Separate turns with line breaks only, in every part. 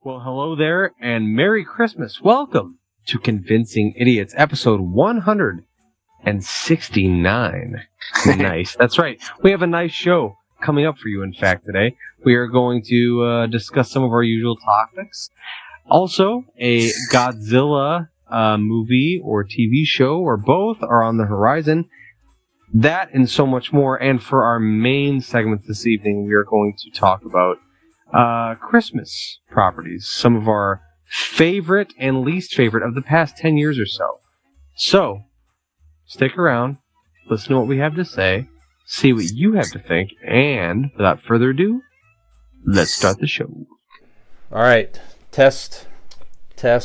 Well, hello there, and Merry Christmas. Welcome to Convincing Idiots, episode 169. Nice. That's right. We have a nice show coming up for you, in fact, today. We are going to discuss some of our usual topics. Also, a Godzilla movie or TV show, or both, are on the horizon. That and so much more. And for our main segments this evening, we are going to talk about Christmas properties, some of our favorite and least favorite of the past 10 years or so. So, stick around, listen to what we have to say, see what you have to think, and without further ado, let's start the show.
All right, test.
Call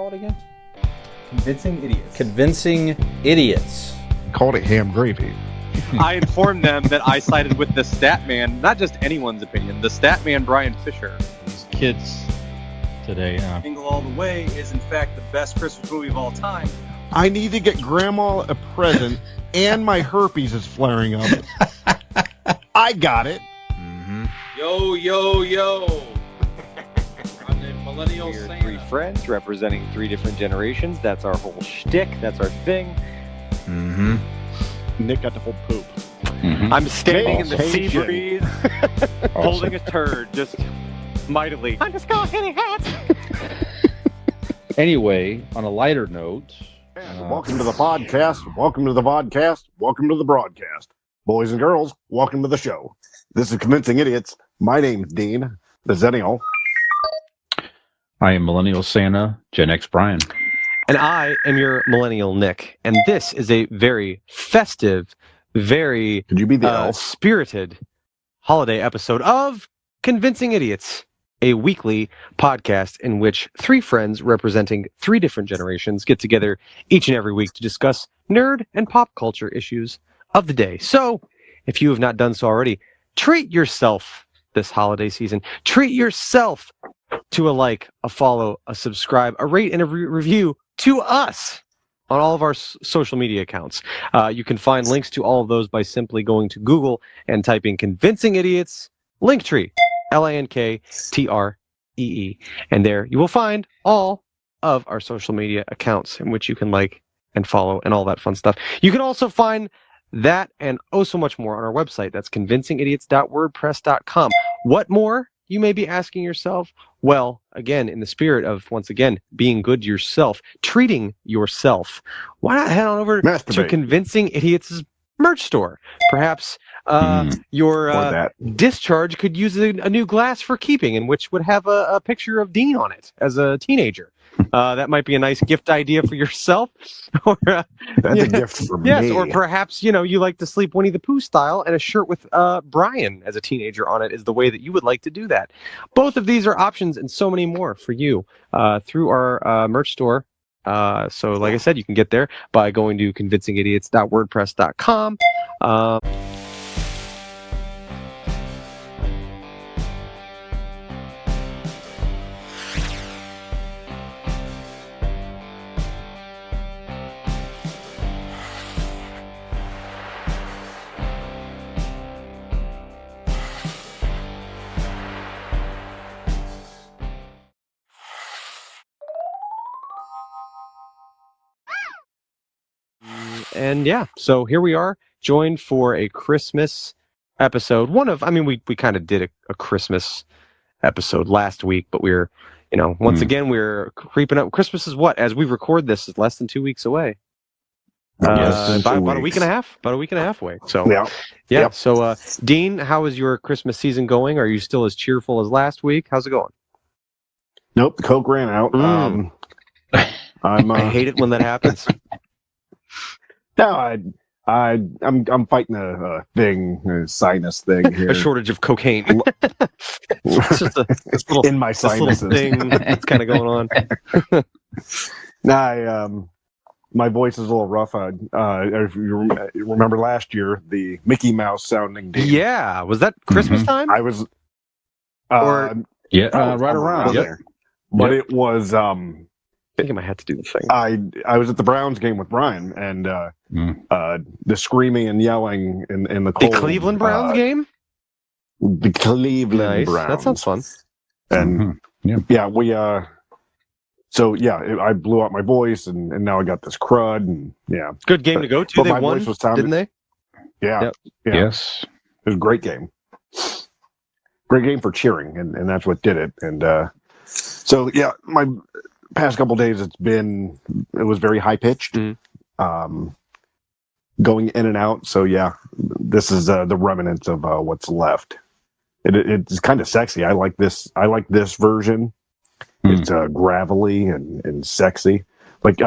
it again.
Convincing idiots.
Called it ham gravy.
I informed them that I sided with the stat man, not just anyone's opinion, the stat man Brian Fisher.
These kids today.
Jingle All the Way is in fact the best Christmas movie of all time.
I need to get Grandma a present, and my herpes is flaring up. I got it.
Mm-hmm.
Yo. I'm the Millennial
We're
Santa.
three friends representing three different generations. That's our whole shtick. That's our thing.
Mm-hmm.
Nick got to hold poop.
Mm-hmm.
I'm standing in the sea
Awesome.
breeze, holding a turd, just mightily. I'm just going hitting hats.
Anyway, on a lighter note,
Welcome to the podcast. Welcome to the vodcast. Welcome to the broadcast. Boys and girls, welcome to the show. This is Convincing Idiots. My name's Dean, the Zennial.
I am Millennial Santa, Gen X Brian.
And I am your Millennial Nick, and this is a very festive, very
Could you be the elf?
spirited holiday episode of Convincing Idiots, a weekly podcast in which three friends representing three different generations get together each and every week to discuss nerd and pop culture issues of the day. So, if you have not done so already, treat yourself this holiday season. Treat yourself to a like, a follow, a subscribe, a rate, and a review to us on all of our social media accounts. You can find links to all of those by simply going to Google and typing Convincing Idiots Linktree, LINKTREE. And there you will find all of our social media accounts in which you can like and follow and all that fun stuff. You can also find that and oh so much more on our website. That's convincingidiots.wordpress.com. What more, you may be asking yourself? Well, again, in the spirit of, once again, being good to yourself, treating yourself, why not head on over to
Masturbate.
Convincing Idiots' merch store? Perhaps your
Or that.
discharge could use a new glass for keeping, in which would have a picture of Dean on it as a teenager. That might be a nice gift idea for yourself. Or,
That's a gift for
yes,
me.
or perhaps, you like to sleep Winnie the Pooh style, and a shirt with Brian as a teenager on it is the way that you would like to do that. Both of these are options and so many more for you through our merch store. So like I said, you can get there by going to convincingidiots.wordpress.com. And yeah, so here we are, joined for a Christmas episode. We kind of did a Christmas episode last week, but we're, once again, we're creeping up. Christmas is what? As we record this, is less than 2 weeks away. About a week and a half. About a week and a half away. So,
Yeah.
yeah.
Yep.
So, Dean, how is your Christmas season going? Are you still as cheerful as last week? How's it going?
Nope, the Coke ran out.
I hate it when that happens.
No, I'm fighting a sinus thing here.
A shortage of cocaine. It's just this little,
in my
this little
sinuses.
thing that's kind of going on.
Nah, my voice is a little rough. If you remember last year, the Mickey Mouse sounding Dean.
Yeah, was that Christmas time?
I was.
Or-
Yeah, right around. Yep.
there. But it was.
I think I might have to do the thing.
I was at the Browns game with Brian, and the screaming and yelling in the
The
cold.
Cleveland Browns game?
The Cleveland
Nice.
Browns.
That sounds fun.
And we so yeah, I blew out my voice, and now I got this crud, and yeah,
Good game to go to.
But
They
my
won,
voice was sounding-
didn't they?
yeah,
Yep.
yeah.
Yes.
It was a great game. Great game for cheering, and that's what did it. And so yeah, my past couple days it was very high pitched, going in and out. So yeah, this is the remnants of what's left. It's kind of sexy. I like this version. It's gravelly and sexy. Like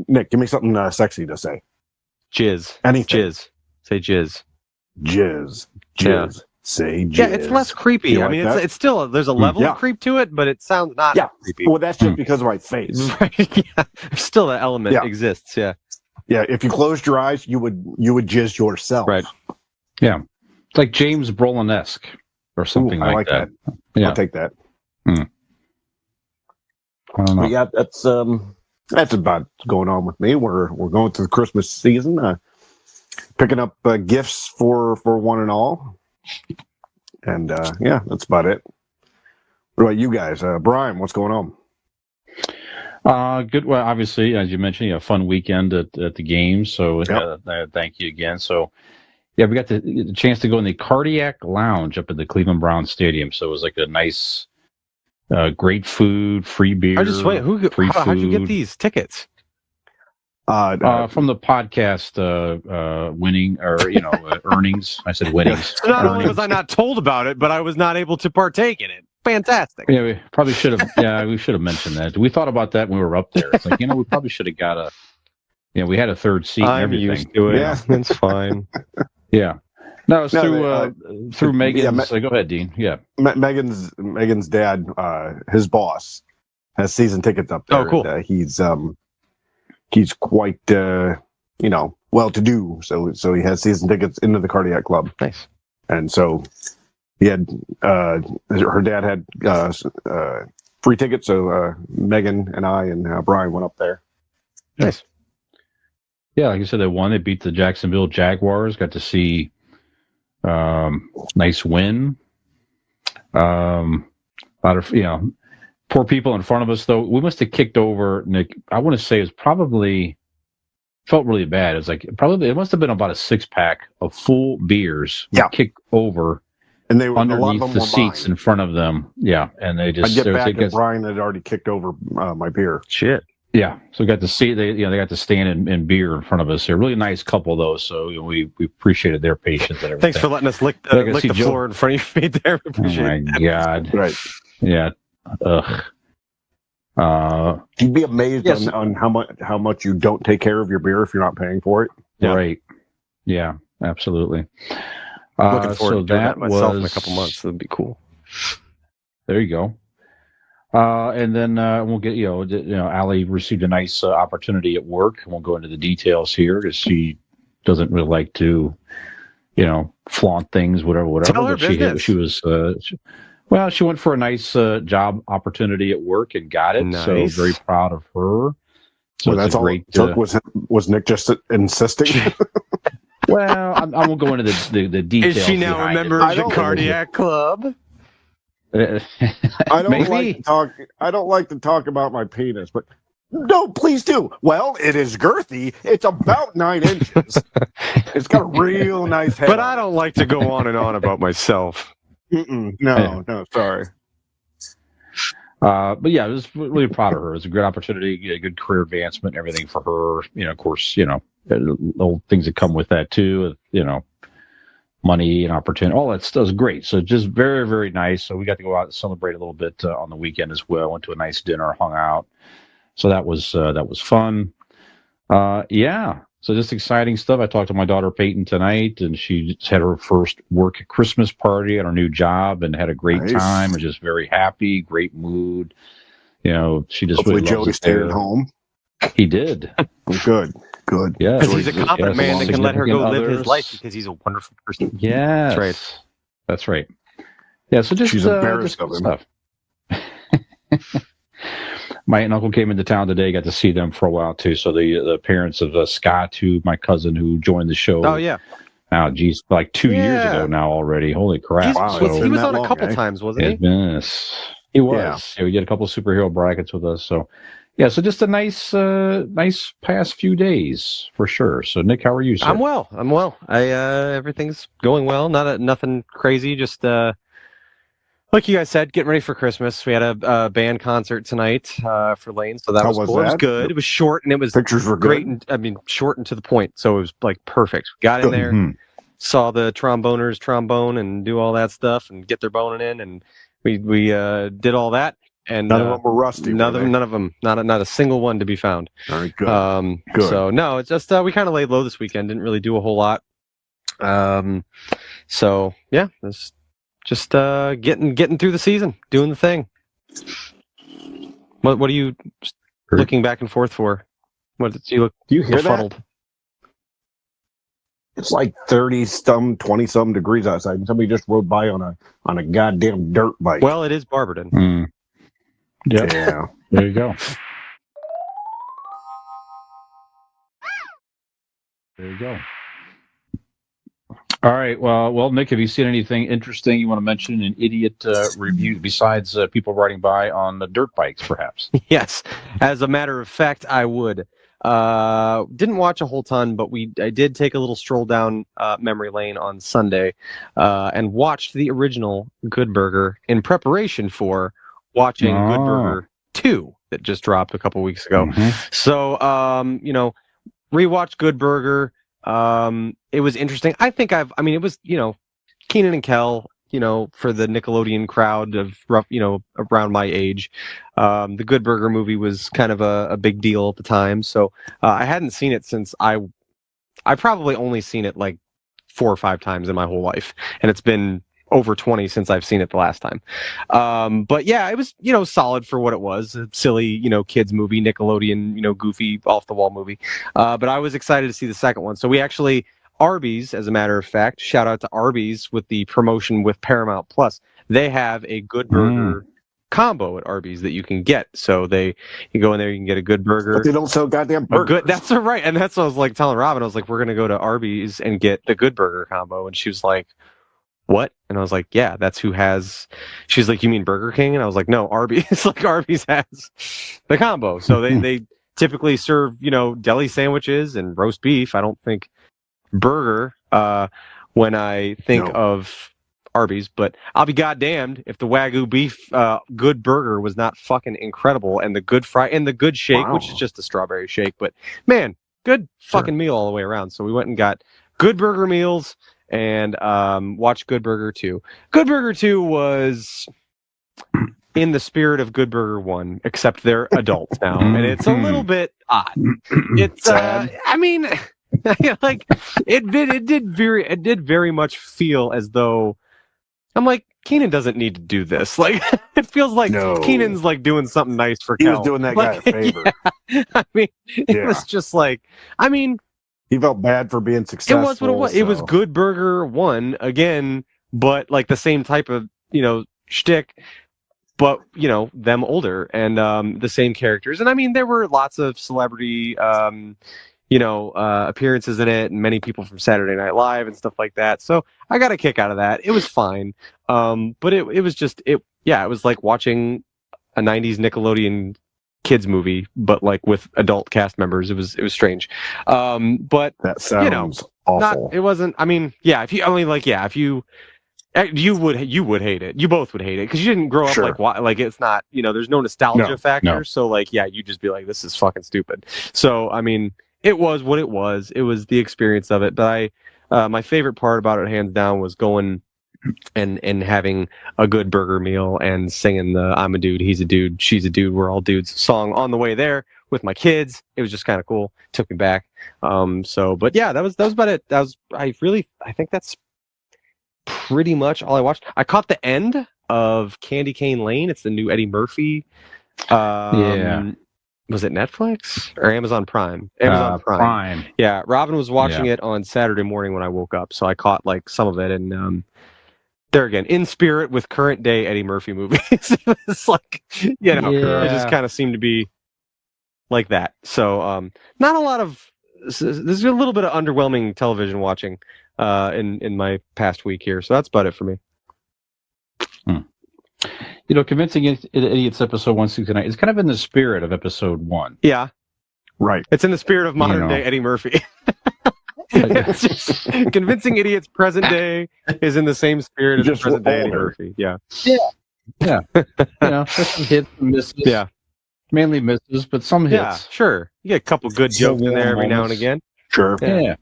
Nick, give me something sexy to say.
Jizz.
Anything.
Jizz. Say jizz.
Jizz.
Yeah.
Say jizz.
Yeah, it's less creepy.
You
I
like
mean,
that?
it's still there's a level
Yeah.
of creep to it, but it sounds not creepy.
Well, that's just because of my face.
Right. Yeah. Still that element exists. Yeah.
Yeah, if you closed your eyes, you would jizz yourself.
Right.
Yeah. It's like James Brolin-esque or something
I
like that. Yeah.
I'll take that.
I don't know.
But yeah, that's about what's going on with me. We're going through the Christmas season, picking up gifts for one and all, and yeah, that's about it. What about you guys, Brian? What's going on?
Good. Well, obviously, as you mentioned, a fun weekend at the games. So thank you again. So yeah, we got the chance to go in the Cardiac Lounge up at the Cleveland Browns Stadium. So it was like a nice, great food, free beer.
How'd you get these tickets?
From the podcast winning or earnings. I said winnings.
So not only was I not told about it, but I was not able to partake in it. Fantastic.
Yeah, we probably should have. Yeah, we should have mentioned that. We thought about that when we were up there. It's like we probably should have got a. We had a third seat and
I'm
everything.
used to it.
Yeah.
It's fine.
Yeah. No, it's through Megan's. Go ahead, Dean. Yeah.
Megan's dad, his boss, has season tickets up there.
Oh, cool.
And, he's quite well to do. So he has season tickets into the Cardiac Club.
Nice.
And so he had her dad had free tickets. So Megan and I and Brian went up there.
Nice.
Yeah, like you said, they won. They beat the Jacksonville Jaguars. Got to see nice win. A lot of poor people in front of us, though. We must have kicked over, Nick. I want to say it felt really bad. It was like it must have been about a 6-pack of full beers.
Yeah,
kicked over,
and they were
underneath the seats in front of them. Yeah, and they just.
I get back, and Brian had already kicked over my beer.
Shit.
Yeah, so we got to see they got to stand in beer in front of us here. Really nice couple though, so we appreciated their patience and everything.
Thanks for letting us lick the floor in front of your feet there. Appreciate
oh my God!
Right?
Yeah. Ugh.
You'd be amazed on how much you don't take care of your beer if you're not paying for it.
Yeah. Right. Yeah. Absolutely.
Looking forward to doing that myself in a
was...
couple months. That'd be cool.
There you go. And then we'll get Allie received a nice opportunity at work. I won't go into the details here because she doesn't really like to, flaunt things, whatever.
Tell her business.
She was. She went for a nice job opportunity at work and got it.
Nice.
So very proud of her. So
that's all it took. Was Nick just insisting?
Well, I won't go into the details.
Is she now a member of the Cardiac Club?
I don't like to talk about my penis, but no, please do. Well, it is girthy. It's about 9 inches. It's got a real nice head.
But I don't like to go on and on about myself.
No, sorry.
But yeah, I was really proud of her. It was a good opportunity, a good career advancement, everything for her. Of course, little things that come with that too. Money and opportunity, all that stuff is great. So just very, very nice. So we got to go out and celebrate a little bit on the weekend as well. Went to a nice dinner, hung out. So that was fun. Yeah. So just exciting stuff. I talked to my daughter Peyton tonight, and she just had her first work Christmas party at her new job and had a great time. Was just very happy, great mood. She just
hopefully
really loves
Joey
it
stayed
there.
at home.
He did.
Good.
Yeah,
because he's a confident man that can let her go live his life because he's a wonderful person.
Yeah, that's right. Yeah, so just
she's embarrassed of him.
Stuff. My aunt and uncle came into town today. Got to see them for a while too. So the parents of Scott, my cousin who joined the show.
Oh yeah.
Now, geez, like 2 years ago now already. Holy crap!
Wow, he was on a couple times, wasn't he?
Yes. He was. Yeah, we did a couple of superhero brackets with us. So, yeah, so just a nice past few days for sure. So, Nick, how are you, sir?
I'm well. Everything's going well. Nothing crazy. Just like you guys said, getting ready for Christmas. We had a band concert tonight for Lane, so that
How
was
was
cool. It was
that?
good. It was short and it was
Pictures were
great.
good.
And, short and to the point. So it was like perfect. Got in there,
Mhm.
saw the tromboners trombone and do all that stuff and get their boning in, and we did all that. And
None of them were rusty.
none of them, not a single one to be found.
Very good. Good.
So no, it's just we kind of laid low this weekend. Didn't really do a whole lot. So yeah, it's just getting through the season, doing the thing. What are you looking back and forth for? What did you look?
Do you hear
befuddled?
that? It's like 20-some degrees outside, and somebody just rode by on a goddamn dirt bike.
Well, it is Barberton.
Mm. Yep.
Yeah.
There you go. There you go. All right. Well, Nick, have you seen anything interesting you want to mention in idiot review besides people riding by on the dirt bikes, perhaps?
Yes, as a matter of fact, I would. Didn't watch a whole ton, but I did take a little stroll down memory lane on Sunday and watched the original Good Burger in preparation for watching Good Burger 2 that just dropped a couple weeks ago.
Mhm.
So, rewatched Good Burger. It was interesting. I think it was, Keenan and Kel, for the Nickelodeon crowd of around my age. The Good Burger movie was kind of a big deal at the time. So, I hadn't seen it since I probably only seen it like 4 or 5 times in my whole life. And it's been over 20 since I've seen it the last time. But yeah, it was, solid for what it was. A silly, kids movie, Nickelodeon, goofy, off the wall movie. But I was excited to see the second one. So we actually, Arby's, as a matter of fact, shout out to Arby's with the promotion with Paramount Plus. They have a Good Burger combo at Arby's that you can get. So you go in there, you can get a Good Burger.
But they don't sell goddamn burgers.
That's right. And that's what I was like telling Robin. I was like, we're going to go to Arby's and get the Good Burger combo. And she was like, what? And I was like, yeah, that's who has. She's like, you mean Burger King? And I was like, no, Arby's. Like Arby's has the combo. So they typically serve, deli sandwiches and roast beef. I don't think burger when I think of Arby's, but I'll be goddamned if the Wagyu beef Good Burger was not fucking incredible, and the good fry and the good shake, which is just a strawberry shake. But man, good fucking meal all the way around. So we went and got Good Burger meals and watched Good Burger 2. Good Burger 2 was in the spirit of Good Burger 1, except they're adults now, and it's a little bit odd. It's like it did very much feel as though I'm like, Keenan doesn't need to do this. Like it feels like Keenan's like doing something nice for Kel.
He was doing that guy a favor.
Yeah. I mean, it was just like,
he felt bad for being successful.
It was what it was. So. It was Good Burger 1 again, but like the same type of, shtick, but, them older and the same characters. And there were lots of celebrity, appearances in it and many people from Saturday Night Live and stuff like that. So I got a kick out of that. It was fine. But it was just, it was like watching a 90s Nickelodeon kids movie, but like with adult cast members. It was strange. But
that sounds awful.
It wasn't. You would hate it. You both would hate it because you didn't grow up like it's not. There's no nostalgia factor. No. So you just be like, this is fucking stupid. So it was what it was. It was the experience of it. But my favorite part about it, hands down, was going and having a Good Burger meal and singing the "I'm a dude, he's a dude, she's a dude, we're all dudes" song on the way there with my kids. It was just kind of cool. Took me back. But yeah, that was about it. I think that's pretty much all I watched. I caught the end of Candy Cane Lane. It's the new Eddie Murphy. Was it Netflix or Amazon Prime? Amazon Prime. Yeah, Robin was watching it on Saturday morning when I woke up, so I caught like some of it. And there again, in spirit with current day Eddie Murphy movies. It's like, it just kind of seemed to be like that. So not a lot of. There's a little bit of underwhelming television watching in my past week here. So that's about it for me.
Convincing Idiots episode 169 is kind of in the spirit of episode 1.
Yeah,
Right.
it's in the spirit of modern day Eddie Murphy. It's just, Convincing Idiots present day is in the same spirit as
Just
present day Eddie
older.
Murphy. Yeah.
There's some hits and misses.
Yeah.
Mainly misses, but some hits.
Yeah, sure. You get a couple good jokes in there every now and
moments.
again.
Sure.
Yeah.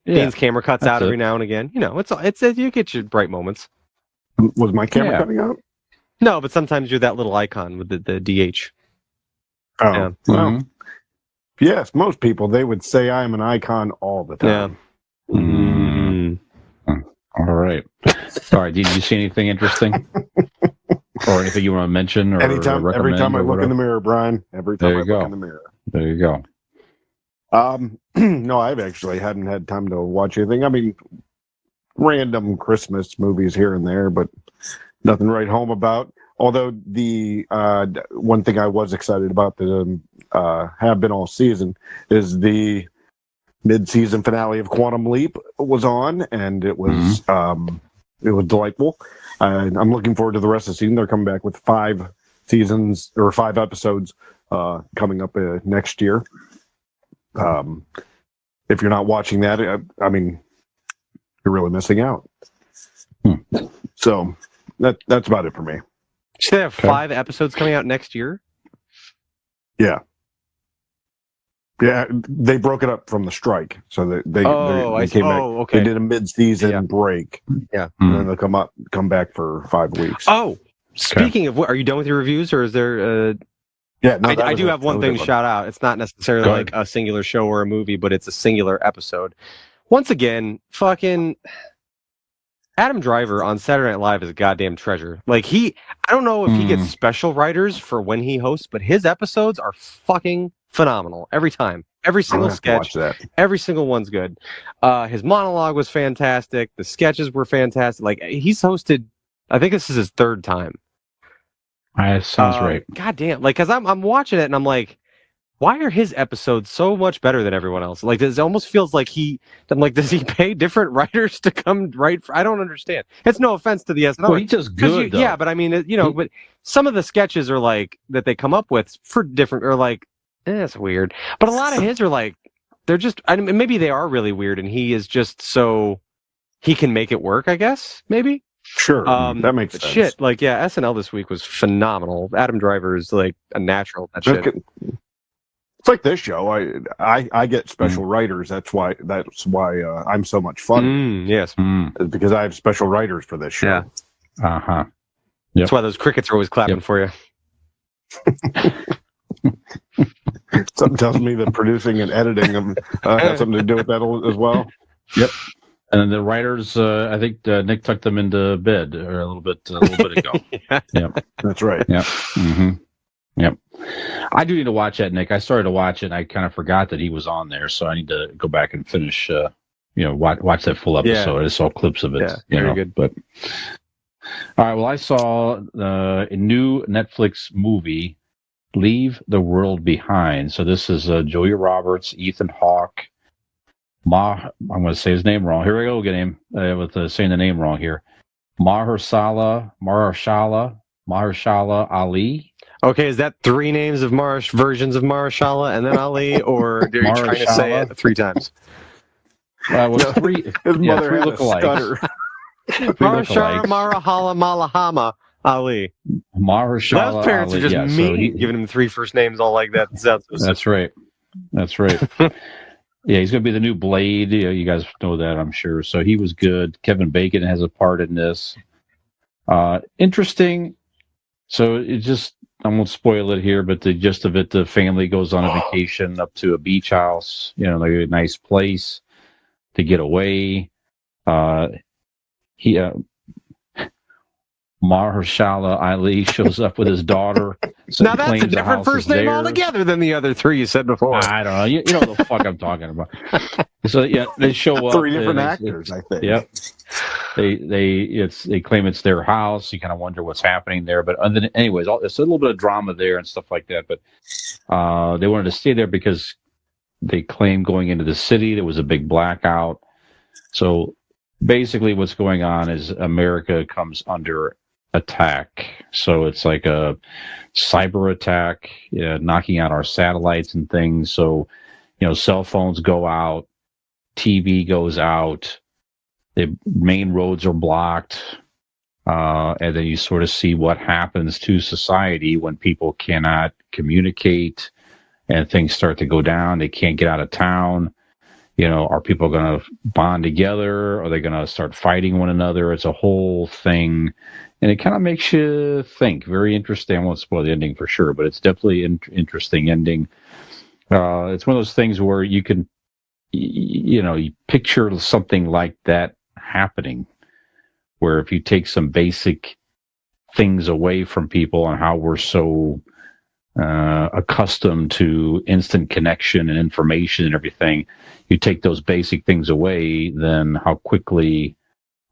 Dean's camera cuts
That's
out every
it.
now and again. It's you get your bright moments.
Was my camera
Yeah.
cutting out?
No, but sometimes you're that little icon with the DH.
Oh,
Yeah.
well,
Mhm.
yes. Most people they would say I'm an icon all the time.
Mm. All right. All right. Did you see anything interesting? Or anything you want to mention or
Every time I
recommend or
look in
whatever?
the mirror, Brian. Every time
There
I
you go.
look in the mirror.
There you go.
No, I've actually hadn't had time to watch anything. I mean, random Christmas movies here and there, but nothing to write home about. Although the one thing I was excited about that have been all season is the mid-season finale of Quantum Leap was on, and it was delightful. I'm looking forward to the rest of the season. They're coming back with 5 seasons or 5 episodes coming up next year. If you're not watching that, I mean, you're really missing out. So that's about it for me.
So they have 5 episodes coming out next year?
Yeah, they broke it up from the strike, so they
I see.
came back.
Okay.
They did a mid-season
Yeah.
break.
Yeah.
And then they'll come back for 5 weeks.
Oh, speaking of what, are you done with your reviews, or is there?
Yeah, no,
I do have one thing to shout out. It's not necessarily
Go
like a singular show or a movie, but it's a singular episode. Once again, fucking Adam Driver on Saturday Night Live is a goddamn treasure. Like I don't know if he gets special writers for when he hosts, but his episodes are fucking phenomenal every time. Every single sketch, every single one's good. His monologue was fantastic. The sketches were fantastic. Like he's hosted, I think this is his 3rd time.
Sounds right.
God damn! Like, cause I'm watching it and I'm like, why are his episodes so much better than everyone else? Like, it almost feels like does he pay different writers to come write? I don't understand. It's no offense to the SNL.
Well, he does good, though.
Yeah, but I mean, but some of the sketches are like that they come up with for different, or like, that's weird. But a lot of his are like, they're just, I mean, maybe they are really weird, and he is just so he can make it work. I guess maybe.
Sure, that makes sense.
Shit, like SNL this week was phenomenal. Adam Driver is like a natural. That shit.
It's like this show. I get special writers. That's why I'm so much fun.
Yes,
Is because I have special writers for this show.
Yeah. That's why those crickets are always clapping for you.
Something tells me that producing and editing them has something to do with that as well.
Yep. And then the writers, I think Nick tucked them into bed a little bit ago. Yep.
That's right.
Yep. Mm-hmm. Yep. I do need to watch that, Nick. I started to watch it, and I kind of forgot that he was on there, so I need to go back and finish. Watch that full episode. I just saw clips of it.
Yeah, very good.
But all right. Well, I saw a new Netflix movie, Leave the World Behind. So this is Julia Roberts, Ethan Hawke. I'm going to say his name wrong. Here we go again, with saying the name wrong here. Mahershala Ali.
Okay, is that 3 names of versions of Mahershala and then Ali, or are you trying to say it 3 times?
Well, 3.
His mother
3
had a
lookalikes.
stutter.
Mahershala, Marahala, Malahama, Ali.
Mahershala
Those parents
Ali.
are just mean, giving him 3 first names all like that.
That's right. That's right. Yeah, he's going to be the new Blade. You guys know that, I'm sure. So he was good. Kevin Bacon has a part in this. Interesting. So I won't spoil it here, but the gist of it, the family goes on a vacation up to a beach house, like a nice place to get away. Mahershala Ali shows up with his daughter. So
now that's a different first name altogether than the other 3 you said before.
I don't know. You know what the fuck I'm talking about. So they show up.
3 different actors, I think.
Yep. They claim it's their house. You kind of wonder what's happening there. But anyways, it's a little bit of drama there and stuff like that. But they wanted to stay there because they claim going into the city there was a big blackout. So basically, what's going on is America comes under attack. So it's like a cyber attack, knocking out our satellites and things. So, cell phones go out, TV goes out, the main roads are blocked. And then you sort of see what happens to society when people cannot communicate and things start to go down. They can't get out of town. Are people going to bond together? Are they going to start fighting one another? It's a whole thing. And it kind of makes you think. Very interesting. I won't spoil the ending for sure, but it's definitely an interesting ending. It's one of those things where you can, you picture something like that happening, where if you take some basic things away from people and how we're so accustomed to instant connection and information and everything, you take those basic things away, then how quickly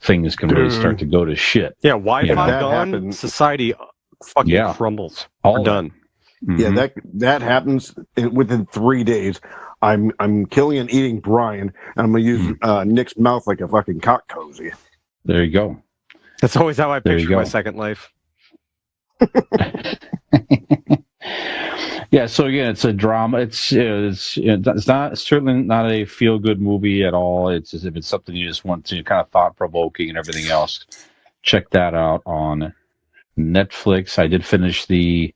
things can really start to go to shit.
Yeah, Wi-Fi gone,
happens,
society fucking crumbles. All done.
Mm-hmm.
Yeah, that happens within 3 days. I'm killing and eating Brian, and I'm gonna use Nick's mouth like a fucking cock cozy.
There you go.
That's always how I
There you
picture
go.
my second life.
Yeah, so again, it's a drama. It's not certainly not a feel good movie at all. It's as if it's something you just want to kind of thought provoking and everything else. Check that out on Netflix. I did finish the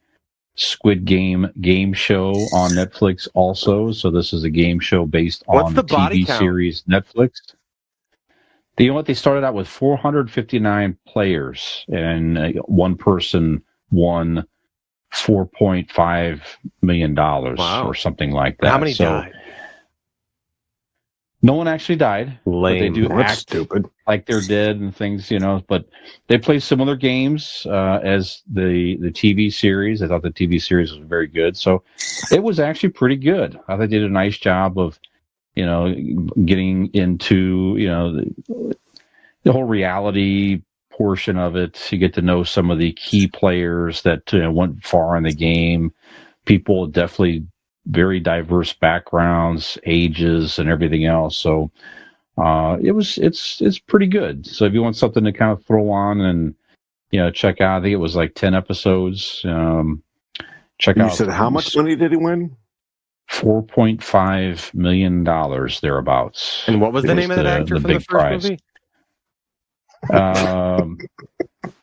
Squid Game show on Netflix also. So this is a game show based
What's
on
the body
TV
count?
series Netflix. You know what? They started out with 459 players, and one person won $4.5 million or something like that.
How many died?
No one actually died. But they do
That's
act
stupid.
like they're dead and things, But they play similar games as the TV series. I thought the TV series was very good, so it was actually pretty good. I thought they did a nice job of, getting into the whole reality portion of it. You get to know some of the key players that went far in the game. People definitely very diverse backgrounds, ages, and everything else. So it's pretty good. So if you want something to kind of throw on and check out, I think it was like 10 episodes. Check out.
You said how much money did he win?
$4.5 million thereabouts.
And what was the name of that actor from the first
prize.
movie?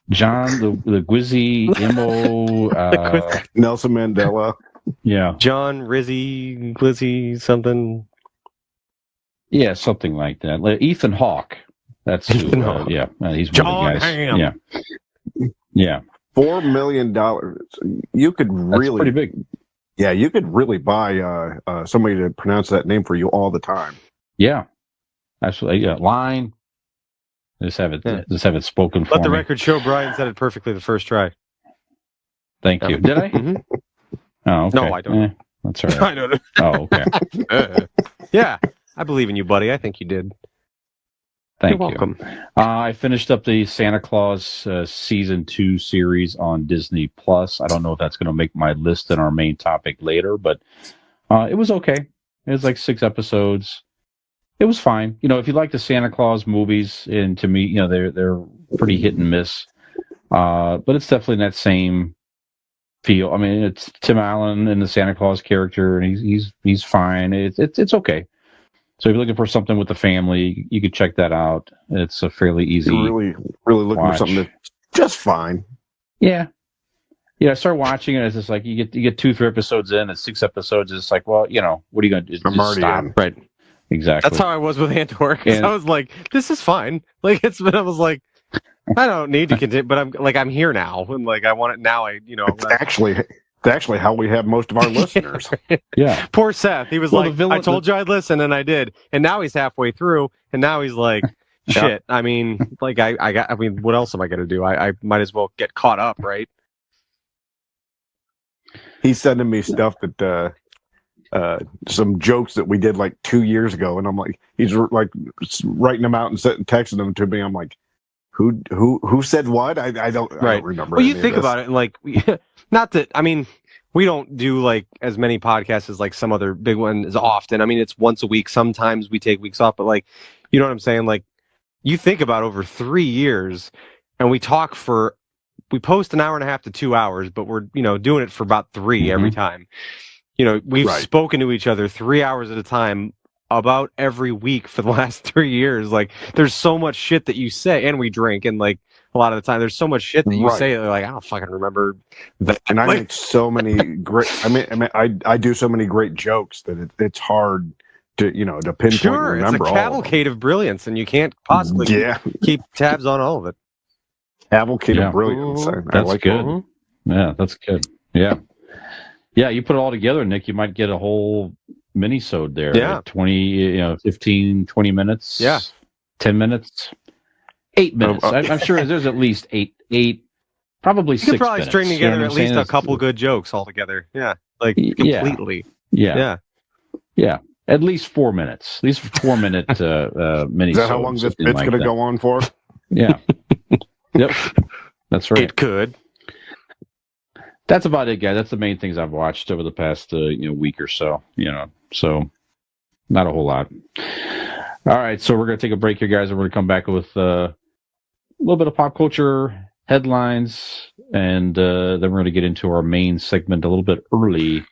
John the Gwizzy Imo.
Nelson Mandela.
Yeah.
John Rizzy Glizzy something.
Yeah, something like that. Ethan Hawke. That's
Ethan
who.
Hawke.
Yeah, he's
John
one of the guys.
Hamm.
Yeah. Yeah.
$4 million. You could
That's
really
pretty big.
Yeah, you could really buy somebody to pronounce that name for you all the time.
Yeah. Absolutely. Yeah. Line. Just have it spoken for
Let the
me.
record show Brian said it perfectly the first try.
Thank you. Did I?
Mhm.
Oh, okay.
No, I don't.
That's all right.
I don't know.
Oh, okay.
Yeah, I believe in you, buddy. I think you did.
Thank
You're
you.
welcome.
I finished up the Santa Claus season 2 series on Disney Plus. I don't know if that's going to make my list in our main topic later, but it was okay. It was like 6 episodes. It was fine. If you like the Santa Claus movies, and to me, they're pretty hit and miss. But it's definitely that same feel. I mean, it's Tim Allen and the Santa Claus character, and he's fine. It's okay. So if you're looking for something with the family, you could check that out. It's a fairly easy.
You're really looking
watch.
for something that's just fine.
Yeah. I started watching it. It's just like you get 2-3 episodes in, it's 6 episodes. It's like, well, what are you going to do?
I'm already
stop.
in.
Right.
Exactly.
That's how I was with Andor. 'Cause
And-
I was like, this is fine. Like I was like, I don't need to continue, but I'm here now, and like I want it now.
It's actually how we have most of our listeners.
Yeah.
Poor Seth. He was
Well,
like,
the villain-
I told you I'd listen, and I did. And now he's halfway through, and now he's like, shit. I mean, like what else am I gonna do? I might as well get caught up, right?
He's sending me stuff that some jokes that we did like 2 years ago, and I'm like, he's like writing them out and texting them to me. I'm like, who said what? I don't remember.
Well, you think about it, and like, not that, I mean, we don't do like as many podcasts as like some other big ones often. I mean, it's once a week. Sometimes we take weeks off, but like, you know what I'm saying? Like, you think about over 3 years, and we talk for we post an hour and a half to 2 hours, but we're doing it for about 3 every time. We've
Right.
spoken to each other 3 hours at a time about every week for the last 3 years. Like, there's so much shit that you say, and we drink, and like a lot of the time, there's so much shit that you say that like I don't fucking remember that.
And I
Like,
make so many great. I do so many great jokes that it's hard to to pinpoint and
sure, it's a
remember all of them.
cavalcade of brilliance, and you can't possibly keep tabs on all of it.
Cavalcade
Yeah.
of brilliance. I
That's
like
good.
that.
Yeah, that's good. Yeah. Yeah, you put it all together, Nick, you might get a whole mini-sode there.
Yeah.
Like 20, 15, 20 minutes.
Yeah.
10 minutes. 8 minutes. I'm sure there's at least eight, probably
You
6
could probably
minutes.
string
You know
together
what
at
I'm
least
saying?
a couple good jokes altogether. Yeah, like
Yeah.
completely.
Yeah. At least 4 minutes. At least 4 minute mini.
Is that how long this bit's going to go on for?
Yeah. Yep. That's right.
It could.
That's about it, guys. That's the main things I've watched over the past week or so. So not a whole lot. All right, so we're gonna take a break here, guys, and we're gonna come back with a little bit of pop culture headlines, and then we're gonna get into our main segment a little bit early,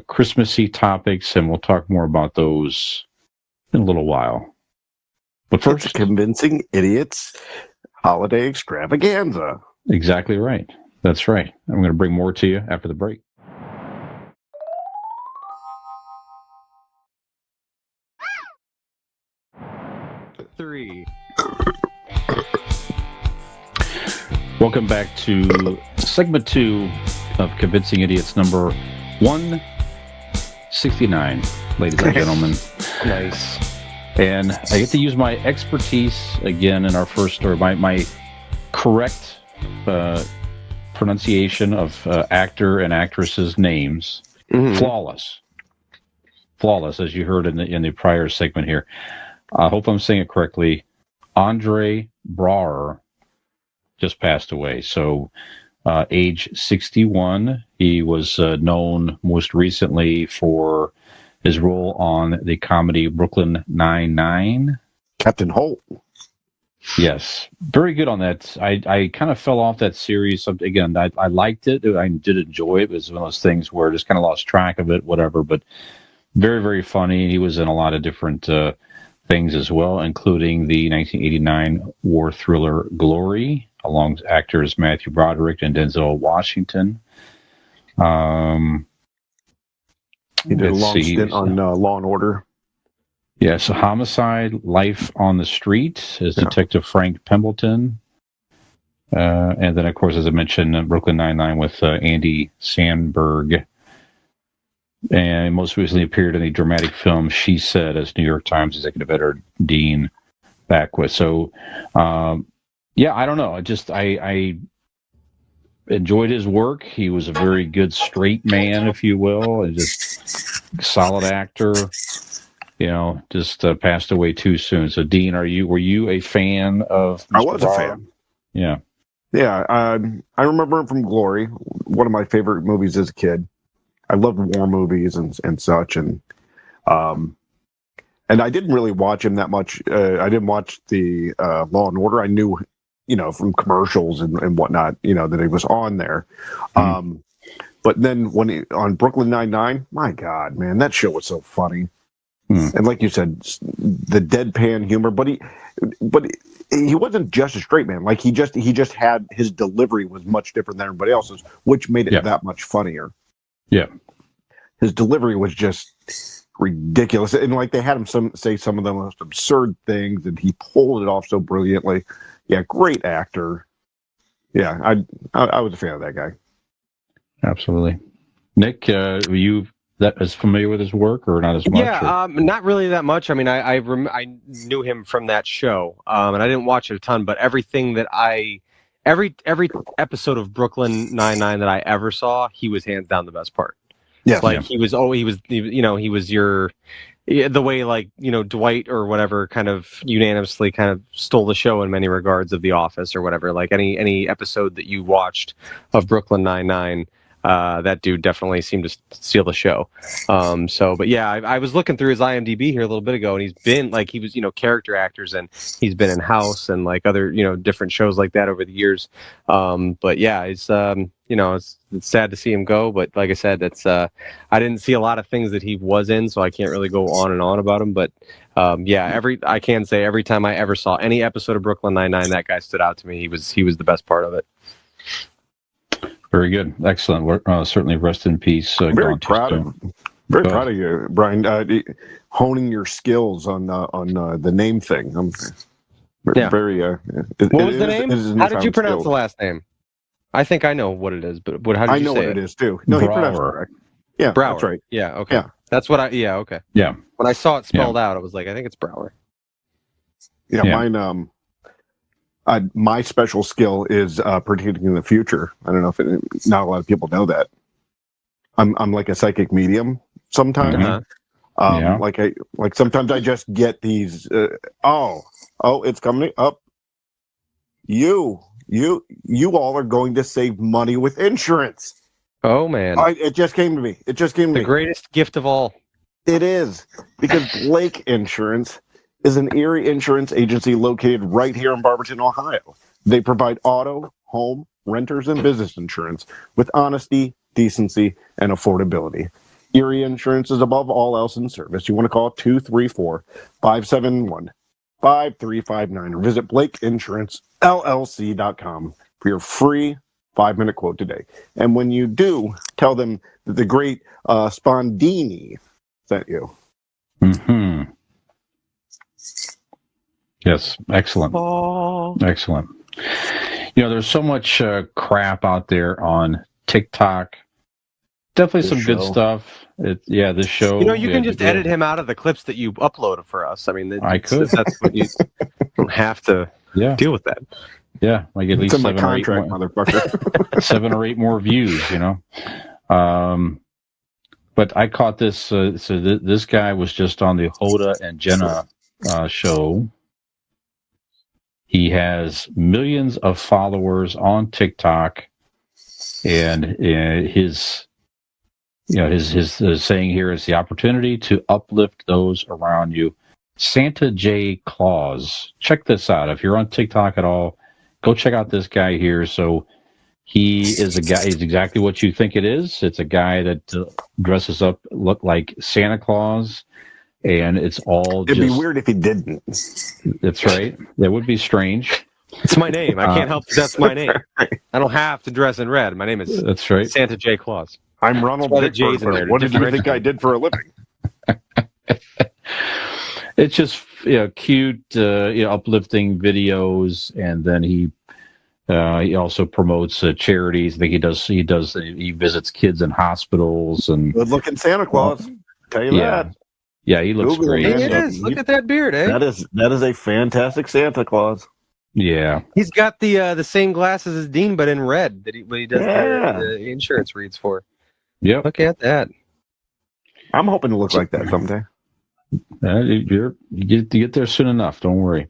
Christmassy topics, and we'll talk more about those in a little while. But first,
It's Convincing Idiots holiday extravaganza.
exactly right. That's right. I'm going to bring more to you after the break.
Three.
Welcome back to segment 2 of Convincing Idiots number 169, ladies and gentlemen.
Nice.
And I get to use my expertise again in our first story, my correct pronunciation of actor and actresses' names.
Mhm.
Flawless, as you heard in the prior segment here. I hope I'm saying it correctly. Andre Braugher just passed away. So, age 61. He was known most recently for his role on the comedy Brooklyn Nine-Nine.
Captain Holt.
Yes, very good on that. I kind of fell off that series. Again, I liked it. I did enjoy it. It was one of those things where I just kind of lost track of it, whatever. But very, very funny. He was in a lot of different things as well, including the 1989 war thriller Glory, along with actors Matthew Broderick and Denzel Washington.
He did a long stint on Law and Order.
Yes, Homicide, Life on the Street as Detective Frank Pembleton. And then, of course, as I mentioned, Brooklyn Nine-Nine with Andy Samberg. And most recently appeared in the dramatic film She Said as New York Times executive editor Dean Backwith. So, I don't know. I enjoyed his work. He was a very good straight man, if you will, and just solid actor. Just passed away too soon. So, Dean, were you a fan of Mr.
I was a
Braugher?
fan.
Yeah.
Yeah, I remember him from Glory, one of my favorite movies as a kid. I loved war movies and such, and I didn't really watch him that much. I didn't watch the Law and Order. I knew, from commercials and whatnot, that he was on there. But then when on Brooklyn Nine-Nine, my God, man, that show was so funny. And like you said, the deadpan humor, but he wasn't just a straight man. Like he just had his delivery was much different than everybody else's, which made it that much funnier.
Yeah,
his delivery was just ridiculous, and like they had him say some of the most absurd things, and he pulled it off so brilliantly. Yeah, great actor. Yeah, I was a fan of that guy.
absolutely. Nick, were you that as familiar with his work or not as much?
Yeah, not really that much. I mean, I knew him from that show, and I didn't watch it a ton. But everything that every episode of Brooklyn Nine-Nine that I ever saw, he was hands down the best part.
Yeah,
he was your the way Dwight or whatever kind of unanimously kind of stole the show in many regards of The Office or whatever. Like any episode that you watched of Brooklyn Nine-Nine. that dude definitely seemed to steal the show. But yeah, I was looking through his IMDb here a little bit ago, and he's been like, he was, character actors, and he's been in House and like other, different shows like that over the years. But yeah, it's sad to see him go, but like I said, I didn't see a lot of things that he was in, so I can't really go on and on about him. But I can say every time I ever saw any episode of Brooklyn Nine-Nine, that guy stood out to me. He was the best part of it.
Very good, excellent. Certainly, rest in peace.
Very proud of you, Brian. Honing your skills on the name thing. I'm very.
What was the name? How did you pronounce the last name? I think I know what it is, but how did you say it? I know what it
is too. No, he pronounced it correct. Yeah,
Brower.
That's right.
Yeah, okay.
Yeah.
That's what okay.
Yeah.
When I saw it spelled out, I was like, I think it's Brower.
Yeah, mine. My special skill is predicting the future. I don't know if not a lot of people know that. I'm like a psychic medium sometimes. Like sometimes I just get these. It's coming up. You all are going to save money with insurance.
Oh man!
It just came to me. The
greatest gift of all.
It is, because Blake Insurance is an Erie insurance agency located right here in Barberton, Ohio. They provide auto, home, renters, and business insurance with honesty, decency, and affordability. Erie Insurance is above all else in service. You want to call 234-571-5359 or visit BlakeInsuranceLLC.com for your free 5-minute quote today. And when you do, tell them that the great Spondini sent you.
Mm-hmm. Yes, excellent. Excellent. There's so much crap out there on TikTok. Definitely some good stuff. This show.
You can just edit him out of the clips that you upload for us. I mean,
I could.
That's what you don't have to deal with that.
Yeah, like at least 7 or 8 more,
motherfucker.
7 or 8 more views, But I caught this. This guy was just on the Hoda and Jenna show. He has millions of followers on TikTok, and his saying here is the opportunity to uplift those around you. Santa J. Claus. Check this out. If you're on TikTok at all, go check out this guy here. So he is a guy. He's exactly what you think it is. It's a guy that dresses up, look like Santa Claus, and it's all.
It'd be weird if he didn't.
That's right. That would be strange.
It's my name. I can't help. That's my name. I don't have to dress in red. My name is.
That's right.
Santa J. Claus.
I'm Ronald Dickburn. What did you think I did for a living?
It's just cute, uplifting videos, and then he also promotes charities. I think he visits kids in hospitals and
good-looking Santa Claus. Tell you that.
Yeah, he looks great.
He is. Look at that beard, eh?
That is a fantastic Santa Claus.
Yeah,
he's got the same glasses as Dean, but in red. That he does the insurance reads for.
Yep.
Look at that.
I'm hoping to look like that someday.
You get there soon enough. Don't worry.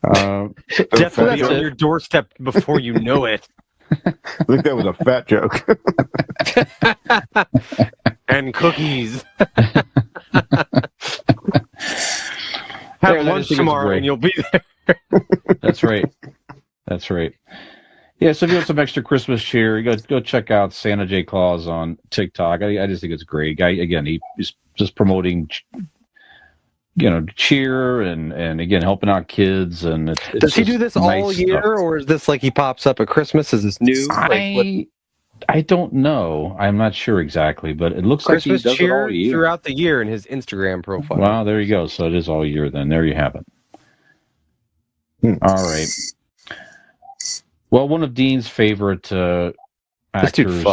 Definitely on your doorstep before you know it.
I think that was a fat joke.
And cookies. Have lunch tomorrow and you'll be there.
That's right. Yeah, so if you want some extra Christmas cheer, go check out Santa J. Claus on TikTok. I just think it's great. Guy, again, he's just promoting cheer and again helping out kids. And
does he do this all year, or is this like he pops up at Christmas? Is this new?
I don't know. I'm not sure exactly, but it looks
Christmas
like he does
cheer
it all year.
Throughout the year in his Instagram profile.
Wow, there you go. So it is all year then. There you have it. All right. Well, one of Dean's favorite actors,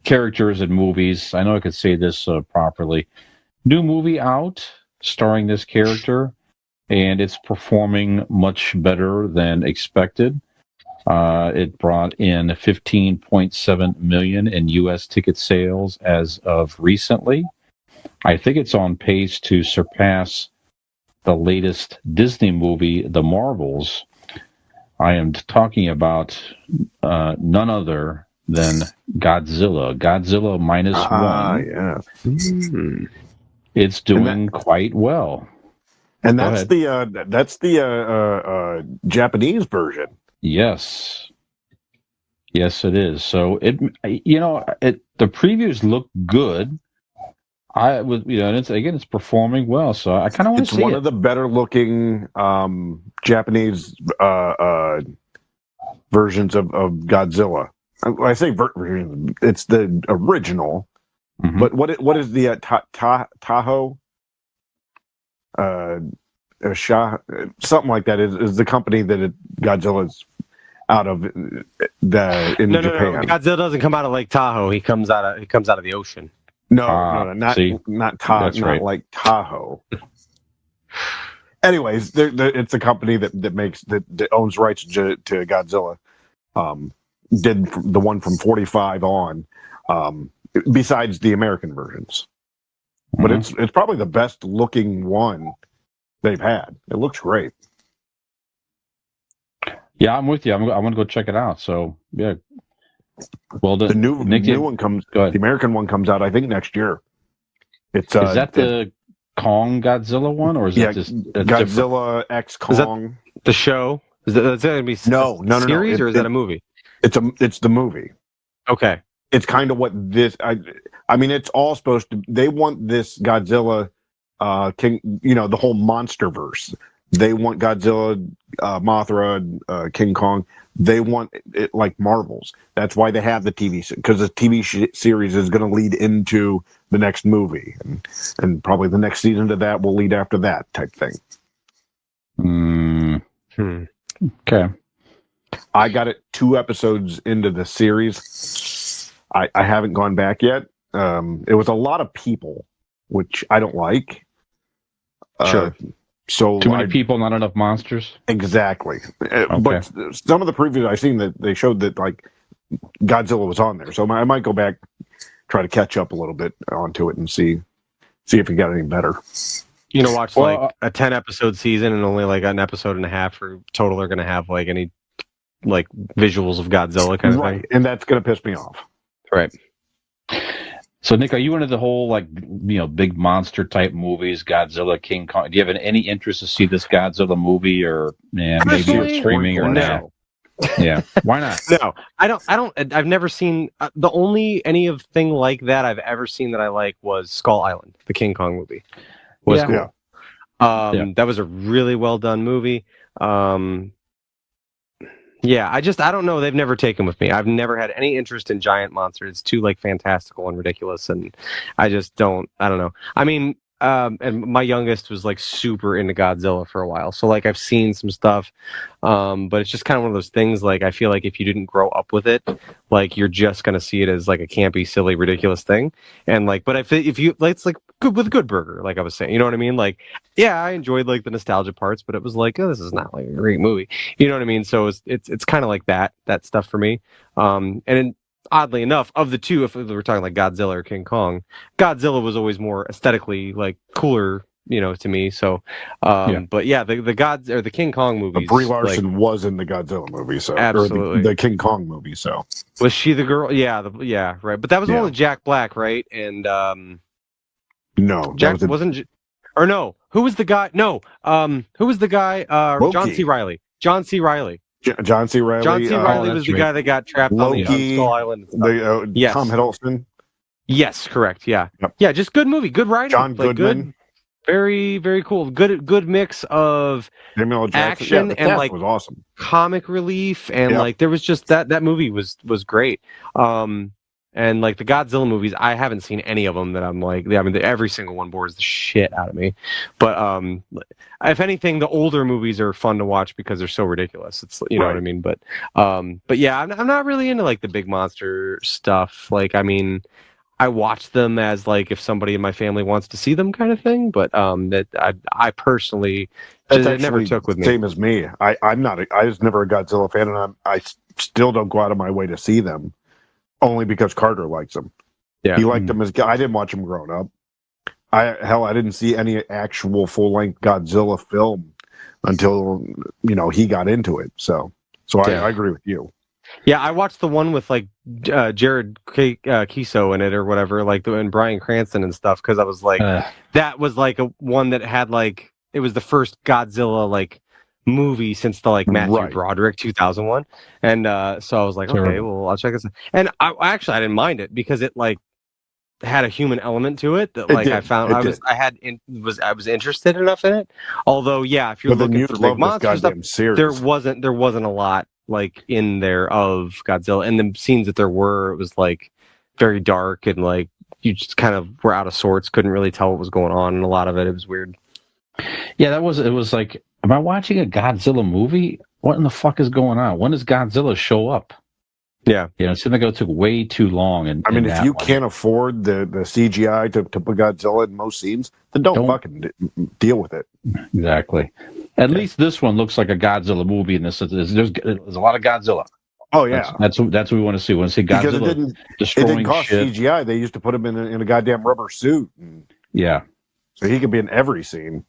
characters in movies. I know I could say this properly. New movie out starring this character, and it's performing much better than expected. It brought in 15.7 million in U.S. ticket sales as of recently. I think it's on pace to surpass the latest Disney movie, The Marvels. I am talking about none other than Godzilla minus one.
Yeah.
It's doing quite well.
And
Go
that's
ahead.
the Japanese version.
Yes, it is. So the previews look good. And it's performing well. So I kind of want
It's
to see
one
it.
of the better looking Japanese versions of Godzilla. I say version, it's the original.
Mhm.
But what is the Tahoe? Shah, something like that is the company that Godzilla's out of in
No,
Japan.
Godzilla doesn't come out of Lake Tahoe. He comes out of the ocean.
No, not
That's right.
like Tahoe. Anyways, it's a company that makes that owns rights to Godzilla. Did the one from 45 on, besides the American versions. But it's probably the best looking one they've had. It looks great.
Yeah, I'm with you. I'm going to go check it out. So yeah. Well,
The new one comes.
Go ahead.
The American one comes out, I think, next year. It's
is that the Kong Godzilla one, or is that just
Godzilla X Kong?
The show is that going to be
No.
series or is that a movie?
It's the movie.
Okay.
It's kind of what this. I mean, it's all supposed to. They want this Godzilla, King. The whole monster verse. They want Godzilla, Mothra, King Kong. They want it like Marvels. That's why they have the TV because the TV series is going to lead into the next movie, and probably the next season to that will lead after that type thing.
Okay.
I got it 2 episodes into the series. I haven't gone back yet. It was a lot of people, which I don't like.
Sure.
So
too many people, not enough monsters.
Exactly.
Okay.
But some of the previews I've seen that they showed that like Godzilla was on there, so I might go back, try to catch up a little bit onto it and see if it got any better.
Watch like a 10 episode season and only like an episode and a half for total are going to have like any like visuals of Godzilla kind of thing.
And that's going to piss me off.
Right.
So, Nick, are you into the whole big monster type movies, Godzilla, King Kong? Do you have any interest to see this Godzilla movie, or maybe it's streaming or not? Yeah, why not?
No, I don't. I've never seen the only anything like that I've ever seen that I like was Skull Island, the King Kong movie. Was cool. That was a really well done movie. Yeah, I don't know. They've never taken with me. I've never had any interest in giant monsters. It's too like fantastical and ridiculous, and I just don't. I don't know. I mean, and my youngest was like super into Godzilla for a while, so like I've seen some stuff, but it's just kind of one of those things. Like I feel like if you didn't grow up with it, like you're just gonna see it as like a campy, silly, ridiculous thing. And like, but if you like, it's like good with Good Burger, like I was saying, you know what I mean? Like, yeah, I enjoyed like the nostalgia parts, but it was like, oh, this is not like a great movie, you know what I mean? So it's kind of like that stuff for me. Oddly enough, of the two, if we're talking like Godzilla or King Kong, Godzilla was always more aesthetically like cooler, to me. So, but yeah, the King Kong movies.
Brie Larson was in the Godzilla movie, so
absolutely
or the King Kong movie. So
was she the girl? Yeah, right. But that was the one with Jack Black, right? And
no,
Jack wasn't. Or no, who was the guy? No, who was the guy? John C. Reilly. John C. Reilly.
John C. Reilly.
John C. Reilly was the guy that got trapped on Skull Island.
Yes. Tom Hiddleston.
Yes, correct. Yeah,
yep.
Yeah, just good movie, good writing.
John Goodman.
Good, very, very cool. Good mix of action and like
was awesome.
Comic relief, and like there was just that movie was great. And like the Godzilla movies, I haven't seen any of them that I'm like. I mean, every single one bores the shit out of me. But if anything, the older movies are fun to watch because they're so ridiculous. It's know what I mean. But yeah, I'm not really into like the big monster stuff. Like, I mean, I watch them as like if somebody in my family wants to see them, kind of thing. But that I personally it never took with me.
Same as me. I was never a Godzilla fan, and I still don't go out of my way to see them. Only because Carter likes them. Yeah, he liked them as I didn't watch them growing up. I didn't see any actual full length Godzilla film until he got into it. So I agree with you.
Yeah, I watched the one with like Jared Kiso in it or whatever, like and Bryan Cranston and stuff, because I was like, that was like a one that had like it was the first Godzilla like movie since the like Matthew
Right.
Broderick 2001, and so I was like, okay,
Terrible.
well I'll check this out. And I didn't mind it because it like had a human element to it that
It
like
did.
I found I was interested enough in it. Although yeah, if you're
But then
looking
you
for big
love this
monster stuff,
goddamn series.
there wasn't a lot like in there of Godzilla, and the scenes that there were, it was like very dark and like you just kind of were out of sorts, couldn't really tell what was going on, and a lot of it was weird.
Yeah, it was like, am I watching a Godzilla movie? What in the fuck is going on? When does Godzilla show up?
Yeah,
You know, it seemed like it took way too long. And
I mean, if you can't afford the CGI to put Godzilla in most scenes, then don't fucking deal with it.
Exactly. At least this one looks like a Godzilla movie. In this, there's a lot of Godzilla.
Oh yeah,
that's what we want to see. We want to see
because
Godzilla
it
destroying
didn't cost
shit.
CGI. They used to put him in a goddamn rubber suit,
Yeah.
so he could be in every scene.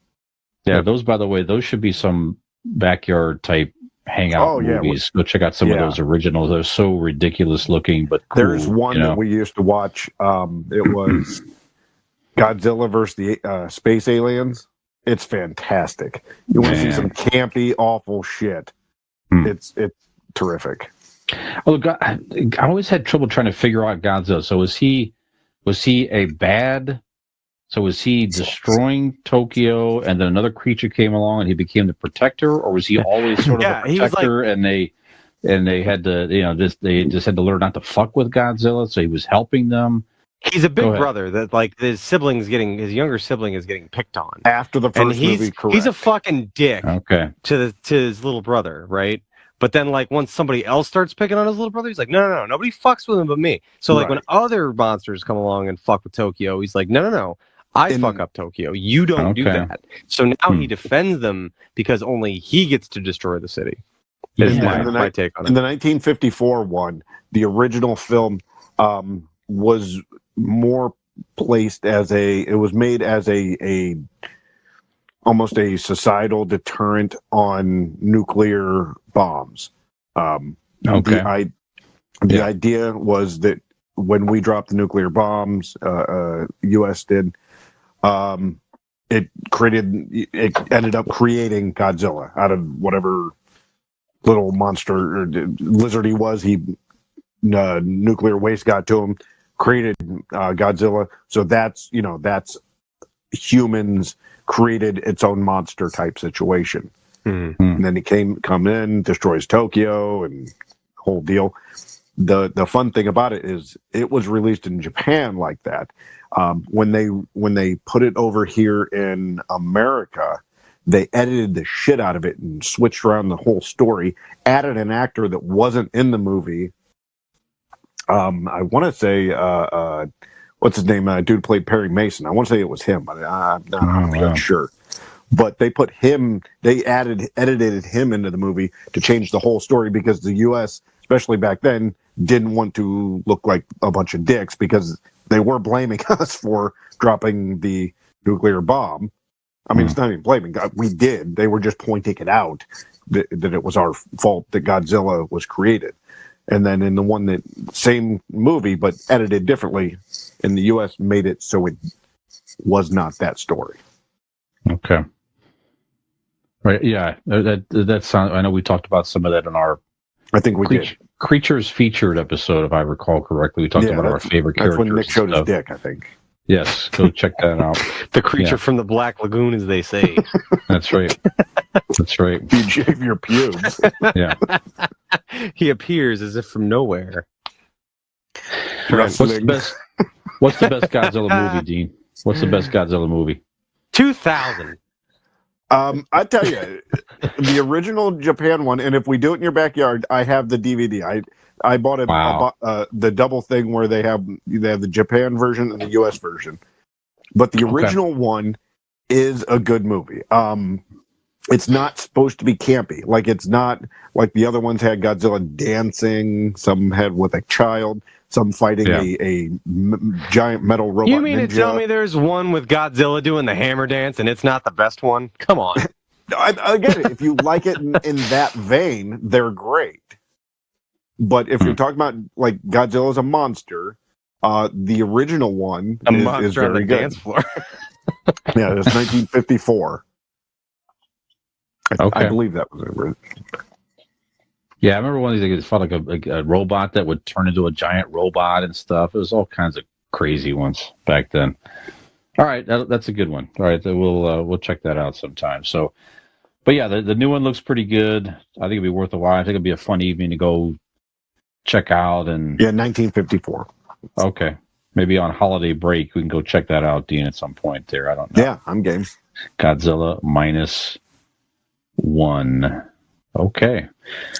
Yeah. Those, by the way, those should be some backyard type hangout movies. Go check out some of those originals. They're so ridiculous looking, but cool,
there's one that we used to watch. It was Godzilla versus the space aliens. It's fantastic. You want to see some campy, awful shit. It's terrific.
Oh, God, I always had trouble trying to figure out Godzilla. So was he a bad? So was he destroying Tokyo, and then another creature came along and he became the protector, or was he always sort of a protector? And they had to, they just had to learn not to fuck with Godzilla, so he was helping them.
He's a big brother that like his younger sibling is getting picked on
after the first movie. Correct.
He's a fucking dick.
Okay.
To his little brother, right? But then, like, once somebody else starts picking on his little brother, he's like, no, nobody fucks with him but me. So, like, when other monsters come along and fuck with Tokyo, he's like, no, I fuck up Tokyo. You don't do that. So now he defends them because only he gets to destroy the city. Is my take on it.
In the 1954 one, the original film was more placed as it was made as a almost a societal deterrent on nuclear bombs. The idea was that when we dropped the nuclear bombs, U.S. did, it ended up creating Godzilla out of whatever little monster or lizard he was. Nuclear waste got to him, created Godzilla. So that's humans created its own monster type situation. And then he come in, destroys Tokyo, and whole deal. The fun thing about it is it was released in Japan like that. When they put it over here in America, they edited the shit out of it and switched around the whole story, added an actor that wasn't in the movie. I want to say what's his name? Dude who played Perry Mason. I want to say it was him, but I'm not 100% sure. But they put him, edited him into the movie to change the whole story because the U.S., especially back then, didn't want to look like a bunch of dicks because they were blaming us for dropping the nuclear bomb. I mean, it's not even blaming God. We did. They were just pointing it out that it was our fault that Godzilla was created. And then in the one that same movie but edited differently in the U.S. made it so it was not that story.
Okay. Right. Yeah. That sounds. I know we talked about some of that in our.
I think we did.
Creatures featured episode, if I recall correctly. We talked about our favorite characters.
That's when Nick showed his dick, I think.
Yes, go check that out.
The creature from the Black Lagoon, as they say.
That's right. That's right.
You shave your pubes.
Yeah.
He appears as if from nowhere.
What's the best Godzilla movie, Dean? What's the best Godzilla movie?
2000.
I tell you, the original Japan one, and if we do it in your backyard, I have the DVD. I bought it.
Wow.
The double thing where they have the Japan version and the U.S. version, but the original one is a good movie. It's not supposed to be campy. Like it's not like the other ones had Godzilla dancing. Some had with a child. Some fighting a giant metal robot.
You mean
ninja.
to tell me there's one with Godzilla doing the hammer dance and it's not the best one? Come on.
I get it. If you like it in that vein, they're great. But if you're talking about like Godzilla's a monster, the original one
A
is
monster on the
very good.
dance floor.
Yeah, it's 1954. I
Okay.
believe that was it.
Yeah, I remember one of these. It felt like a robot that would turn into a giant robot and stuff. It was all kinds of crazy ones back then. All right, that's a good one. All right, we'll check that out sometime. So, but yeah, the new one looks pretty good. I think it'd be worth a while. I think it'd be a fun evening to go check out. And
Yeah, 1954.
okay, maybe on holiday break we can go check that out, Dean, at some point there. I don't know.
Yeah, I'm game.
Godzilla -1. Okay.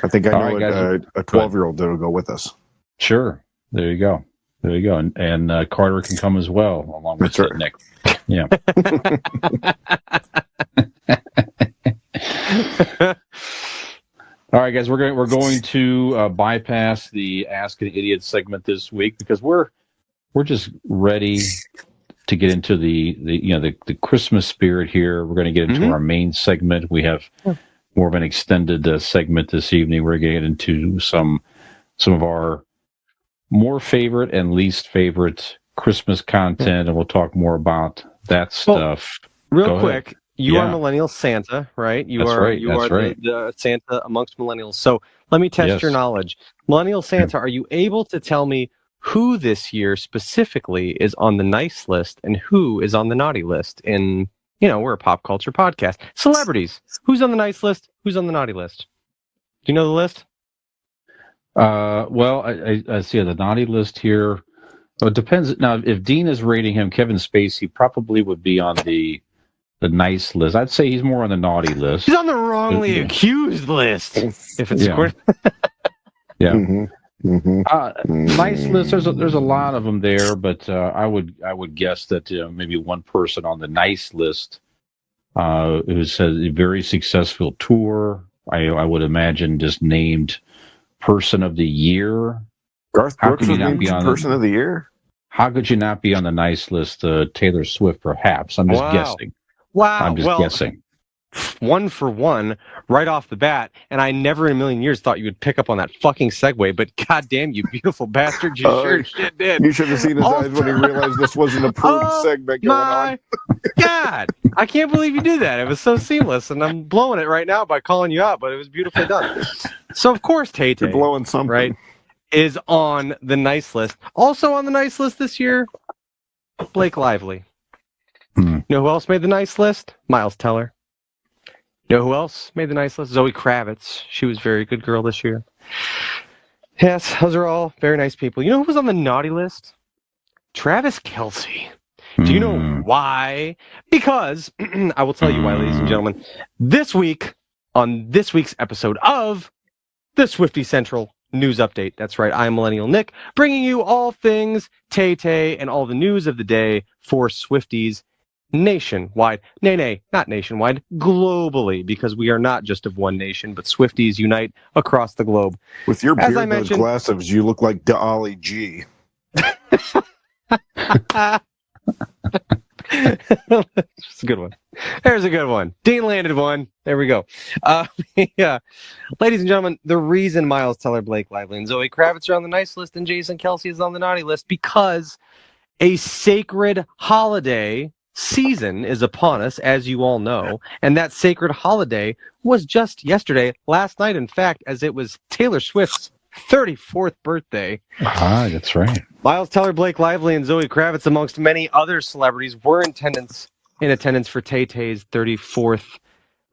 I think I
All
know
right, guys.
a 12-year-old that'll go with us.
Sure. There you go. And Carter can come as well, along with
That's right.
Nick. Yeah. All right, guys. We're going to bypass the Ask an Idiot segment this week because we're just ready to get into the Christmas spirit here. We're going to get into our main segment. We have more of an extended segment this evening. We're going to get into some of our more favorite and least favorite Christmas content, and we'll talk more about that stuff.
Real
Go
quick,
ahead.
you are Millennial Santa, right?
That's right.
The Santa amongst millennials. So let me test your knowledge. Millennial Santa, are you able to tell me who this year specifically is on the nice list and who is on the naughty list? We're a pop culture podcast. Celebrities. Who's on the nice list? Who's on the naughty list? Do you know the list?
Well, I see the naughty list here. Well, it depends. Now, if Dean is rating him, Kevin Spacey probably would be on the nice list. I'd say he's more on the naughty list.
He's on the wrongly accused list. If it's Squid.
Yeah.
Mm-hmm. Mm-hmm.
Nice list. There's a lot of them there, but I would guess that maybe one person on the nice list who has a very successful tour. I would imagine just named Person of the Year.
Garth Brooks was named Person of the Year?
How could you not be on the nice list? Taylor Swift, perhaps. I'm just guessing.
Wow.
I'm just guessing.
One for one, right off the bat, and I never in a million years thought you would pick up on that fucking segue, but goddamn, you beautiful bastard, you sure shit did.
You should have seen his eyes when he realized this was an approved segment going on.
God, I can't believe you did that. It was so seamless, and I'm blowing it right now by calling you out, but it was beautifully done. So, of course, Tay-Tay,
you're blowing something.
Right, is on the nice list. Also on the nice list this year, Blake Lively. You know who else made the nice list? Miles Teller. You know who else made the nice list? Zoe Kravitz. She was a very good girl this year. Yes, those are all very nice people. You know who was on the naughty list? Travis Kelce. Do you know why? Because, I will tell you why, ladies and gentlemen. This week, on this week's episode of the Swifty Central News Update. That's right, I'm Millennial Nick, bringing you all things Tay-Tay and all the news of the day for Swifties nationwide. Nay, not nationwide, globally, because we are not just of one nation, but Swifties unite across the globe.
With your beard and those glasses, you look like Ollie G.
It's a good one. There's a good one. Dean landed one. There we go. Yeah. Ladies and gentlemen, the reason Miles Teller, Blake Lively, and Zoe Kravitz are on the nice list and Jason Kelce is on the naughty list because a sacred holiday season is upon us, as you all know, and that sacred holiday was just yesterday, last night, in fact, as it was Taylor Swift's 34th birthday.
Ah, that's right.
Miles Teller, Blake Lively, and Zoe Kravitz, amongst many other celebrities, were in attendance for Tay-Tay's 34th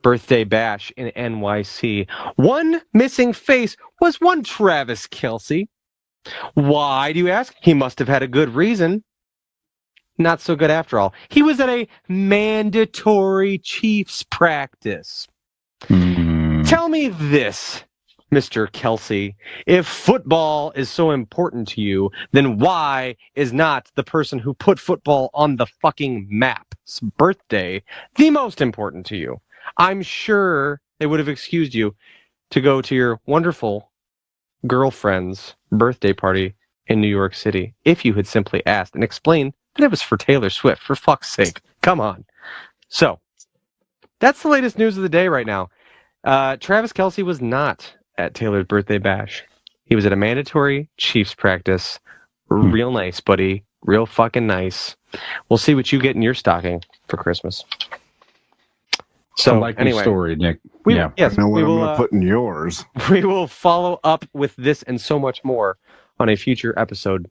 birthday bash in NYC. One missing face was one Travis Kelce. Why, do you ask? He must have had a good reason. Not so good after all. He was at a mandatory Chiefs practice. Tell me this, Mr. Kelce. If football is so important to you, then why is not the person who put football on the fucking map's birthday the most important to you? I'm sure they would have excused you to go to your wonderful girlfriend's birthday party in New York City if you had simply asked and explained that it was for Taylor Swift, for fuck's sake. Come on. So, that's the latest news of the day right now. Travis Kelce was not at Taylor's birthday bash. He was at a mandatory Chiefs practice. Real nice, buddy. Real fucking nice. We'll see what you get in your stocking for Christmas. So
Unlikely story, Nick.
Yes,
I know what
we
I'm
will.
going to put in yours.
We will follow up with this and so much more on a future episode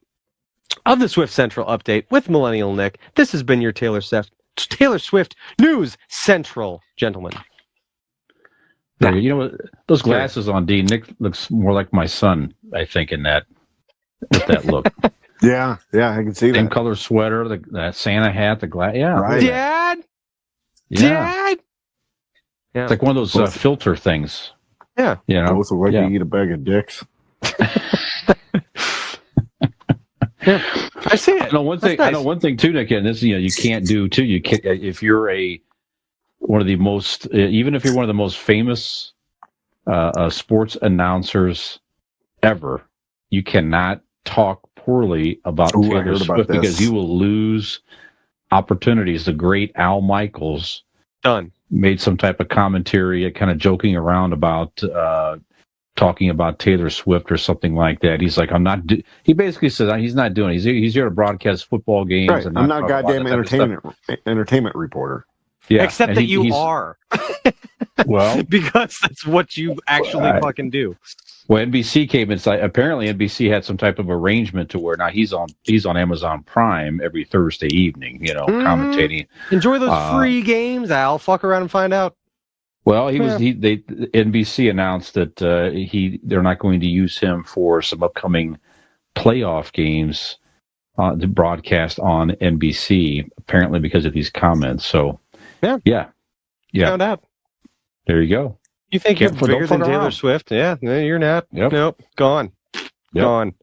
of the Swift Central Update with Millennial Nick. This has been your Taylor Swift News Central, gentlemen.
You know what? Those glasses on D. Nick looks more like my son, I think, with that look.
Yeah, I can see
Same
that.
color sweater, that Santa hat, the glass. Yeah,
Right.
Dad?
Yeah.
Dad? Yeah.
It's like one of those filter things.
Yeah.
You know?
Both look like you eat a bag of dicks.
I see it.
I know one thing.
Nice.
I know one thing too, Nick. And this, you can't do too. You can't if you're one of the most, even if you're one of the most famous sports announcers ever, you cannot talk poorly about Taylor Swift because you will lose opportunities. The great Al Michaels made some type of commentary, kind of joking around about talking about Taylor Swift or something like that. He's like, he basically says he's not doing it. He's here to broadcast football games.
Right.
And
I'm not a goddamn
entertainment
entertainment reporter.
Yeah.
Except that you are.
Well,
because that's what you actually fucking do.
Well, NBC came inside. Apparently, NBC had some type of arrangement to where now he's on Amazon Prime every Thursday evening. Commentating.
Enjoy those free games, Al. Fuck around and find out.
Well, NBC announced that they're not going to use him for some upcoming playoff games to broadcast on NBC. Apparently, because of these comments. So, yeah.
Found out.
There you go.
You think you're bigger than Taylor Swift? Yeah, no, you're not.
Yep.
Nope, gone.
Yep.
Gone.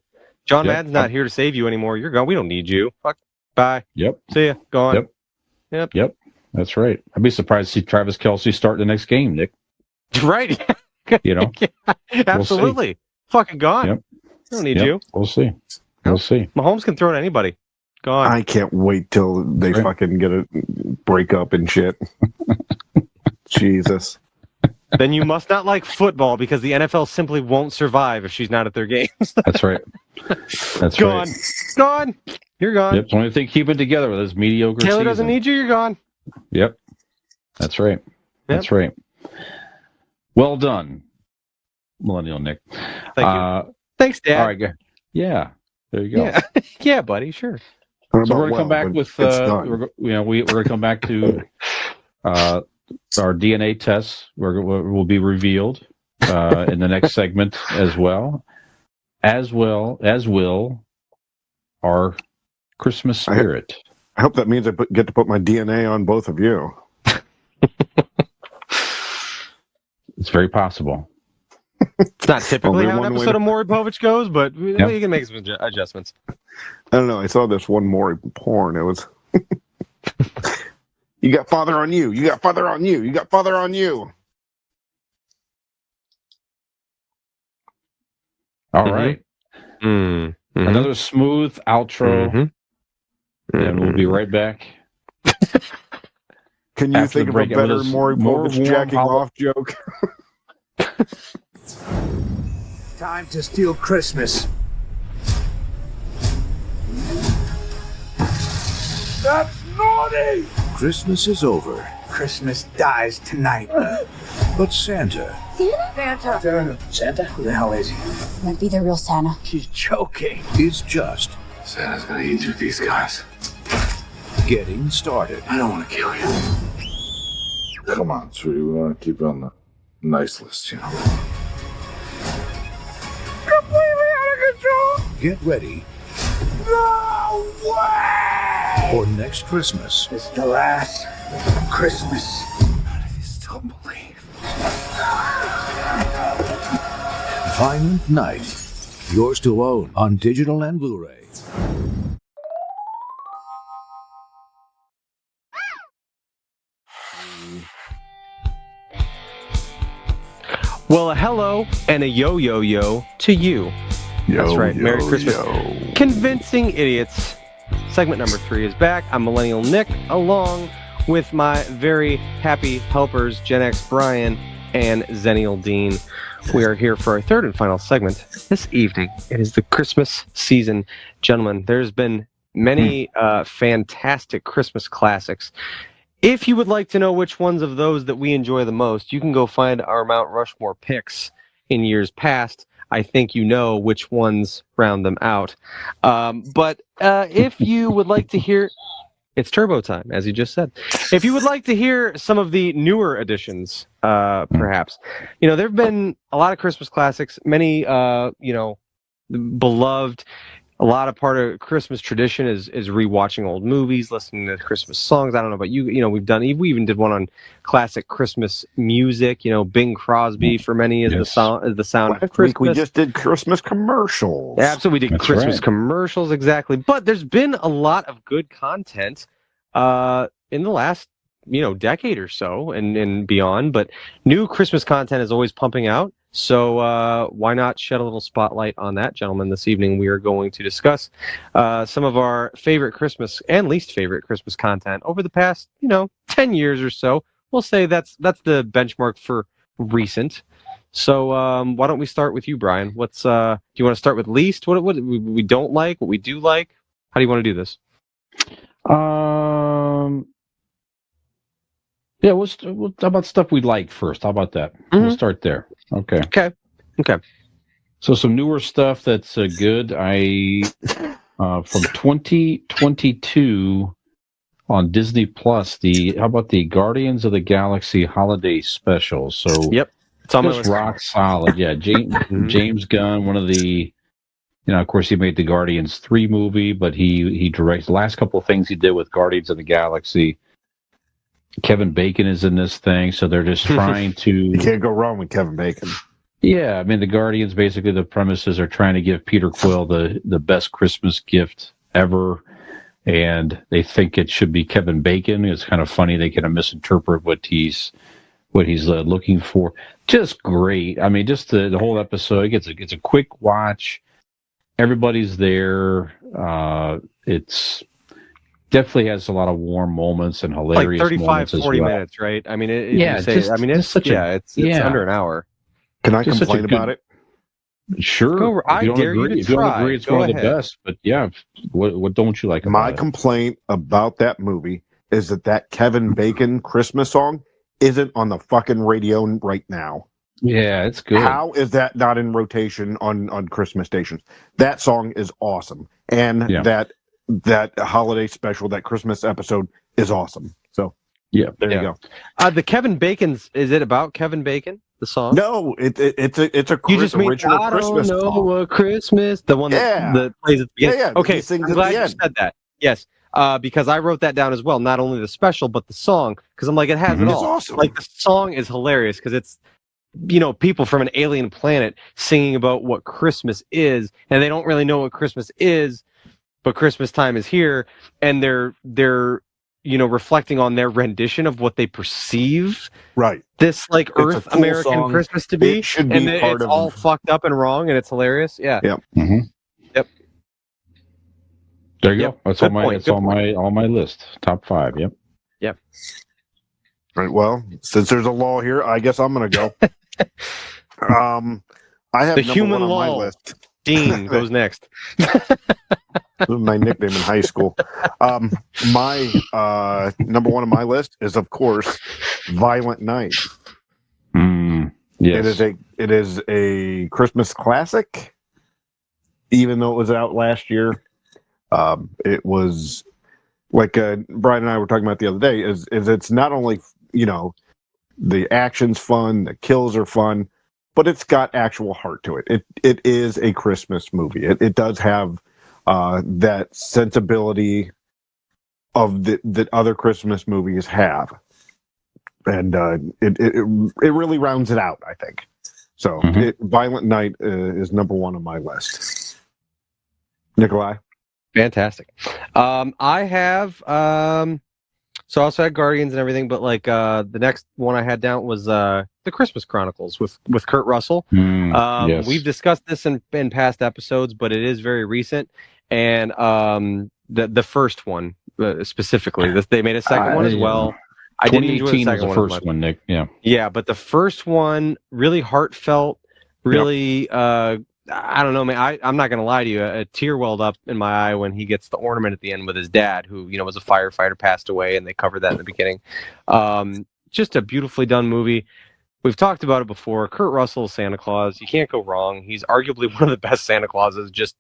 John Madden's not here to save you anymore. You're gone. We don't need you. Fuck. Bye.
Yep.
See ya. Gone.
Yep. That's right. I'd be surprised to see Travis Kelce start the next game, Nick.
Right.
Yeah,
absolutely. Fucking gone.
Yep.
Don't need you.
We'll see.
Mahomes can throw at anybody. Gone.
I can't wait till they fucking get a break up and shit. Jesus.
Then you must not like football because the NFL simply won't survive if she's not at their games.
That's right. That's
gone.
Right.
Gone. You're gone.
Yep. The only thing keeping together with this mediocre
Taylor
season.
doesn't need you. You're gone.
Yep. That's right. That's right. Well done, Millennial Nick.
Thank you. Thanks, Dad.
All right. There you go.
Yeah, buddy. Sure.
So we're going to come back with. We're going to come back to our DNA tests. Will be revealed in the next segment as well as will our Christmas spirit.
I hope that means I get to put my DNA on both of you.
It's very possible.
It's not typically how an episode of Maury Povich goes, but you can make some adjustments.
I don't know. I saw this one Maury porn. It was, you got father on you. You got father on you. You got father on you.
All right.
Mm-hmm.
Another smooth outro, and we'll be right back.
Can you think of a better Maury Povich jacking off joke?
Time to steal Christmas. That's naughty!
Christmas is over.
Christmas dies tonight.
But Santa.
Santa? Who the hell is he?
Might be the real Santa.
She's joking.
Is just
Santa's gonna eat through these guys.
getting started.
I don't want to kill you. Come on, sweetie. We want to keep it on the nice list, you know.
Completely out of control!
Get ready
No way!
for next Christmas.
It's the last Christmas.
How do you still believe?
Violent Night. Yours to own on digital and Blu-ray.
Well, a hello and a yo-yo-yo to you. That's right. Merry Christmas. Convincing Idiots. Segment number 3 is back. I'm Millennial Nick, along with my very happy helpers, Gen X Brian and Zenial Dean. We are here for our third and final segment this evening. It is the Christmas season. Gentlemen, there's been many fantastic Christmas classics. If you would like to know which ones of those that we enjoy the most, you can go find our Mount Rushmore picks in years past. I think you know which ones round them out. But if you would like to hear... It's turbo time, as you just said. If you would like to hear some of the newer editions, perhaps, there have been a lot of Christmas classics, many, beloved. A lot of part of Christmas tradition is rewatching old movies, listening to Christmas songs. I don't know about you. We even did one on classic Christmas music. Bing Crosby for many is the sound of Christmas.
Week we just did Christmas commercials.
Yeah, absolutely, we did
That's
Christmas
right.
commercials, exactly. But there's been a lot of good content in the last decade or so and beyond. But new Christmas content is always pumping out. So why not shed a little spotlight on that, gentlemen? This evening we are going to discuss some of our favorite Christmas and least favorite Christmas content over the past 10 years or so. We'll say that's the benchmark for recent. So why don't we start with you, Brian? What's do you want to start with least? What we don't like? What we do like? How do you want to do this?
Yeah, how about stuff we like first? How about that? We'll start there. Okay.
Okay.
So some newer stuff that's good. From 2022 on Disney Plus. How about the Guardians of the Galaxy Holiday Special? So
Yep, it's on my
just
list.
rock solid. Yeah, James Gunn, one of the. Of course, he made the Guardians 3 movie, but he directs the last couple of things he did with Guardians of the Galaxy. Kevin Bacon is in this thing, so they're just trying to...
You can't go wrong with Kevin Bacon.
Yeah, I mean, the Guardians, basically, the premises are trying to give Peter Quill the best Christmas gift ever, and they think it should be Kevin Bacon. It's kind of funny. They kind of misinterpret what he's looking for. Just great. I mean, just the whole episode. It's a quick watch. Everybody's there. It's definitely has a lot of warm moments and hilarious
like 35,
moments
40
as well.
minutes, right? I mean,
it's
under an hour.
Can I
Just such a
complain about it?
Sure.
I dare you to
if you don't
try.
agree, it's
Go
one of the
ahead.
best. But yeah, what don't you like about
My
it?
complaint about that movie is that Kevin Bacon Christmas song isn't on the fucking radio right now.
Yeah, it's good.
How is that not in rotation on Christmas stations? That song is awesome, and that holiday special, that Christmas episode is awesome. So
Yeah,
there you go.
The Kevin Bacon's, is it about Kevin Bacon? The song?
No, it's a
You just mean
original
I
Christmas
don't know
song.
what Christmas, the one that plays at the beginning.
Yeah,
okay,
he sings
I'm
at
glad
the
you
end.
said that. Yes, because I wrote that down as well. Not only the special, but the song, because I'm like, it has it
It's
all.
awesome.
Like the song is hilarious because it's people from an alien planet singing about what Christmas is, and they don't really know what Christmas is, but Christmas time is here, and they're reflecting on their rendition of what they perceive
Right.
this like
It's a
Earth
cool
American
song.
Christmas to be,
It should be
and
part
it's
of-
all fucked up and wrong, and it's hilarious. Yeah.
Yep.
Mm-hmm.
Yep.
There you
Yep.
go. That's
Good
on my
point.
that's
Good
on my list. Top 5. Yep.
Yep.
Right. Well, since there's a law here, I guess I'm going to go. I have
The
number
human
one on my
law.
list.
Dean goes next.
This was my nickname in high school. My number one on my list is, of course, Violent Night.
Yes.
It is a Christmas classic, even though it was out last year. It was like Brian and I were talking about the other day. Is it's not only the action's fun, the kills are fun, but it's got actual heart to it. It is a Christmas movie. It does have that sensibility of that other Christmas movies have, and it really rounds it out, I think. So, Violent Night is number one on my list. Nikolai?
Fantastic. I have so I also had Guardians and everything, but like the next one I had down was the Christmas Chronicles with Kurt Russell.
Yes.
We've discussed this in past episodes, but it is very recent. And the first one specifically, they made a second one as well. I didn't enjoy the
2018 was
second
the
one.
first one, Nick. Yeah.
Yeah, but the first one really heartfelt, really. I don't know, man. I'm not gonna lie to you. A tear welled up in my eye when he gets the ornament at the end with his dad, who was a firefighter, passed away, and they covered that in the beginning. Just a beautifully done movie. We've talked about it before. Kurt Russell's Santa Claus. You can't go wrong. He's arguably one of the best Santa Clauses, just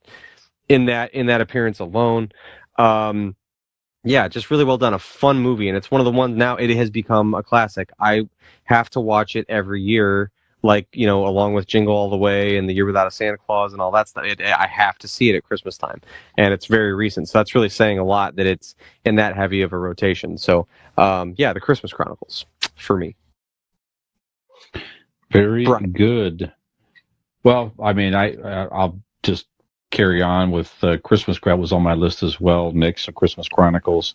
in that appearance alone. Yeah, just really well done. A fun movie, and it's one of the ones now. It has become a classic. I have to watch it every year, like along with Jingle All the Way and The Year Without a Santa Claus and all that stuff. I have to see it at Christmas time, and it's very recent, so that's really saying a lot that it's in that heavy of a rotation. So, yeah, The Christmas Chronicles for me.
Very good. Well, I mean, I'll just carry on with Christmas Crowd was on my list as well. Nick, so Christmas Chronicles.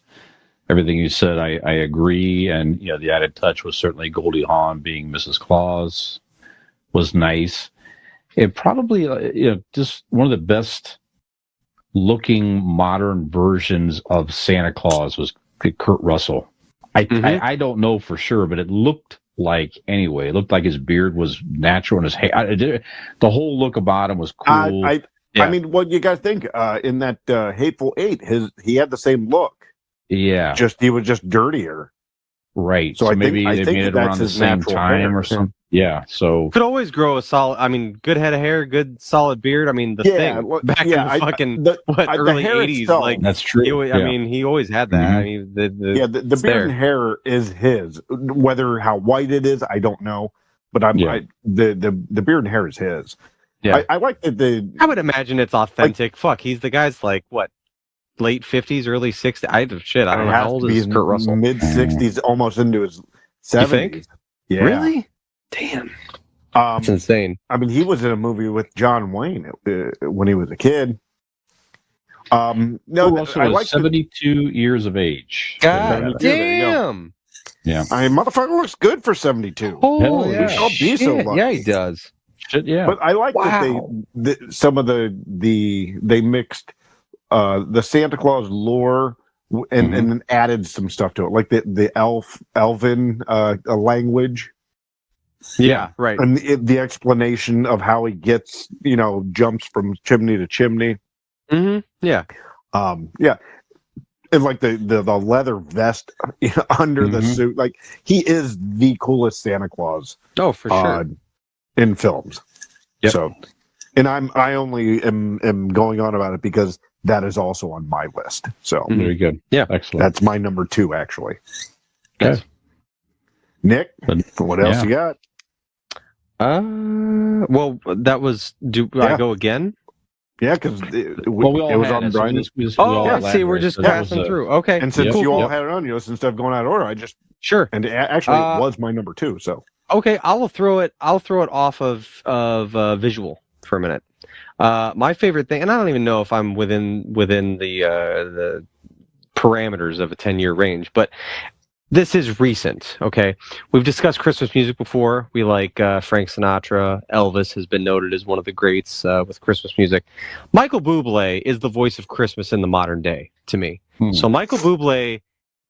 Everything you said, I agree. And the added touch was certainly Goldie Hawn being Mrs. Claus was nice. It probably just one of the best looking modern versions of Santa Claus was Kurt Russell. I don't know for sure, but it looked like anyway. It looked like his beard was natural and his hair. The whole look about him was cool.
I mean, what you guys think? In that Hateful Eight, he had the same look.
Yeah,
he was just dirtier.
Right. So maybe they made it around the same time or something. Yeah. So
could always grow a solid. I mean, good head of hair, good solid beard. I mean, Thing back in the fucking early '80s.
Itself,
like
that's true.
I mean, he always had that. I mean,
the beard and hair is his. Whether how white it is, I don't know. But the beard and hair is his.
Yeah,
I like that.
I would imagine it's authentic. Fuck, he's the guy's like what? Late 50s, early 60s. I don't know how old is Kurt Russell.
Mid 60s, almost into his 70s.
You think?
Yeah.
Really? Damn. That's insane.
I mean, he was in a movie with John Wayne when he was a kid. No,
I like 72 years of age.
God damn.
Yeah.
I mean, motherfucker looks good for 72.
Holy
shit. I'll be so lucky.
Yeah, he does.
Shit, yeah.
But I like that they mixed the Santa Claus lore and then added some stuff to it, like the elven language.
Yeah, right.
And the explanation of how he gets, jumps from chimney to chimney.
Mm-hmm. Yeah.
Yeah. And like the leather vest under the suit, like he is the coolest Santa Claus.
Oh, for sure.
In films.
Yep.
So, and I only am going on about it because that is also on my list. So
very good.
Yeah,
excellent.
That's my number 2, actually.
Okay.
Nick, what else you got?
Well, that was. I go again?
Yeah, because it was on Brian's.
We're just passing through. Okay,
and since you all had it on you, instead of going out of order, I just And actually, it was my number 2. So
okay, I'll throw it off of visual for a minute. My favorite thing, and I don't even know if I'm within the parameters of a 10-year range, but this is recent. Okay, we've discussed Christmas music before. We like Frank Sinatra. Elvis has been noted as one of the greats with Christmas music. Michael Bublé is the voice of Christmas in the modern day to me. So Michael Bublé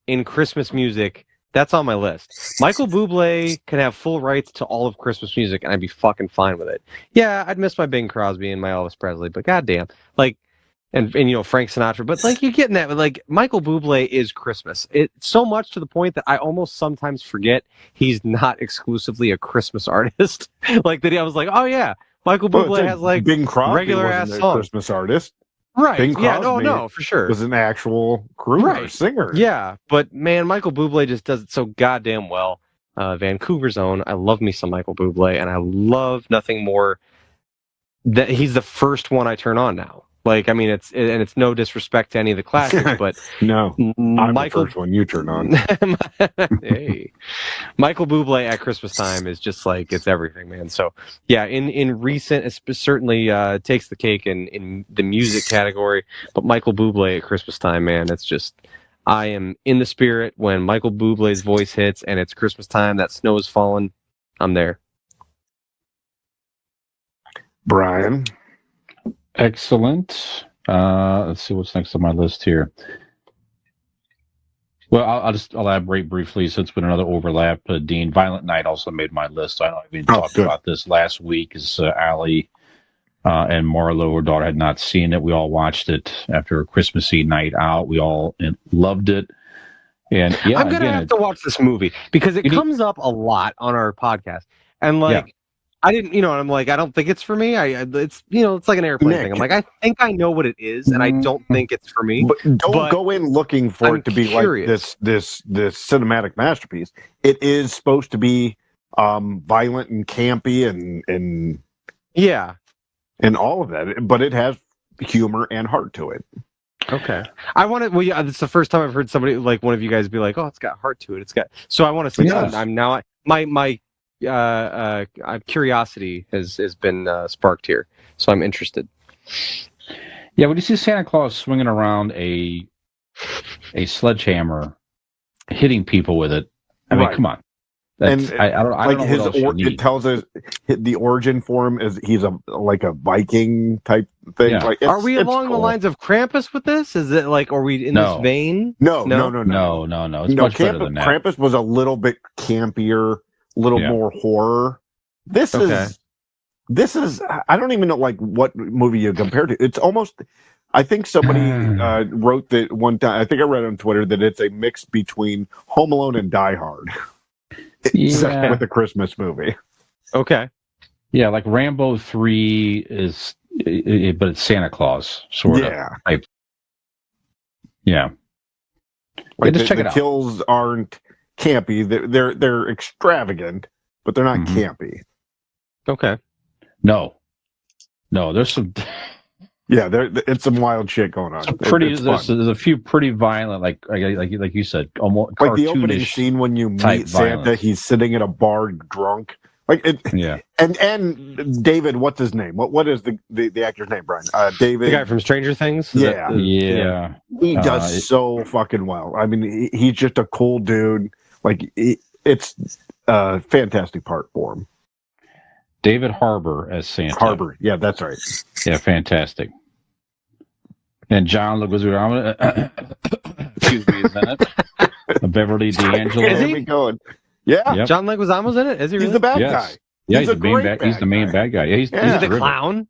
in Christmas music, that's on my list. Michael Bublé can have full rights to all of Christmas music, and I'd be fucking fine with it. Yeah, I'd miss my Bing Crosby and my Elvis Presley, but goddamn, like, and Frank Sinatra. But like, you're getting that. Like, Michael Bublé is Christmas. It's so much to the point that I almost sometimes forget he's not exclusively a Christmas artist. Like that, I was like, oh yeah, Michael Bublé has like
Bing Crosby
regular ass songs.
Christmas artist.
Right.
Bing Crosby
no, for sure.
Was an actual crooner, singer.
Yeah, but man, Michael Bublé just does it so goddamn well. Vancouver's own. I love me some Michael Bublé, and I love nothing more that he's the first one I turn on now. Like, I mean, it's no disrespect to any of the classics, but
no, I'm the first one you turn on.
Hey, Michael Bublé at Christmas time is just like, it's everything, man. So yeah, in recent, it certainly takes the cake in the music category. But Michael Bublé at Christmas time, man, it's just, I am in the spirit when Michael Bublé's voice hits and it's Christmas time. That snow is falling. I'm there.
Brian.
Excellent. Let's see what's next on my list here. Well, I'll just elaborate briefly since it's been another overlap. Dean, Violent Night also made my list. I know I've been talking
good.
about this last week. Is Allie and Marlo, her daughter, had not seen it. We all watched it after a Christmassy night out. We all loved it. And yeah,
I'm gonna have to watch this movie because it comes up a lot on our podcast, and like I didn't, and I'm like, I don't think it's for me. It's it's like an airplane
Nick.
thing. I'm like, I think I know what it is, and I don't think it's for me.
But don't go in looking for it to be
curious.
like this cinematic masterpiece. It is supposed to be violent and campy and
yeah,
and all of that, but it has humor and heart to it.
Okay. I want to. Well, yeah, it's the first time I've heard somebody like one of you guys be like, "Oh, it's got heart to it." It's got. So I want to see.
Yes.
I'm now. My curiosity has been sparked here, so I'm interested.
Yeah, when you see Santa Claus swinging around a sledgehammer, hitting people with it, I mean, come on. That's, I don't know what else you need.
It tells us the origin for him is he's like a Viking type thing.
Yeah.
Like,
Are we along the lines of Krampus with this? Is it like, are we in this vein?
No.
It's much better than that.
Krampus was a little bit campier, a little more horror. This is I don't even know like what movie you compare to. It's almost, I think somebody wrote that one time. I think I read on Twitter that it's a mix between Home Alone and Die Hard. Except with the Christmas movie.
Okay.
Yeah, like Rambo 3 is, but it's Santa Claus sort of. Yeah.
Like
just check it out.
The kills aren't campy. They're extravagant, but they're not campy.
Okay.
No, there's some.
Yeah, it's some wild shit going on.
There's a few pretty violent, like you said, almost
like the opening scene when you meet Santa.
Violence.
He's sitting at a bar drunk. Like it,
yeah.
And David, what's his name? What is the actor's name, Brian? David,
the guy from Stranger Things.
Yeah.
He does so fucking well. I mean, he's just a cool dude. Like it's a fantastic part for him.
David Harbour as Santa.
Harbour, yeah, that's right.
Yeah, fantastic. And John Leguizamo, excuse me, is in it. Beverly D'Angelo.
Is he?
Going. Yeah.
Yep.
John Leguizamo's in it? Is he really?
He's the bad guy.
Yeah, he's the main bad guy. Yeah, he's
the clown.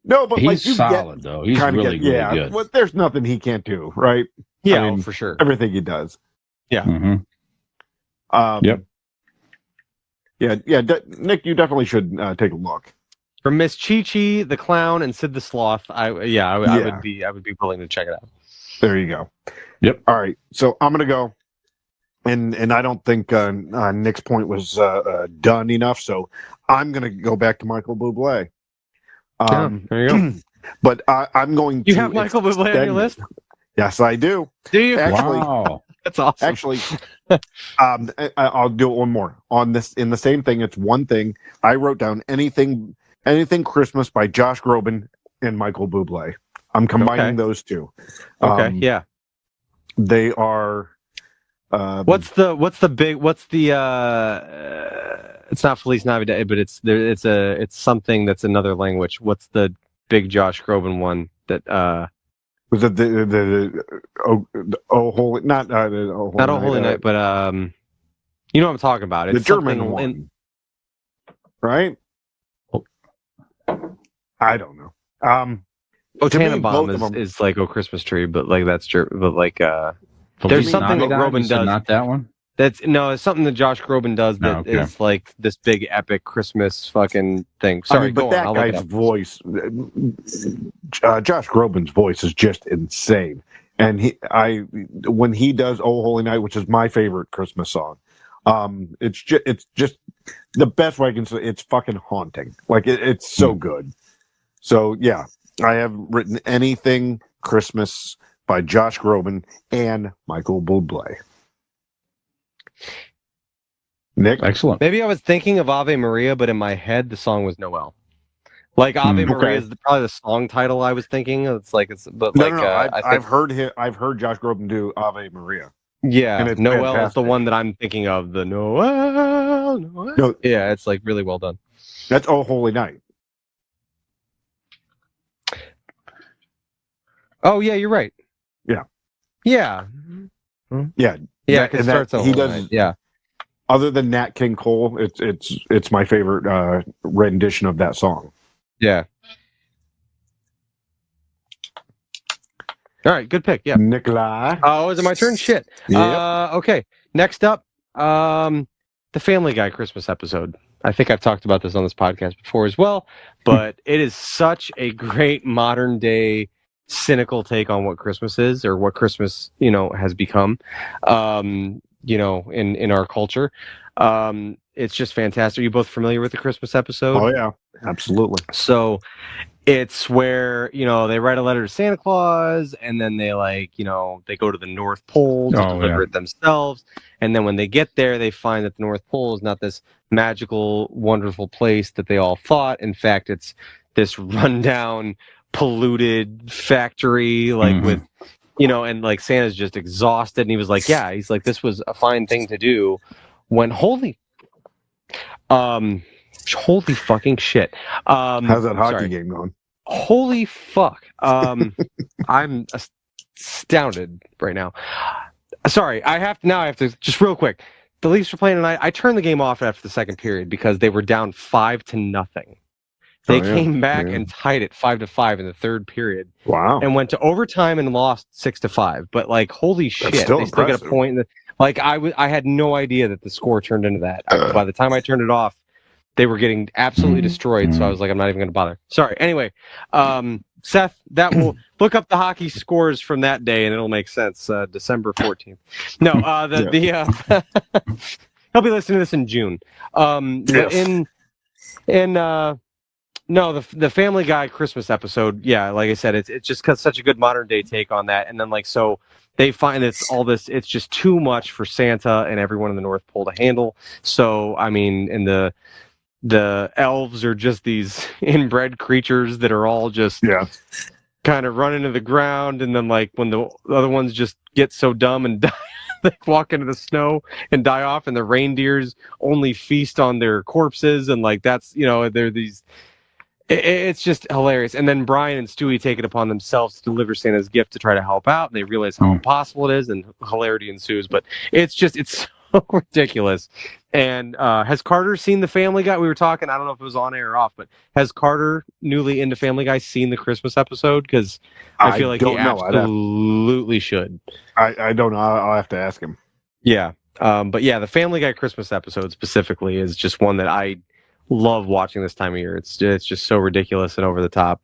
No, but
he's solid though. He's really good.
Well, there's nothing he can't do, right?
Yeah, I mean, for sure.
Everything he does.
Yeah.
Mm-hmm. Yep.
Yeah. Nick, you definitely should take a look.
From Miss Chi-Chi, the clown, and Sid the Sloth, I would be willing to check it out.
There you go.
Yep.
All right, so I'm gonna go, and I don't think Nick's point was done enough, so I'm gonna go back to Michael Bublé.
There you go.
But I'm going to.
You have Michael Bublé on your list?
Yes, I do.
Do you?
Actually,
wow.
That's awesome.
Actually, I'll do it one more on this. In the same thing, it's one thing. I wrote down anything Christmas by Josh Groban and Michael Bublé. I'm combining those two.
Okay, yeah.
They are.
What's the it's not Feliz Navidad, but it's something that's another language. What's the big Josh Groban one that
was it the holy not
holy night, but you know what I'm talking about. It's
the German one, right? I don't know.
O Tannenbaum is like O Christmas Tree, but like that's true. But like there's something that Groban does.
Not that one.
It's something that Josh Groban does that is like this big epic Christmas fucking thing. Sorry,
but that guy's voice, Josh Groban's voice is just insane. And when he does "Oh Holy Night," which is my favorite Christmas song, it's just the best way I can say. It's fucking haunting. Like it's so good. So yeah, I have written anything Christmas by Josh Groban and Michael Bublé. Nick,
excellent.
Maybe I was thinking of Ave Maria, but in my head the song was Noel. Like Ave Maria is probably the song title I was thinking. I've
heard Josh Groban do Ave Maria.
Yeah,
and it's
Noel
fantastic.
is the one that I'm thinking of. The Noel.
No,
yeah, it's like really well done.
That's Oh Holy Night.
Oh yeah, you're right.
Yeah.
Yeah.
Yeah,
Yeah, because it starts on
he
Holy
does.
Night. Yeah.
Other than Nat King Cole, it's my favorite rendition of that song.
Yeah. All right, good pick. Yeah.
Nikolai.
Oh, is it my turn? Shit.
Yep.
Okay. Next up, the Family Guy Christmas episode. I think I've talked about this on this podcast before as well, but it is such a great modern day cynical take on what Christmas is or what Christmas, has become, in our culture. It's just fantastic. Are you both familiar with the Christmas episode?
Oh yeah, absolutely.
So it's where, they write a letter to Santa Claus and then they they go to the North Pole to deliver it themselves. And then when they get there, they find that the North Pole is not this magical, wonderful place that they all thought. In fact, it's this rundown, polluted factory, with, and like Santa's just exhausted. And he was like, yeah, he's like, this was a fine thing to do when holy fucking shit.
How's that hockey game going?
Holy fuck. I'm astounded right now. Sorry, I have to just real quick. The Leafs were playing tonight. I turned the game off after the second period because they were down 5-0. They came back and tied it 5-5 in the third period.
Wow.
And went to overtime and lost 6-5. But holy shit, they still get a point. I had no idea that the score turned into that. By the time I turned it off, they were getting absolutely destroyed. So I was like, I'm not even going to bother. Sorry. Anyway, Seth, that will look up the hockey scores from that day, and it'll make sense. December 14th. No, he'll be listening to this in June. The Family Guy Christmas episode. Yeah, like I said, it's just such a good modern day take on that. And then so they find it's just too much for Santa and everyone in the North Pole to handle. So I mean, and the elves are just these inbred creatures that are all just kind of run into the ground, and then when the other ones just get so dumb and die, they walk into the snow and die off, and the reindeers only feast on their corpses, and that's they're these. It's just hilarious. And then Brian and Stewie take it upon themselves to deliver Santa's gift to try to help out, and they realize how impossible it is, and hilarity ensues. But it's so ridiculous. And has Carter seen the Family Guy? We were talking, I don't know if it was on air or off, but has Carter, newly into Family Guy, seen the Christmas episode? Because I feel like he absolutely should.
I don't know. I'll have to ask him.
Yeah. But yeah, the Family Guy Christmas episode specifically is just one that I love watching this time of year. It's just so ridiculous and over the top.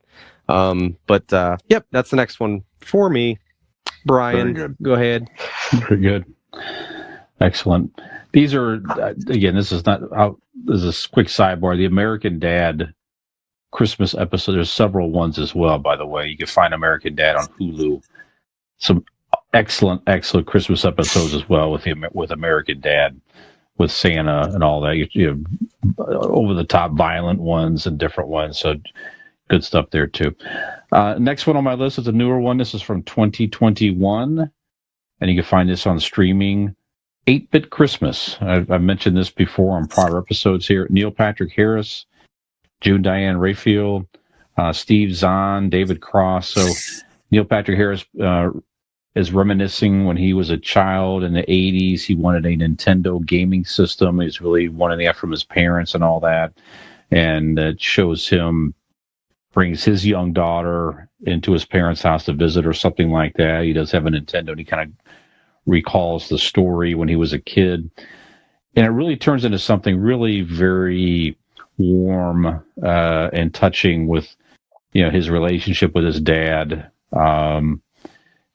Yep, that's the next one for me. Brian, go ahead.
Very good. Excellent. These are, again, this is a quick sidebar. The American Dad Christmas episode, there's several ones as well, by the way. You can find American Dad on Hulu. Some excellent Christmas episodes as well with American Dad, with Santa and all that. You have over-the-top violent ones and different ones, so good stuff there too. Next one on my list is a newer one. This is from 2021, and you can find this on streaming. 8-Bit Christmas. I've mentioned this before on prior episodes here. Neil Patrick Harris, June Diane Raphael, Steve Zahn, David Cross. So Neil Patrick Harris is reminiscing when he was a child in the 80s. He wanted a Nintendo gaming system. He's really wanting that from his parents and all that. And it shows him brings his young daughter into his parents' house to visit or something like that. He does have a Nintendo, and he kind of recalls the story when he was a kid. And it really turns into something really very warm and touching with, his relationship with his dad.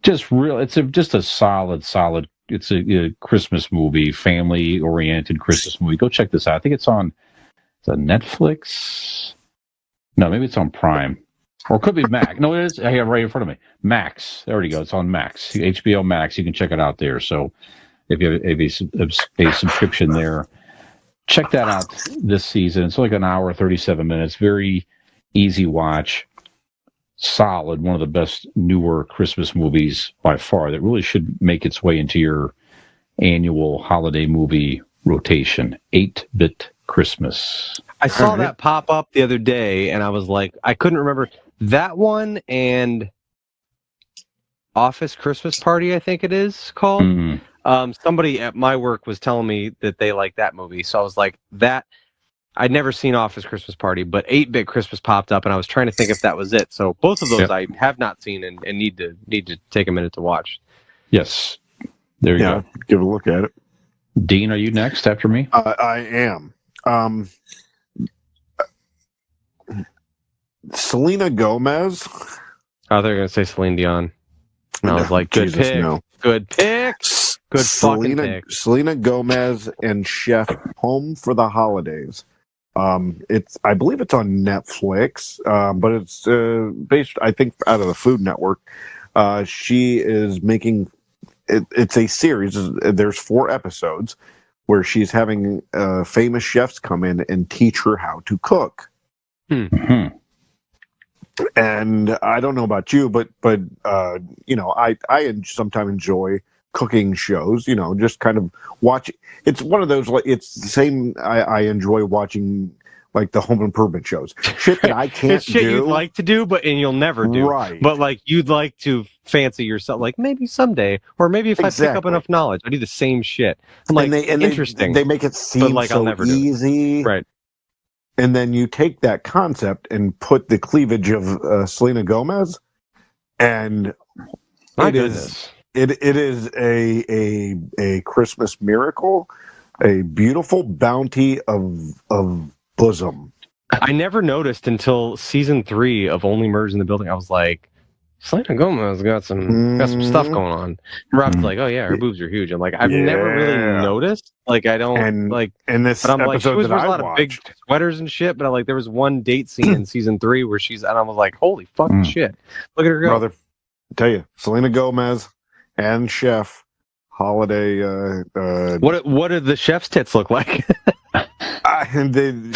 It's a solid. It's a Christmas movie, family-oriented Christmas movie. Go check this out. I think it's on Netflix. No, maybe it's on Prime. Or it could be Max. No, it is. I have it right in front of me. Max. There we go. It's on Max. HBO Max. You can check it out there. So if you have a subscription there, check that out this season. It's like an hour, 37 minutes. Very easy watch. Solid. One of the best newer Christmas movies by far that really should make its way into your annual holiday movie rotation. 8-Bit Christmas.
I saw that pop up the other day, and I was like, I couldn't remember that one, and Office Christmas Party, I think it is called. Somebody at my work was telling me that they like that movie, so I was like, that. I'd never seen Office Christmas Party, but 8-Bit Christmas popped up, and I was trying to think if that was it. So both of those I have not seen and need to take a minute to watch.
Yes. There you go.
Give a look at it.
Dean, are you next after me?
I am. Selena Gomez.
Oh, they're going to say Celine Dion. And I was like, good
Jesus,
pick.
no.
Good pick. Good fucking pick.
Selena Gomez and Chef Home for the Holidays. I believe it's on Netflix, but it's based, I think, out of the Food Network. She is making it's a series. There's 4 episodes where she's having famous chefs come in and teach her how to cook. And I don't know about you, but you know, I sometimes enjoy cooking shows. You know, just kind of watch. It's one of those. It's the same. I enjoy watching like the home improvement shows. Shit that I can't
it's shit
do.
You'd like to do, and you'll never do.
Right.
But like you'd like to fancy yourself, like maybe someday, or maybe if I pick up enough knowledge, I do the same shit. I'm like, interesting.
They make it seem
like,
so
I'll never
easy,
right?
And then you take that concept and put the cleavage of Selena Gomez, and
My
it
goodness.
is a Christmas miracle, a beautiful bounty of bosom.
I never noticed until season 3 of Only Murders in the Building. I was like, Selena Gomez got some stuff going on. Rob's like, oh yeah, her boobs are huge. I'm like, I've never really noticed. Like, I don't
And this
but I'm like, she
episode
wears
that
a lot of big sweaters and shit. But there was one date scene in season 3 where and I was like, holy fucking shit, look at her go.
Brother, I tell you, Selena Gomez and Chef Holiday.
What did the chef's tits look like?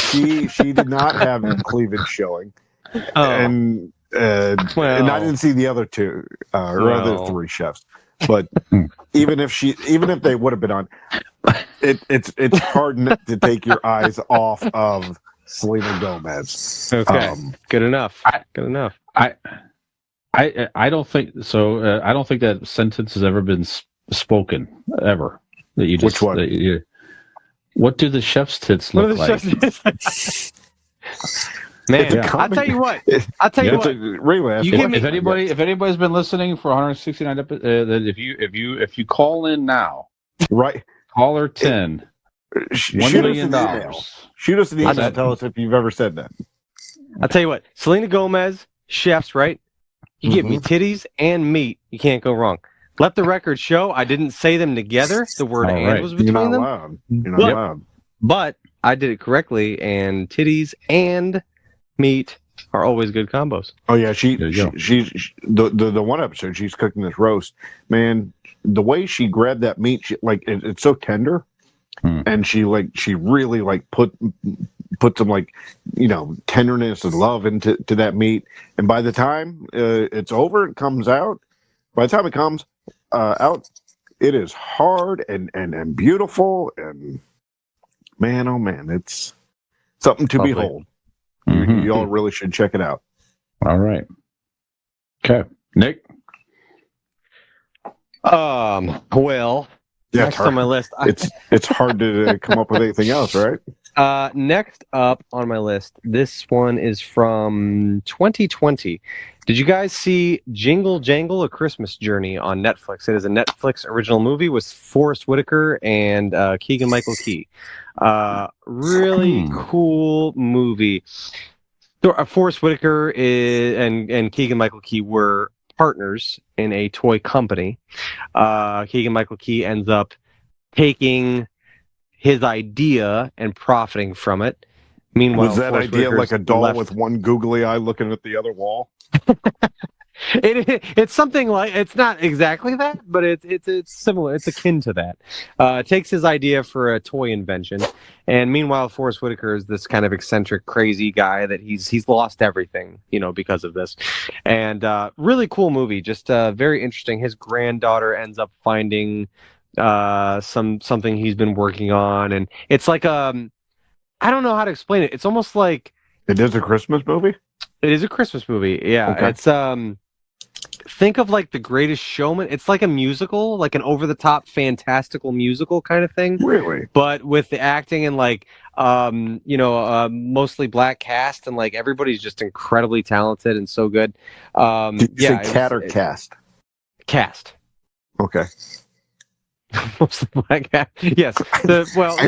She did not have cleavage showing, and I didn't see the other 2 or other 3 chefs. But even if they would have been on, it's hard to take your eyes off of Selena Gomez.
Okay, good enough. Good enough.
I don't think so. I don't think that sentence has ever been spoken ever. That you just,
which one?
What do the chef's tits look like?
Man, I'll tell you what.
If anybody's been listening for 169 episodes, if you call in now,
right,
caller 10, $1 million.
Shoot us an email and tell us if you've ever said that.
I'll tell you what. Selena Gomez, chefs, right? You give me titties and meat, you can't go wrong. Let the record show I didn't say them together. The word "and" was between them.
You're not allowed.
But I did it correctly, and titties and meat are always good combos.
Oh yeah, she's the one episode she's cooking this roast. Man, the way she grabbed that meat, it's so tender, and she really put some tenderness and love into that meat. And by the time it's over, it comes out. By the time it comes out, it is hard and beautiful, and man, oh man, it's something to behold. You all really should check it out.
All right. Okay, Nick.
Well, next on my list,
it's hard to come up with anything else, right?
Next up on my list, this one is from 2020. Did you guys see Jingle Jangle: A Christmas Journey on Netflix? It is a Netflix original movie with Forrest Whitaker and Keegan-Michael Key. Really cool movie. So, Forrest Whitaker and Keegan-Michael Key were partners in a toy company. Keegan-Michael Key ends up taking his idea and profiting from it. Meanwhile,
was that
Forrest
idea
Whitaker's
like a doll with one googly eye looking at the other wall?
It's something like, it's not exactly that, but it's similar. It's akin to that. Takes his idea for a toy invention, and meanwhile, Forrest Whitaker is this kind of eccentric, crazy guy that he's lost everything, because of this. And really cool movie, just very interesting. His granddaughter ends up finding something he's been working on, and it's like I don't know how to explain it. It's almost like
it is a Christmas movie.
It is a Christmas movie. Yeah,
okay.
it's think of like The Greatest Showman. It's like a musical, like an over-the-top, fantastical musical kind of thing.
Really?
But with the acting and like, mostly black cast, and like everybody's just incredibly talented and so good.
Did you say cat or cast?
Cast.
Okay.
Mostly black cast. Yes.
Cat.
There's there's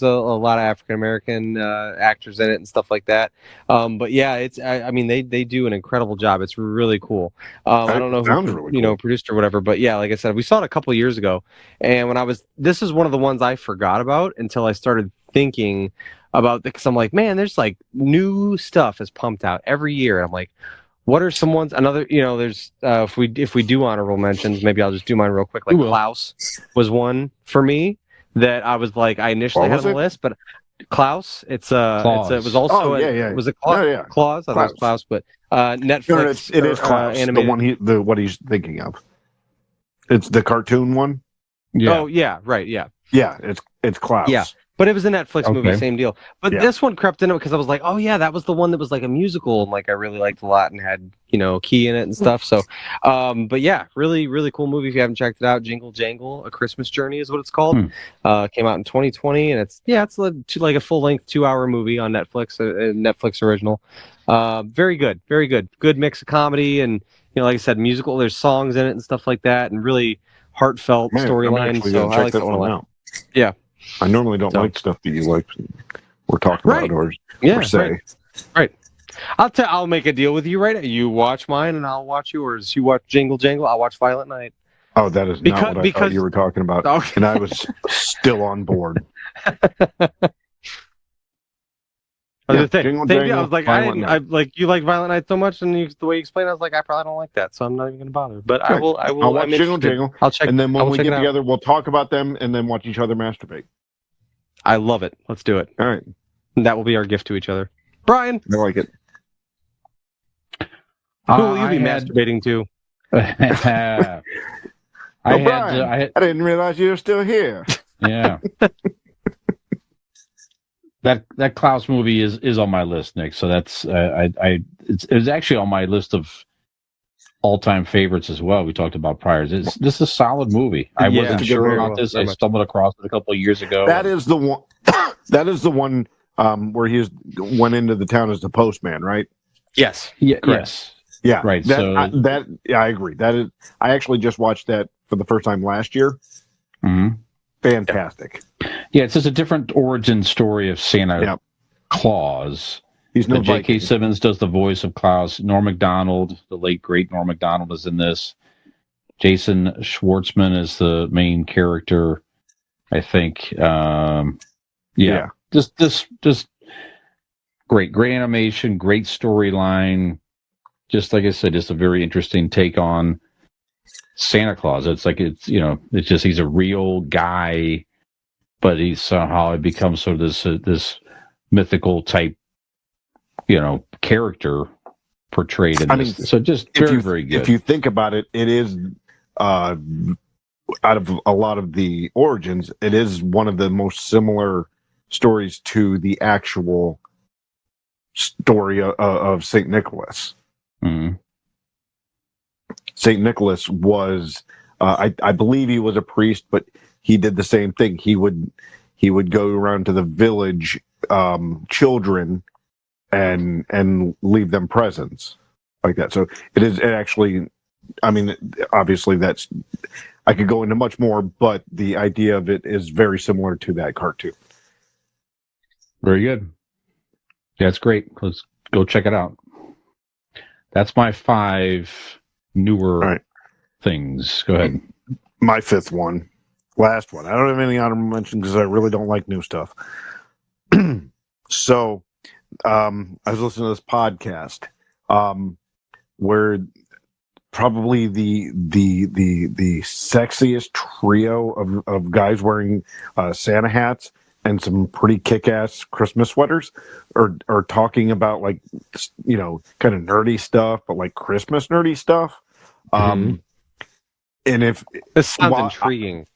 a lot of African American actors in it and stuff like that. But yeah, they do an incredible job. It's really cool. I don't know who really produced or whatever, but yeah, like I said, we saw it a couple years ago, and this is one of the ones I forgot about until I started thinking about it, because I'm like, man, there's like new stuff is pumped out every year, and I'm like, what are some ones? There's if we do honorable mentions, maybe I'll just do mine real quick. Like Klaus was one for me that I was like, I initially had on the list, but Klaus, it was also was it Klaus?
Yeah.
Klaus? I thought it was Klaus, but Netflix.
It is Klaus.
Animated.
What he's thinking of. It's the cartoon one.
Yeah. Oh yeah, right. Yeah.
Yeah, it's Klaus.
Yeah. But it was a Netflix movie, same deal. But this one crept in because I was like, oh yeah, that was the one that was like a musical, and like I really liked a lot and had Key in it and stuff. So, but yeah, really really cool movie. If you haven't checked it out, Jingle Jangle: A Christmas Journey is what it's called. Came out in 2020, and it's like a full length 2-hour movie on Netflix, a Netflix original. Very good, very good. Good mix of comedy and like I said, musical. There's songs in it and stuff like that, and really heartfelt storyline. So I like that one a lot. Yeah.
I normally don't like stuff that you like. We're talking about or say.
Right. I'll make a deal with you, right? You watch mine and I'll watch yours. You watch Jingle Jangle, I'll watch Violent Night.
Oh, that is not what I thought you were talking about. Okay. And I was still on board.
Jingle Jangle, I was like, I like you like Violent Night so much, and the way you explained it, I was like, I probably don't like that, so I'm not even going to bother. But I will.
I'll watch Jingle Jangle.
I'll check.
And then when we get together, we'll talk about them and then watch each other masturbate.
I love it. Let's do it.
All right.
And that will be our gift to each other. Brian,
I like it.
Who will you be masturbating to?
I didn't realize you were still here.
Yeah. That Klaus movie is on my list, Nick. So that's it's actually on my list of all-time favorites as well. We talked about prior. This is a solid movie. I wasn't sure about this. I stumbled across it a couple of years ago.
That is the one. That is the one where he went into the town as the postman, right?
Yes.
Yeah. Yes.
Yeah.
Right.
I agree. That is. I actually just watched that for the first time last year.
Mm-hmm.
Fantastic.
Yeah, it's just a different origin story of Santa Claus.
He's no
J.K. Simmons does the voice of Klaus. Norm Macdonald, the late great Norm Macdonald, is in this. Jason Schwartzman is the main character, I think. Just great animation, great storyline. Just like I said, just a very interesting take on Santa Claus. It's just he's a real guy, but he's somehow it becomes sort of this mythical type, character portrayed in this. So just very good.
If you think about it, it is out of a lot of the origins, it is one of the most similar stories to the actual story of Saint Nicholas.
Mm-hmm.
Saint Nicholas was, I believe he was a priest, but he did the same thing. He would go around to the village children and leave them presents like that. So it actually, I mean, obviously I could go into much more, but the idea of it is very similar to that cartoon.
Very good. Yeah, it's great. Let's go check it out. That's my 5 newer things. Go ahead.
My 5th one. Last one. I don't have any honorable mentions because I really don't like new stuff. So, I was listening to this podcast where probably the sexiest trio of guys wearing Santa hats and some pretty kick-ass Christmas sweaters are talking about kind of nerdy stuff, but like Christmas nerdy stuff. And if
this sounds intriguing.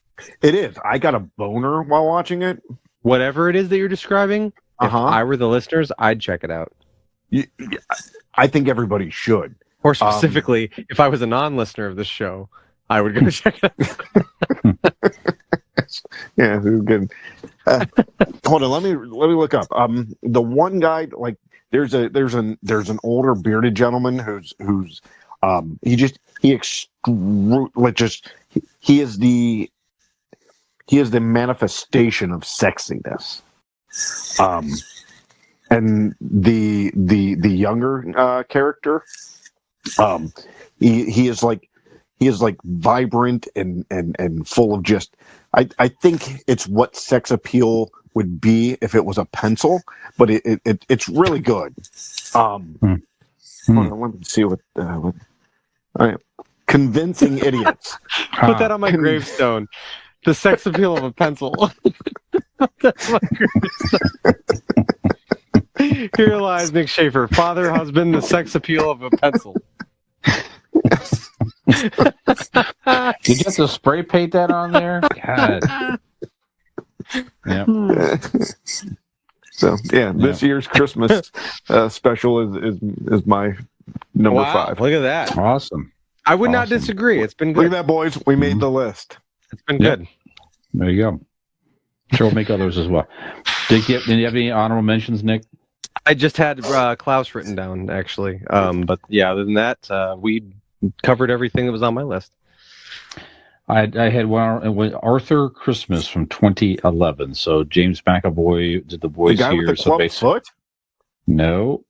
It is. I got a boner while watching it.
Whatever it is that you're describing, if I were the listeners, I'd check it out.
I think everybody should.
Or specifically, if I was a non-listener of this show, I would go check it out.
Yeah, this is good. Hold on, let me look up. The one guy, like, there's an older bearded gentleman who's he is the manifestation of sexiness. And the younger character, he is like vibrant and full of just. I think it's what sex appeal would be if it was a pencil, but it's really good. Hold on, let me see what. All right. Convincing idiots.
Put that on my gravestone. The sex appeal of a pencil. That's my gravestone. Here lies Nick Schaefer, father, husband, the sex appeal of a pencil.
Did you have to spray paint that on there? God. Yeah.
So this year's Christmas special is my number 5.
Look at that.
Awesome.
I would not disagree. It's been good.
Look at that, boys. We made the list.
It's been good.
There you go. Sure, we'll make others as well. Did you have any honorable mentions, Nick?
I just had Klaus written down, actually. But yeah, other than that, we covered everything that was on my list.
I had one, Arthur Christmas from 2011. So James McAvoy did the voice
the guy
here.
With the club foot?
No.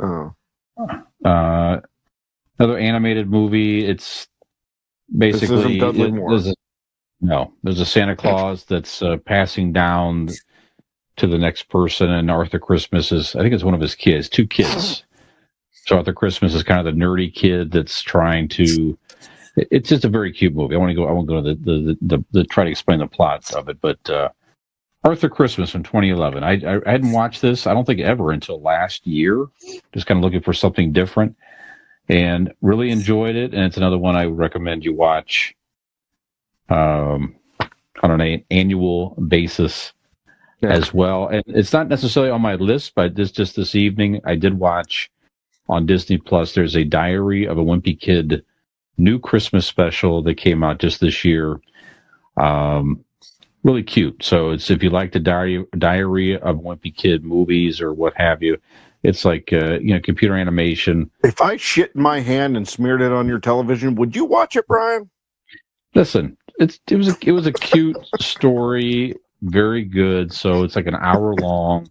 Oh.
Another animated movie. It's basically there's a Santa Claus that's passing down to the next person, and Arthur Christmas is, I think it's one of his kids, 2 kids. So Arthur Christmas is kind of the nerdy kid that's trying to. It's just a very cute movie. I won't go to the try to explain the plot of it, but Arthur Christmas from 2011. I hadn't watched this, I don't think, ever until last year. Just kind of looking for something different, and really enjoyed it. And it's another one I would recommend you watch on an annual basis as well. And it's not necessarily on my list, but just this evening I did watch on Disney Plus. There's a Diary of a Wimpy Kid new Christmas special that came out just this year. Really cute. So it's, if you like the Diary of a Wimpy Kid movies or what have you, it's like computer animation.
If I shit in my hand and smeared it on your television, would you watch it, Brian?
Listen, it was a cute story, very good. So it's like an hour long.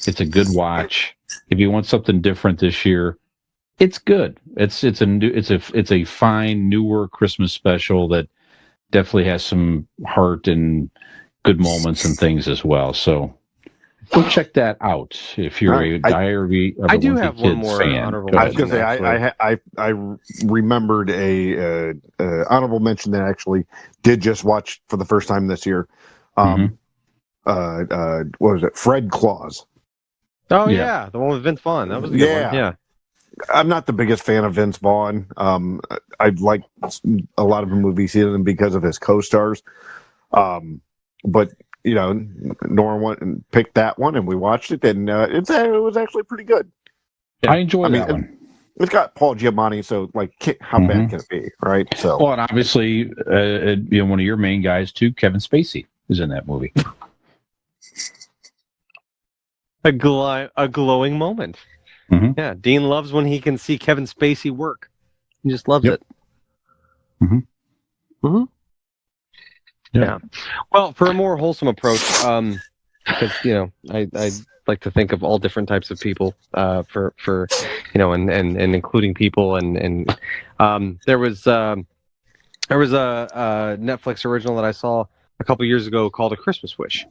It's a good watch. If you want something different this year, it's good. It's a fine newer Christmas special that definitely has some heart and good moments and things as well. So go check that out if you're a Diary of a Wimpy Kid fan.
I was going to say I remembered a honorable mention that I actually did just watch for the first time this year. What was it? Fred Claus.
Oh yeah, the one with Vince Vaughn. That was a good one. Yeah.
I'm not the biggest fan of Vince Vaughn. I like a lot of the movies he's in because of his co-stars. But Nora picked that one, and we watched it, and it was actually pretty good.
Yeah. I enjoyed that one.
It's got Paul Giamatti, so how bad can it be, right? So,
well, and obviously, one of your main guys too, Kevin Spacey, is in that movie.
A glowing moment.
Mm-hmm.
Yeah, Dean loves when he can see Kevin Spacey work. He just loves it.
Mm-hmm.
Mm-hmm. Yeah. Well, for a more wholesome approach, because I like to think of all different types of people for and including people and there was a Netflix original that I saw a couple years ago called A Christmas Wish.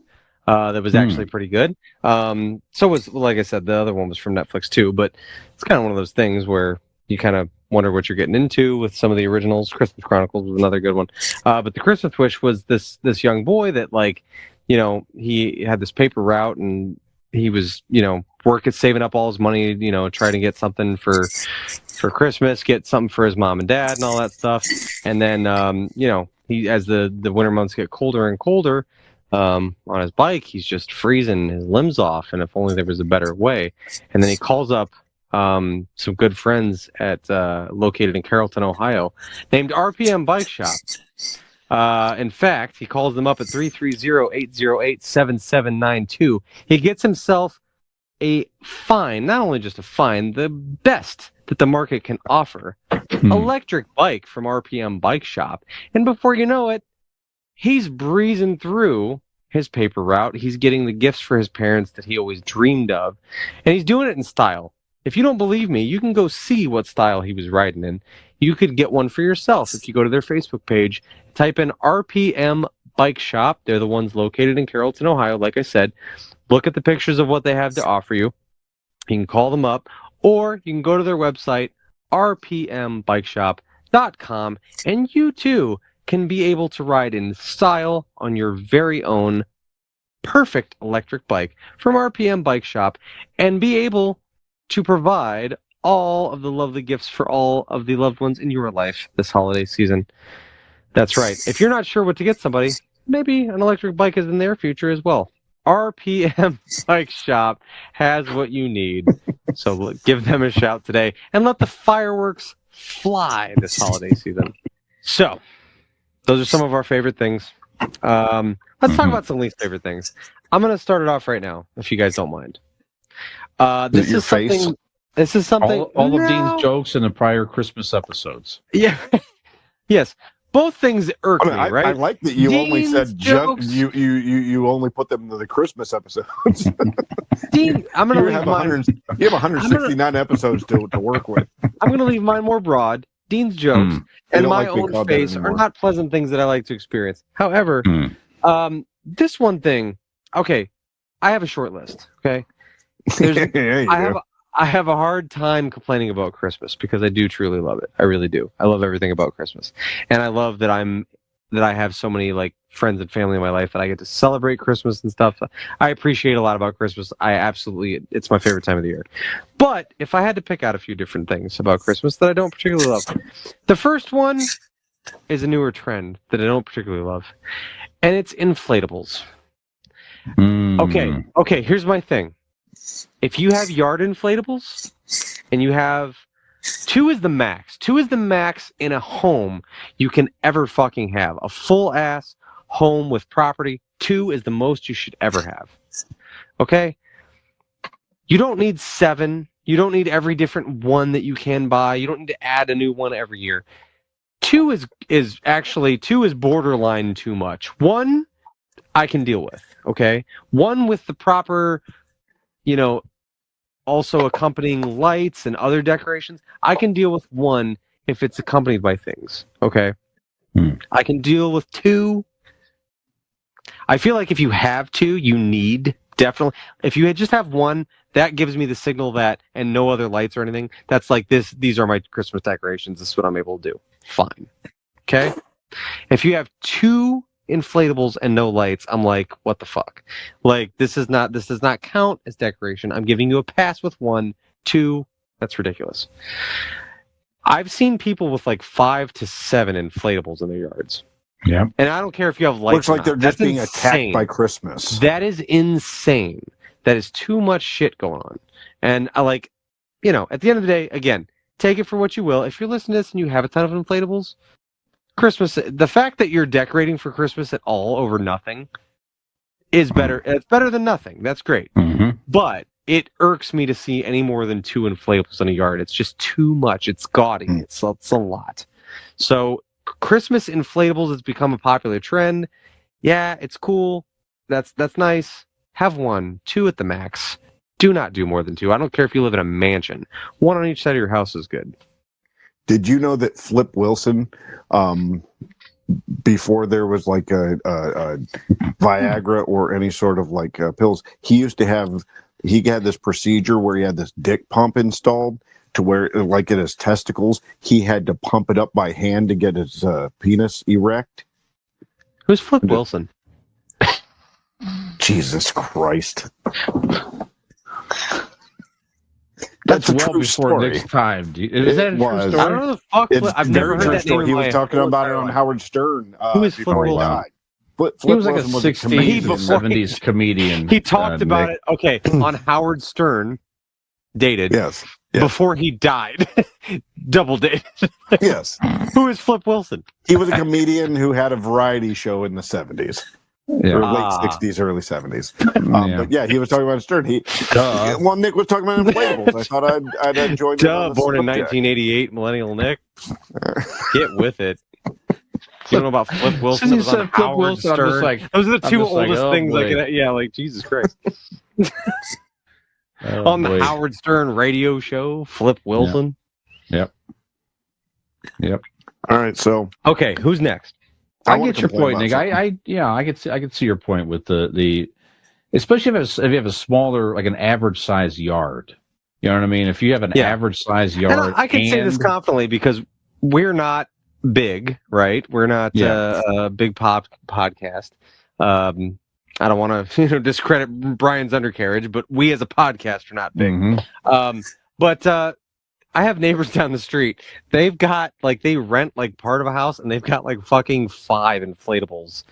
That was actually pretty good. So was, like I said, the other one was from Netflix too, but it's kind of one of those things where you kind of wonder what you're getting into with some of the originals. Christmas Chronicles was another good one. But the Christmas Wish was this young boy that he had this paper route, and he was, saving up all his money, trying to get something for Christmas, get something for his mom and dad and all that stuff. And then, he, as the winter months get colder and colder, on his bike, he's just freezing his limbs off, and if only there was a better way. And then he calls up some good friends at located in Carrollton, Ohio, named RPM Bike Shop. In fact, he calls them up at 330-808-7792. He gets himself a fine, not only just a fine, the best that the market can offer, electric bike from RPM Bike Shop. And before you know it, he's breezing through his paper route. He's getting the gifts for his parents that he always dreamed of. And he's doing it in style. If you don't believe me, you can go see what style he was riding in. You could get one for yourself if you go to their Facebook page, type in RPM Bike Shop. They're the ones located in Carrollton, Ohio, like I said. Look at the pictures of what they have to offer you. You can call them up, or you can go to their website, rpmbikeshop.com, and you too can be able to ride in style on your very own perfect electric bike from RPM Bike Shop and be able to provide all of the lovely gifts for all of the loved ones in your life this holiday season. That's right. If you're not sure what to get somebody, maybe an electric bike is in their future as well. RPM Bike Shop has what you need. So give them a shout today and let the fireworks fly this holiday season. So, those are some of our favorite things. Let's talk about some least favorite things. I'm going to start it off right now, if you guys don't mind. This is something. This is something.
All of Dean's jokes in the prior Christmas episodes.
Yeah. Yes. Both things irk me, right?
I like that you
Dean's
only said
jokes.
you only put them to the Christmas episodes.
Dean, I'm going to leave mine.
You have 169 episodes to work with.
I'm going to leave mine more broad. Dean's jokes and my own face are not pleasant things that I like to experience. However, this one thing, okay, I have a short list, okay? I have a hard time complaining about Christmas because I do truly love it. I really do. I love everything about Christmas. And I love that I have so many like friends and family in my life that I get to celebrate Christmas and stuff. I appreciate a lot about Christmas. It's my favorite time of the year. But if I had to pick out a few different things about Christmas that I don't particularly love, the first one is a newer trend that I don't particularly love, and it's inflatables. Okay, here's my thing. If you have yard inflatables and you have 2 is the max. 2 is the max in a home you can ever fucking have. A full ass home with property. 2 is the most you should ever have. Okay? You don't need 7. You don't need every different one that you can buy. You don't need to add a new one every year. 2 is actually borderline too much. 1 I can deal with. Okay? 1 with the proper, also accompanying lights and other decorations. I can deal with 1 if it's accompanied by things. Okay? I can deal with 2. I feel like if you have 2, you need definitely. If you just have 1, that gives me the signal that, and no other lights or anything, that's like this. These are my Christmas decorations. This is what I'm able to do. Fine. Okay? If you have 2 inflatables and no lights, I'm like, what the fuck? Like, this does not count as decoration. I'm giving you a pass with 1. 2, that's ridiculous. I've seen people with like 5 to 7 inflatables in their yards.
Yeah.
And I don't care if you have lights.
Looks like they're just being attacked by Christmas.
That is insane. That is too much shit going on. And I like, at the end of the day, again, take it for what you will. If you're listening to this and you have a ton of inflatables, Christmas, the fact that you're decorating for Christmas at all over nothing is better. It's better than nothing. That's great. But it irks me to see any more than 2 inflatables in a yard. It's just too much. It's gaudy. It's a lot. So Christmas inflatables has become a popular trend. Yeah, it's cool. That's nice. Have 1, 2 at the max. Do not do more than 2. I don't care if you live in a mansion. 1 on each side of your house is good.
Did you know that Flip Wilson, before there was like a Viagra or any sort of like pills, he had this procedure where he had this dick pump installed to where, like in his testicles, he had to pump it up by hand to get his penis erect.
Who's Flip Wilson?
Jesus Christ.
That's
a
well
true
before
story.
Nick's time. Is that a true story?
I don't know the fuck. I've never heard that name.
He was talking about it on Howard Stern.
Who is Flip Wilson?
He was like a 60s and 70s comedian.
He talked about it. Okay, on Howard Stern, dated.
Yes.
before he died. Double date.
Yes.
Who is Flip Wilson?
He was a comedian who had a variety show in the 70s.
Yeah.
Or late 60s, early 70s.
Yeah.
But yeah, he was talking about Stern. Well, Nick was talking about inflatables. I thought I'd enjoyed it.
Born in 1988, Millennial Nick. Get with it. You don't know about Flip Wilson?
Since you
That was on
said Flip
Howard
Wilson, I'm
Stern.
just like-
Those are the
I'm
two
just like,
oldest
oh,
things I
boy.
can. Yeah, like Jesus Christ.
Oh,
On the
boy.
Howard Stern radio show, Flip Wilson.
Yep.
All right, so
Okay, who's next?
I
wanna
get your
complain
point,
about
Nick. I could see your point with the especially if you have a smaller, like an average size yard. You know what I mean? If you have an
Yeah.
average size yard,
And I can say this confidently because we're not big, right? We're not a big podcast. I don't want to discredit Brian's undercarriage, but we as a podcast are not big.
Mhm.
But I have neighbors down the street. They've got they rent part of a house, and they've got fucking 5 inflatables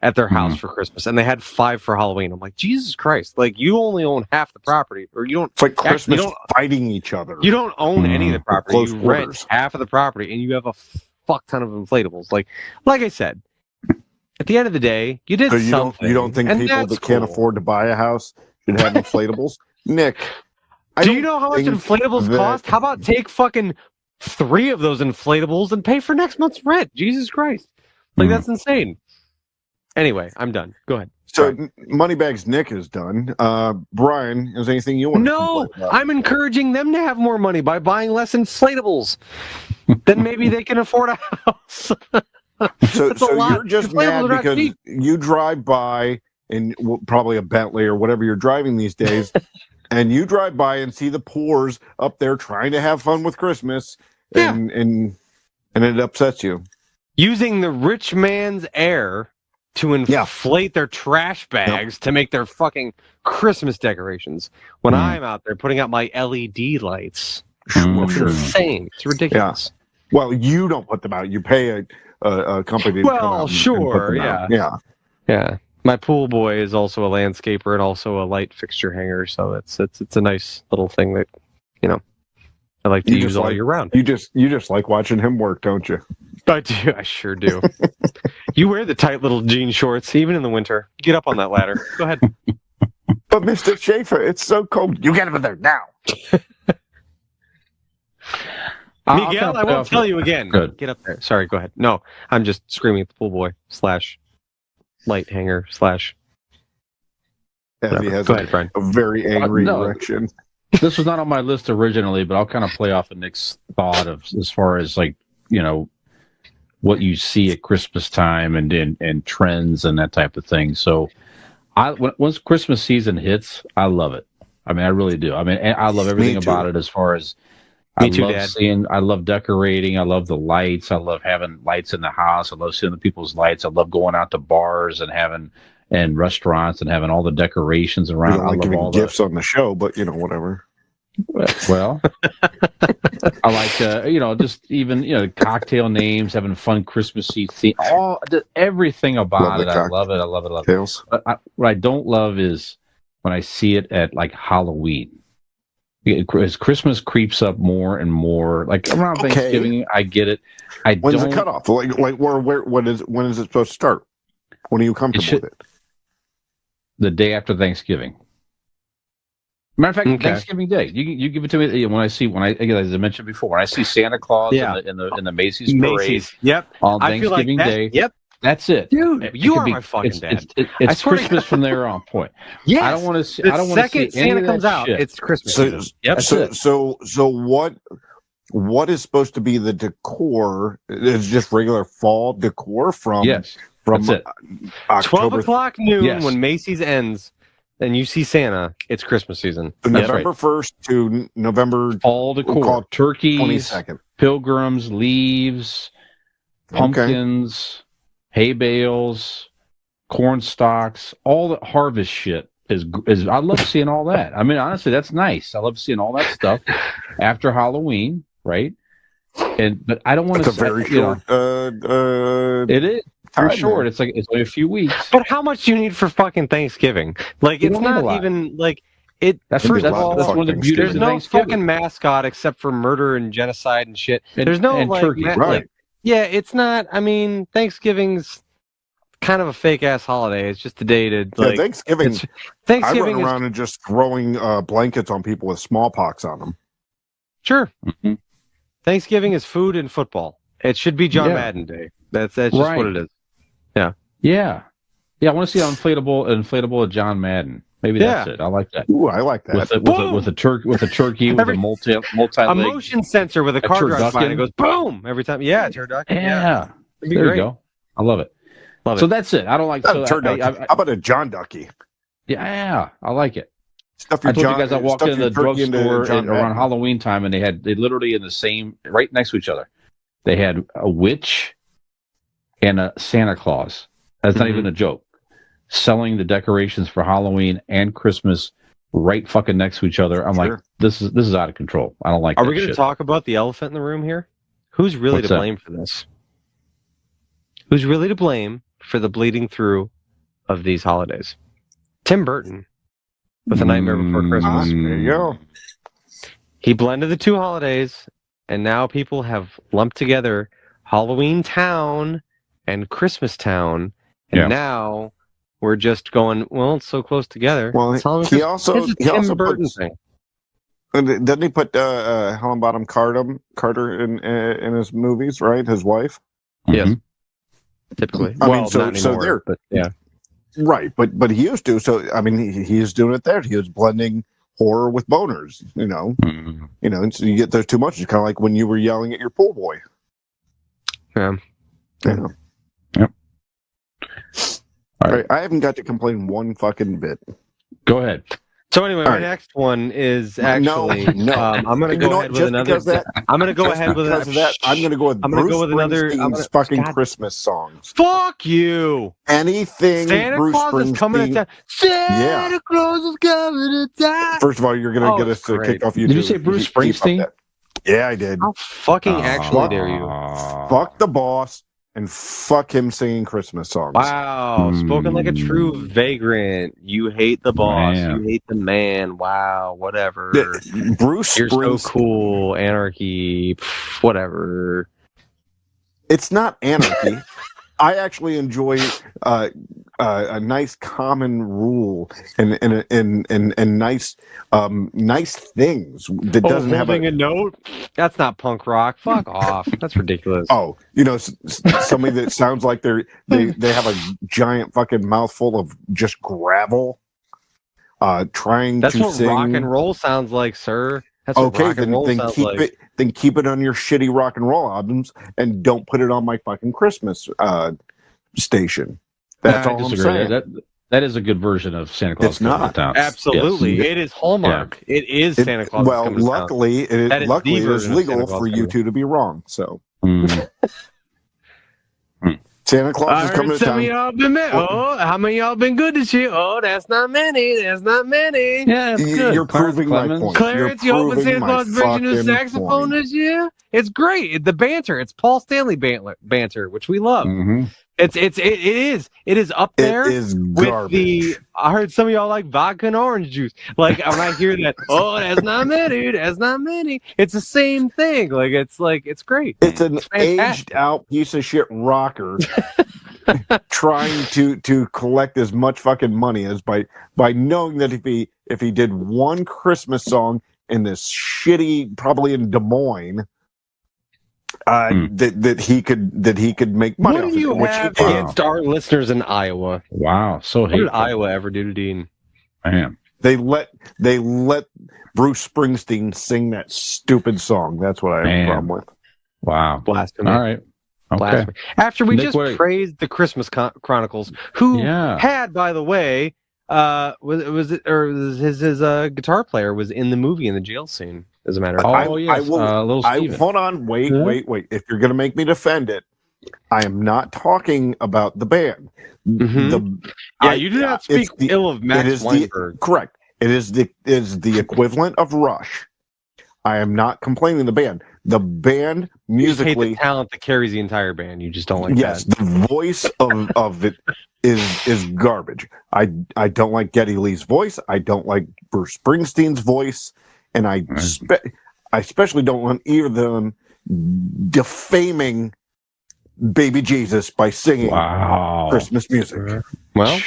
at their house for Christmas, and they had 5 for Halloween. I'm like, Jesus Christ! You only own half the property, or you don't.
it's like
Actually,
Christmas
you don't-
fighting each other.
You don't own any of the property.
Close
You
quarters.
rent half of the property, and you have a fuck ton of inflatables. Like I said, at the end of the day, you did
So you
something.
don't think
and
people
that's
that can't
cool.
afford to buy a house should have inflatables? Nick,
Do you know how much inflatables cost? How about take fucking 3 of those inflatables and pay for next month's rent? Jesus Christ. That's insane. Anyway, I'm done. Go ahead.
So Moneybags Nick is done. Brian, is there anything you want to
No,
complain about?
I'm encouraging them to have more money by buying less inflatables. Then maybe they can afford a house.
So
That's a lot.
you're just
Inflatables
mad
are not
because
cheap.
you drive by in probably a Bentley or whatever you're driving these days, and you drive by and see the poors up there trying to have fun with Christmas, and it upsets you.
Using the rich man's air to inflate their trash bags to make their fucking Christmas decorations. When I'm out there putting out my LED lights, it's insane. It's ridiculous.
Well, you don't put them out. You pay a company to come out and
sure,
put them out.
Yeah. My pool boy is also a landscaper and also a light fixture hanger, so it's a nice little thing that I like to use all year round.
You just like watching him work, don't you?
I do. I sure do. You wear the tight little jean shorts even in the winter. Get up on that ladder. Go ahead.
But Mr. Schaefer, it's so cold. You get up there now.
Miguel, I won't tell you again.
Good.
Get up there. Sorry, go ahead. No, I'm just screaming at the pool boy / light hanger /
As he has
Go ahead, Brian.
a very angry
No.
erection.
This was not on my list originally, but I'll kind of play off of Nick's thought of as far as what you see at Christmas time and trends and that type of thing. So, once Christmas season hits, I love it. I mean, I really do. I mean, I love everything about it. As far as I love decorating. I love the lights. I love having lights in the house. I love seeing the people's lights. I love going out to bars and restaurants and having all the decorations around.
I don't like
love
giving
all
gifts on the show, but whatever.
Well, I like just even cocktail names, having fun Christmassy theme, everything about it. I love it. I love it. I love it. But what I don't love is when I see it at Halloween. As Christmas creeps up more and more, around Thanksgiving, I get it.
When's the cutoff? When is it supposed to start? When are you comfortable with it?
The day after Thanksgiving. Matter of fact, Thanksgiving Day. You give it to me when I as I mentioned before, when I see Santa Claus in the Macy's parade.
Yep.
On
I feel
Thanksgiving
like
Day.
Yep.
That's it,
dude. You are my fucking dad.
It's Christmas from there on point.
Yes.
I don't want to see.
The
I don't want to see
second Santa comes out,
shit.
it's Christmas.
So what is supposed to be the decor? Is just regular fall decor from?
Yes.
From
That's it.
October
12:00 noon when Macy's ends, and you see Santa. It's Christmas season.
November 1st to November.
Fall decor: turkeys,
22nd.
pilgrims, leaves, pumpkins, hay bales, corn stalks, all the harvest shit is. I love seeing all that. I mean, honestly, that's nice. I love seeing all that stuff after Halloween, right? But I don't want to.
It's a very short.
It is. Very short. It's only a few weeks.
But how much do you need for fucking Thanksgiving?
You
It's
don't need a
not
lot.
even
That's
First
that's,
of all,
that's one of the
fucking
beauties
there's
of
no
Thanksgiving.
fucking mascot except for murder and genocide and shit.
And-
There's no
and
like,
turkey.
Right.
yeah, it's not. I mean, Thanksgiving's kind of a fake ass holiday. It's just a day to
Yeah,
like.
Thanksgiving.
it's-
I
Thanksgiving
run
is
around and just throwing blankets on people with smallpox on them.
sure.
Mhm.
Thanksgiving is food and football. It should be John
Yeah.
Madden Day. That's just
Right.
what it is.
Yeah. I want to see an inflatable of John Madden. Maybe that's it. I like that.
Ooh, I like that.
With a turkey with
Every-
a multi
A
leg.
motion sensor with a car drives by and it
turducken.
goes boom every time. Yeah, turducken.
Yeah.
It'd be
There
great.
you go. I love it.
Love
So
it.
that's it. I don't like.
Not
So
a turducken.
I,
How about a John Ducky?
yeah, I like it.
Stuff
I
your
told
John,
you guys I walked
stuff
into
your
the
turkey into
drugstore
John
around
Madden.
Halloween time, and they literally in the same right next to each other. They had a witch and a Santa Claus. That's not even a joke. Selling the decorations for Halloween and Christmas right fucking next to each other. I'm like,
Sure.
this is out of control. I don't like.
Are
that
we going to
shit.
talk about the elephant in the room here? Who's really
What's
to
that?
blame for this? Who's really to blame for the bleeding through of these holidays? Tim Burton with A Nightmare Before Christmas.
There you go.
He blended the two holidays, and now people have lumped together Halloween Town and Christmas Town, and
Yeah.
now we're just going, well, it's so close together.
Well,
It's Halloween
he
Christmas.
also
It's a
he
Tim
also
Burton
puts,
thing.
doesn't he put Helen Bottom Carter in his movies? Right, his wife.
Yes.
Mhm.
Typically.
I
well,
mean, so
not anymore,
there.
but yeah.
Right, but he used to. So I mean, he's doing it there. He was blending horror with boners.
Mhm.
And so you get those too much. It's kind of like when you were yelling at your pool boy.
Yeah.
You know.
Yep. All
All
right.
right, I haven't got to complain one fucking bit.
Go ahead.
So anyway,
All
my
right.
next one is actually
No.
I'm going to
You
go
know
ahead
what?
with another. I'm going to go
Just
ahead with
because of that, I'm going to go with
I'm gonna
Bruce
go with another- I'm
Springsteen's
gonna-
fucking
God.
Christmas songs.
Fuck you!
Anything
Santa
Bruce
Claus is coming to
Springsteen.
town. Santa Claus is coming to town.
First of all, you're going to get
it's
us to
great.
kick off YouTube.
Did you say Bruce
Keep up
Springsteen?
that. Yeah, I did.
How fucking actually dare you?
Fuck the boss and fuck him singing Christmas songs.
Wow, spoken like a true vagrant. You hate the boss.
Man.
You hate the man. Wow, whatever.
Bruce
You're so
Springsteen.
cool. Anarchy. Pff, whatever.
It's not anarchy. I actually enjoy a nice common rule and nice nice things that doesn't have
holding a note. That's not punk rock. Fuck off. That's ridiculous.
Oh, somebody that sounds like they have a giant fucking mouthful of just gravel, trying
That's
to
what
sing.
rock and roll sounds like, sir. That's what
Okay,
rock and roll
then
sounds
keep
like.
it. Then keep it on your shitty rock and roll albums, and don't put it on my fucking Christmas station. That's
I
all I'm
disagree.
saying.
That is a good version of Santa Claus.
It's not.
Coming to Town.
Absolutely,
Yes.
it is Hallmark. It is Santa Claus.
Well,
Coming to Town.
luckily,
That is
luckily
the
it is
version of Santa
legal
Claus
for you
coming.
two to be wrong. So
Mm.
Santa Claus
I
is coming
heard
to
some of
town.
y'all been how many of y'all been good this year? Oh, that's not many. That's not many.
Yeah, it's good.
You're proving my
Clemens.
point.
Clarence, you
You're
hoping
proving
Santa
my
Claus brings you new
fucking
saxophone
point.
this year? It's great. The banter. It's Paul Stanley banter, which we love.
Mhm.
It is up there.
It is
with
garbage.
I heard some of y'all like vodka and orange juice. Like when I hear that, oh, that's not many, that's not many. It's the same thing. It's great.
It's an
fantastic.
aged out piece of shit rocker trying to collect as much fucking money as by knowing that if he did one Christmas song in this shitty, probably in Des Moines, that he could make money
What
off
do you
it, which
have
he did.
against our listeners in Iowa?
Wow, so
What did
hateful.
Iowa ever do to Dean?
Man.
They let Bruce Springsteen sing that stupid song. That's what I have
Man.
a problem with.
Wow.
Blasphemy.
All right. Okay.
Blasphemy. After we
Nick,
just
wait.
praised the Christmas Chronicles, who
Yeah.
had, by the way, his guitar player was in the movie in the jail scene. As a matter of fact,
Oh, yes. Little Steven.
Hold on, wait. If you're going to make me defend it, I am not talking about the band.
Mhm. you do not speak ill of Max Weinberg.
Correct. It is the equivalent of Rush. I am not complaining the band. The band
You just hate
musically,
the talent that carries the entire band. You just don't like
yes,
that.
the voice of it is garbage. I don't like Geddy Lee's voice. I don't like Bruce Springsteen's voice, and I especially don't want either of them defaming Baby Jesus by singing Christmas music.
Well,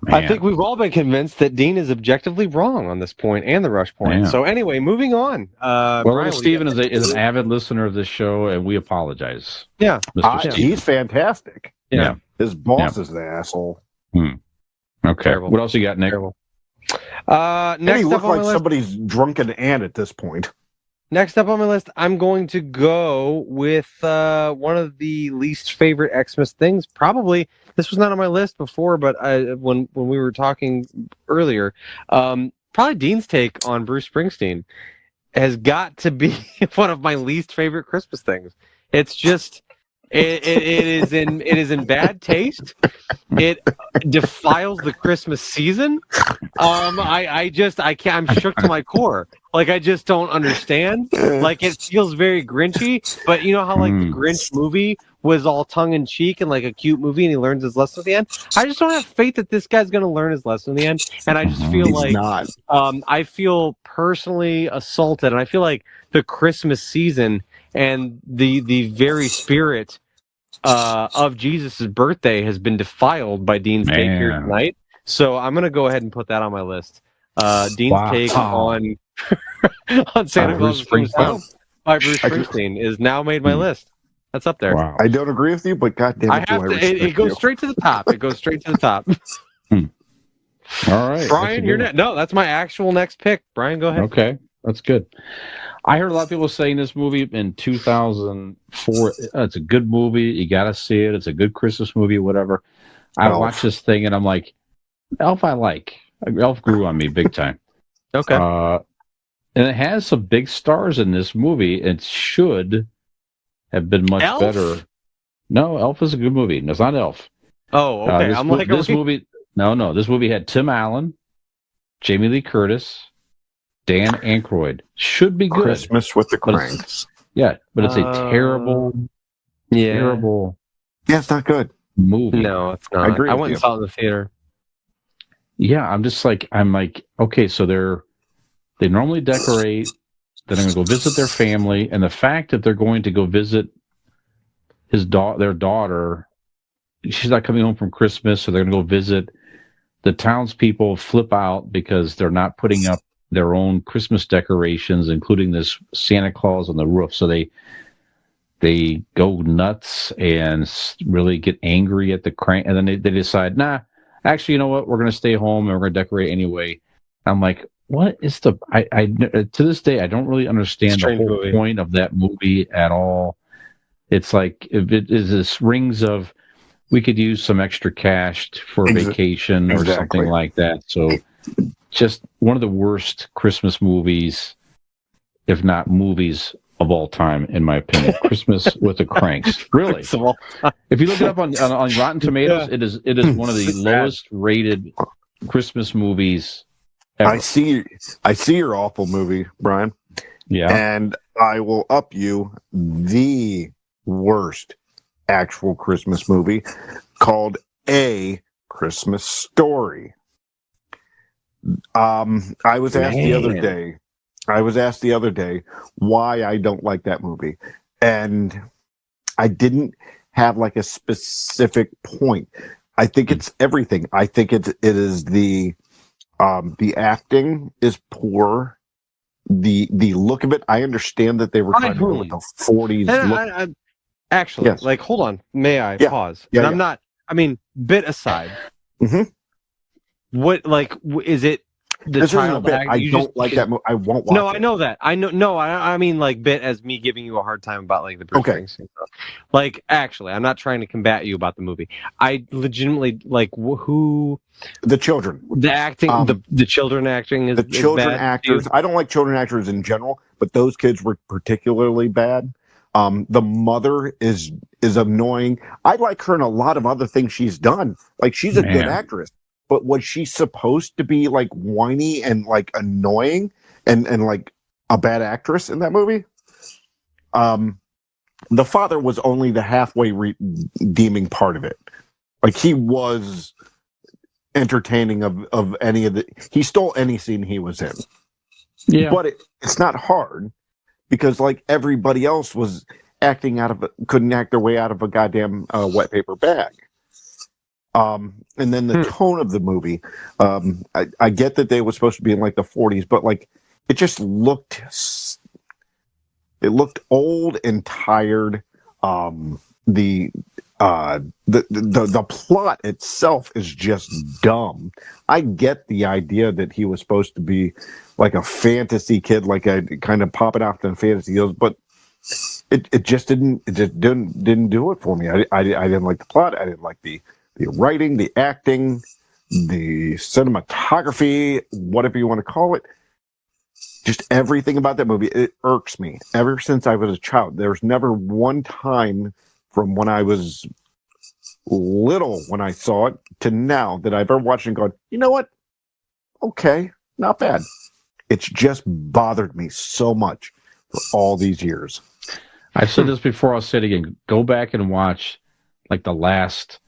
Man.
I think we've all been convinced that Dean is objectively wrong on this point and the Rush point.
Yeah.
So anyway, moving on.
Well,
Brian,
Steven is an avid listener of this show, and we apologize.
Yeah.
Mr. Steven.
He's fantastic.
Yeah.
His boss is the asshole.
Okay.
Terrible.
What else you got, Nick?
Terrible.
And
Next
he
up
looked
on
like
my list.
somebody's drunken aunt at this point.
Next up on my list, I'm going to go with one of the least favorite Xmas things. Probably this was not on my list before, but when we were talking earlier, probably Dean's take on Bruce Springsteen has got to be one of my least favorite Christmas things. It's just it is in bad taste. It defiles the Christmas season. I can't. I'm shook to my core. Like, I just don't understand. Like, it feels very Grinchy, but you know how like the Grinch movie was all tongue in cheek and like a cute movie, and he learns his lesson at the end. I just don't have faith that this guy's going to learn his lesson in the end, and I just feel
He's not.
I feel personally assaulted, and I feel like the Christmas season and the very spirit of Jesus' birthday has been defiled by Dean's take here tonight. So I'm going to go ahead and put that on my list. Dean's take on Santa Claus by Bruce Springsteen is now made my list. That's up there.
I don't agree with you, but goddamn it,
It goes straight to the top. It goes straight to the top.
All right,
Brian, you're next. No, that's my actual next pick. Brian, go ahead.
Okay, that's good. I heard a lot of people saying this movie in 2004. It's a good movie. You got to see it. It's a good Christmas movie, whatever. I watched this thing and I'm like, Elf I like. Elf grew on me big time.
Okay.
And it has some big stars in this movie. It should have been much better. No, Elf is a good movie. No, it's not Elf.
Oh, okay.
This movie. No. This movie had Tim Allen, Jamie Lee Curtis, Dan Aykroyd. Should be good.
Christmas with the Cranks.
But it's a terrible.
Yeah, it's not good.
Movie.
No, it's not.
I agree.
I went and saw it in the theater.
Yeah, I'm like, okay, so they normally decorate. Then I'm going to go visit their family, and the fact that they're going to go visit their daughter, she's not coming home from Christmas, so they're going to go visit. The townspeople flip out because they're not putting up their own Christmas decorations, including this Santa Claus on the roof. So they go nuts and really get angry at the crank, and then they decide, nah, actually, you know what? We're going to stay home and we're going to decorate anyway. I'm like, what is to this day, I don't really understand the whole point of that movie at all. It's like, if it is this rings of, we could use some extra cash for vacation or something like that. So just one of the worst Christmas movies, if not movies of all time, in my opinion. Christmas with the Cranks. Really. If you look it up on Rotten Tomatoes, it is one of the lowest rated Christmas movies ever.
I see your awful movie, Brian.
Yeah.
And I will up you the worst actual Christmas movie called A Christmas Story. I was asked the other day why I don't like that movie, and I didn't have like a specific point. I think it's everything. I think it is the acting is poor. The look of it. I understand that they were trying to go with the 40s look.
Actually,
Yes.
like, hold on. May I pause?
Yeah,
and I'm not. I mean, bit aside. What is it?
This isn't a bit. I don't like that movie. I won't watch it.
No, I know that. I know. No, I mean, like, bit as me giving you a hard time about like the Bruce Springsteen stuff. Like, actually, I'm not trying to combat you about the movie. I legitimately like who
the children,
the acting, the children acting is
the children
bad,
actors.
dude.
I don't like children actors in general, but those kids were particularly bad. The mother is annoying. I like her in a lot of other things she's done. Like, she's a good actress. But was she supposed to be like whiny and like annoying and like a bad actress in that movie? The father was only the halfway redeeming part of it. Like he was entertaining of any of the. He stole any scene he was in.
Yeah.
But it's not hard because like everybody else was couldn't act their way out of a goddamn wet paper bag. And then the tone of the movie, I get that they were supposed to be in like the 40s, but like it just looked old and tired. The plot itself is just dumb. I get the idea that he was supposed to be like a fantasy kid, like a kind of popping off in fantasy hills, but it just didn't do it for me. I didn't like the plot. I didn't like the writing, the acting, the cinematography, whatever you want to call it. Just everything about that movie, it irks me. Ever since I was a child, there's never one time from when I was little when I saw it to now that I've ever watched and gone, you know what? Okay, not bad. It's just bothered me so much for all these years.
I've said this before, I'll say it again. Go back and watch like the last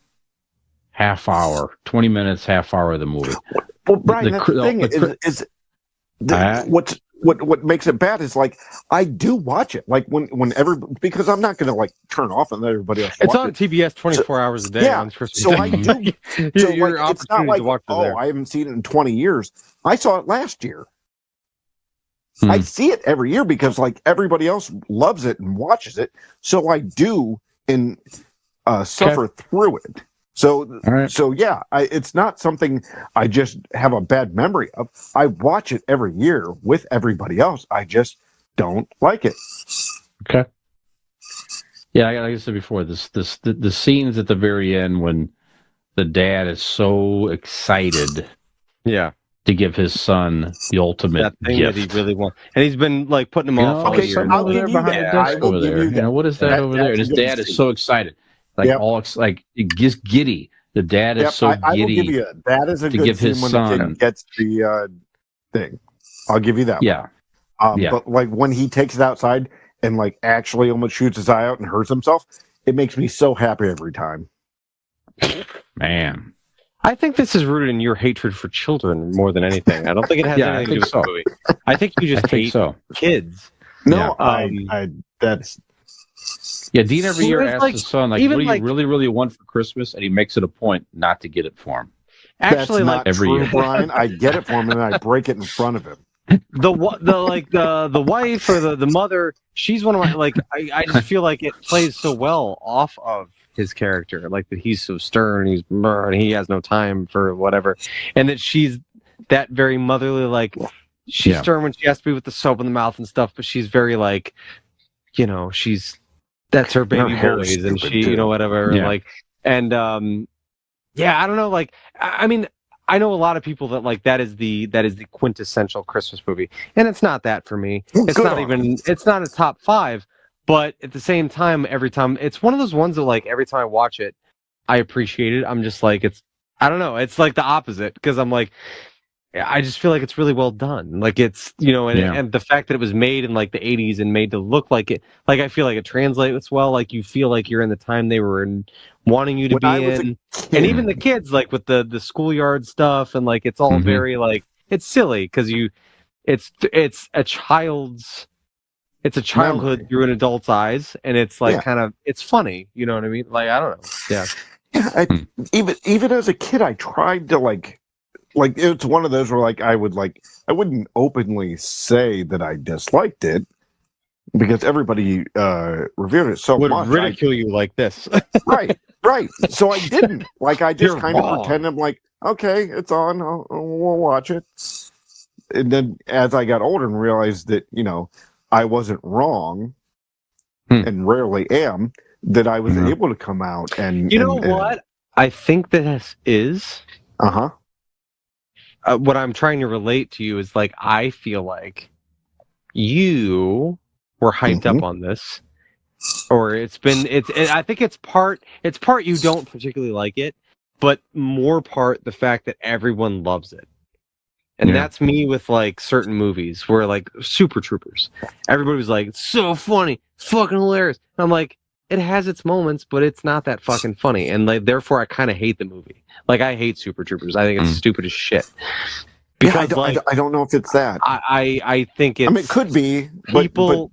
half hour, 20 minutes, half hour of the movie.
Well, Brian, that's the thing what makes it bad is like I do watch it like whenever because I'm not going to like turn off and let everybody else.
It's on TBS 24 hours a day.
Yeah,
on Christmas
so
Day.
I do. So like, it's not like I haven't seen it in 20 years. I saw it last year. I see it every year because like everybody else loves it and watches it. So I do and suffer through it. So, so yeah, it's not something I just have a bad memory of. I watch it every year with everybody else. I just don't like it.
Okay. Yeah, like I said before, the scenes at the very end when the dad is so excited, to give his son the ultimate
thing
gift
that he really wants, and he's been like putting him off all year.
I'll give you that. I will give you that. What is that over there? And his dad is so excited, like like just giddy. The dad is so giddy. I will give you
that is a good scene when the kid gets the thing. I'll give you that.
Yeah.
But like when he takes it outside and like actually almost shoots his eye out and hurts himself, it makes me so happy every time.
Man.
I think this is rooted in your hatred for children more than anything. I don't think it has anything to do with the movie. I think you just hate kids.
No, that's...
Yeah, Dean every year asks his son, like, what do you really, really want for Christmas? And he makes it a point not to get it for him.
Actually,
that's not every true, year. Brian. I get it for him and I break it in front of him.
The wife or the mother, she's one of my, like, I just feel like it plays so well off of his character, like that he's so stern, and he has no time for whatever, and that she's that very motherly, like she's stern when she has to be with the soap in the mouth and stuff, but she's very like, you know, that's her baby boys, and she, whatever, like, and I don't know, like, I mean, I know a lot of people that like that is the quintessential Christmas movie, and it's not that for me. It's not a top 5. But at the same time, every time it's one of those ones that like every time I watch it, I appreciate it. I'm just like, I don't know. It's like the opposite because I'm like, I just feel like it's really well done. Like it's, and the fact that it was made in like the 80s and made to look like it, like I feel like it translates well. Like you feel like you're in the time they were in, wanting you to be in, and even the kids like with the schoolyard stuff and like it's all very like it's silly because it's a child's. It's a childhood through an adult's eyes, and it's like kind of it's funny. You know what I mean? Like I don't know.
Yeah. Even as a kid, I tried to like it's one of those where like I wouldn't openly say that I disliked it because everybody revered it so much.
Would ridicule you like this,
right? So I didn't. Like I just kind of pretend I'm like, okay, it's on. We'll watch it. And then as I got older and realized that I wasn't wrong, and rarely am, that I was able to come out and...
what? I think this is... what I'm trying to relate to you is, like, I feel like you were hyped up on this, or I think it's part you don't particularly like it, but more part the fact that everyone loves it. And that's me with like certain movies where like Super Troopers, everybody was like, it's so funny, it's fucking hilarious. And I'm like, it has its moments, but it's not that fucking funny, and like therefore I kind of hate the movie. Like I hate Super Troopers. I think it's stupid as shit.
Because I don't know if it's that.
I think it's.
I mean, it could be.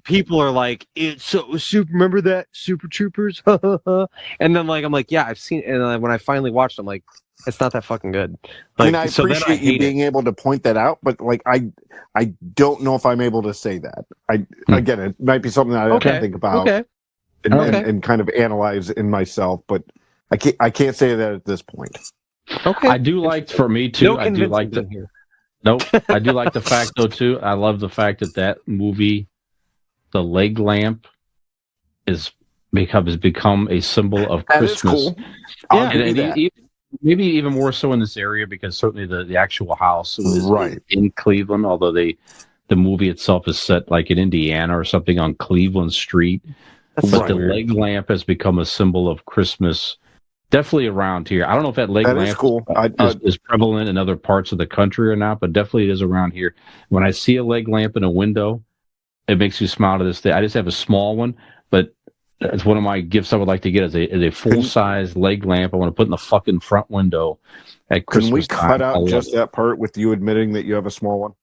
People are like, it's so super. Remember that Super Troopers? And then like I'm like, yeah, I've seen. And then when I finally watched, I'm like, it's not that fucking good. Like,
I mean, I appreciate you being able to point that out, but like I don't know if I'm able to say that. Again, it might be something that I have to think about and kind of analyze in myself, but I can't say that at this point.
Okay. I do like, for me too. I do like the. Nope. I do like the fact though too. I love the fact that movie, the leg lamp, has become a symbol of Christmas.
That is cool.
And maybe even more so in this area, because certainly the actual house is in Cleveland, although the movie itself is set like in Indiana or something on Cleveland Street. But the leg lamp has become a symbol of Christmas. Definitely around here. I don't know if that leg lamp is prevalent in other parts of the country or not, but definitely it is around here. When I see a leg lamp in a window, it makes me smile to this day. I just have a small one, but it's one of my gifts I would like to get as a full-size leg lamp. I want to put in the fucking front window at Christmas time.
Can we cut out just that part with you admitting that you have a small one?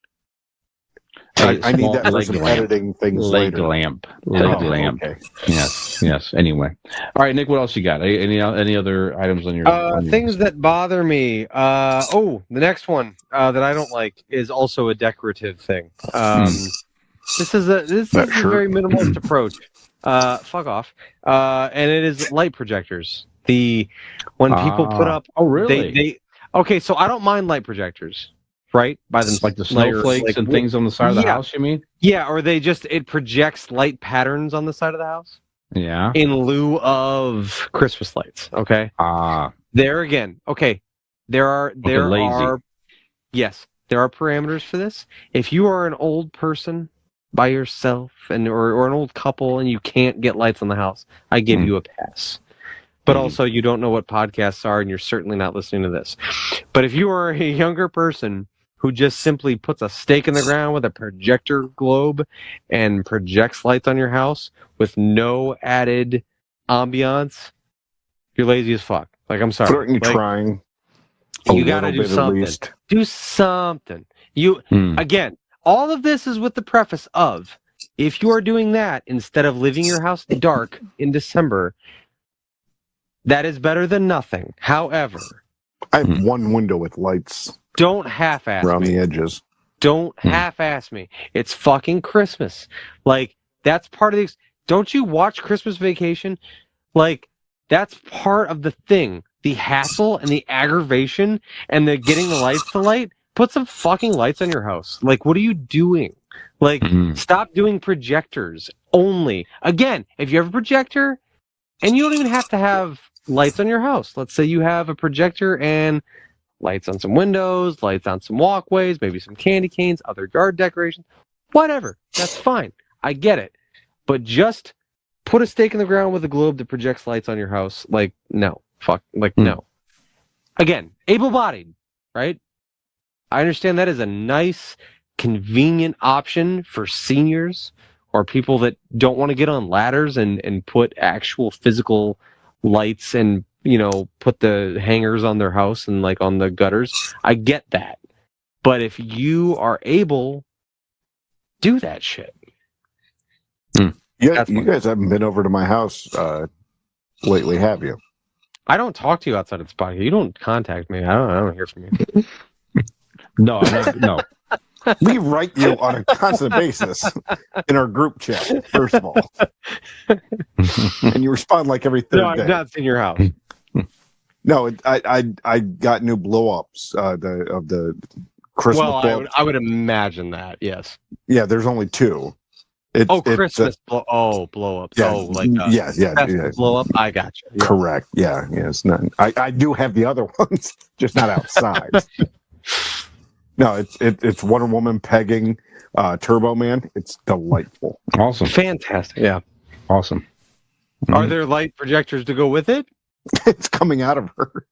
I need that for some editing things later.
Lamp. Okay. Yes. Anyway. All right, Nick, what else you got? Any other items on your
things that bother me? The next one that I don't like is also a decorative thing. This is a very minimalist approach. Fuck off. And it is light projectors. When people put up
really?
Okay, so I don't mind light projectors. Right by them,
like the snowflakes and things on the side of the house. You mean?
Yeah, or it projects light patterns on the side of the house.
Yeah.
In lieu of Christmas lights. Okay. There again. Okay. There are parameters for this. If you are an old person by yourself or an old couple and you can't get lights on the house, I give you a pass. But also, you don't know what podcasts are, and you're certainly not listening to this. But if you are a younger person who just simply puts a stake in the ground with a projector globe and projects lights on your house with no added ambiance, you're lazy as fuck. Like, I'm sorry.
You're trying.
You gotta do something. Do something. Again, all of this is with the preface of, if you are doing that instead of leaving your house dark in December, that is better than nothing. However,
I have one window with lights.
Don't half-ass me.
Around the edges.
Don't half-ass me. It's fucking Christmas. Like, that's part of the... Don't you watch Christmas Vacation? Like, that's part of the thing. The hassle and the aggravation and the getting the lights to light. Put some fucking lights on your house. Like, what are you doing? Like, stop doing projectors only. Again, if you have a projector, and you don't even have to have lights on your house. Let's say you have a projector and lights on some windows, lights on some walkways, maybe some candy canes, other yard decorations, whatever. That's fine. I get it. But just put a stake in the ground with a globe that projects lights on your house. Like, no. Fuck. Like, no. Again, able-bodied, right? I understand that is a nice, convenient option for seniors or people that don't want to get on ladders and put actual physical lights and, put the hangers on their house and like on the gutters. I get that. But if you are able, do that shit.
Yeah, you guys haven't been over to my house lately, have you?
I don't talk to you outside of this podcast. You don't contact me. I don't hear from you.
No.
We write you on a constant basis in our group chat, first of all. And you respond like every third day.
No, I've not seen your house.
No, I got new blow-ups of the Christmas blow-ups.
I would imagine that, yes.
Yeah, there's only two.
Christmas blow-ups.
Yeah.
Blow-up, I got you. Yeah.
Correct, yeah, it's not. I do have the other ones, just not outside. No, it's Wonder Woman pegging Turbo Man. It's delightful.
Awesome.
Fantastic. Yeah.
Awesome.
Are there light projectors to go with it?
It's coming out of her.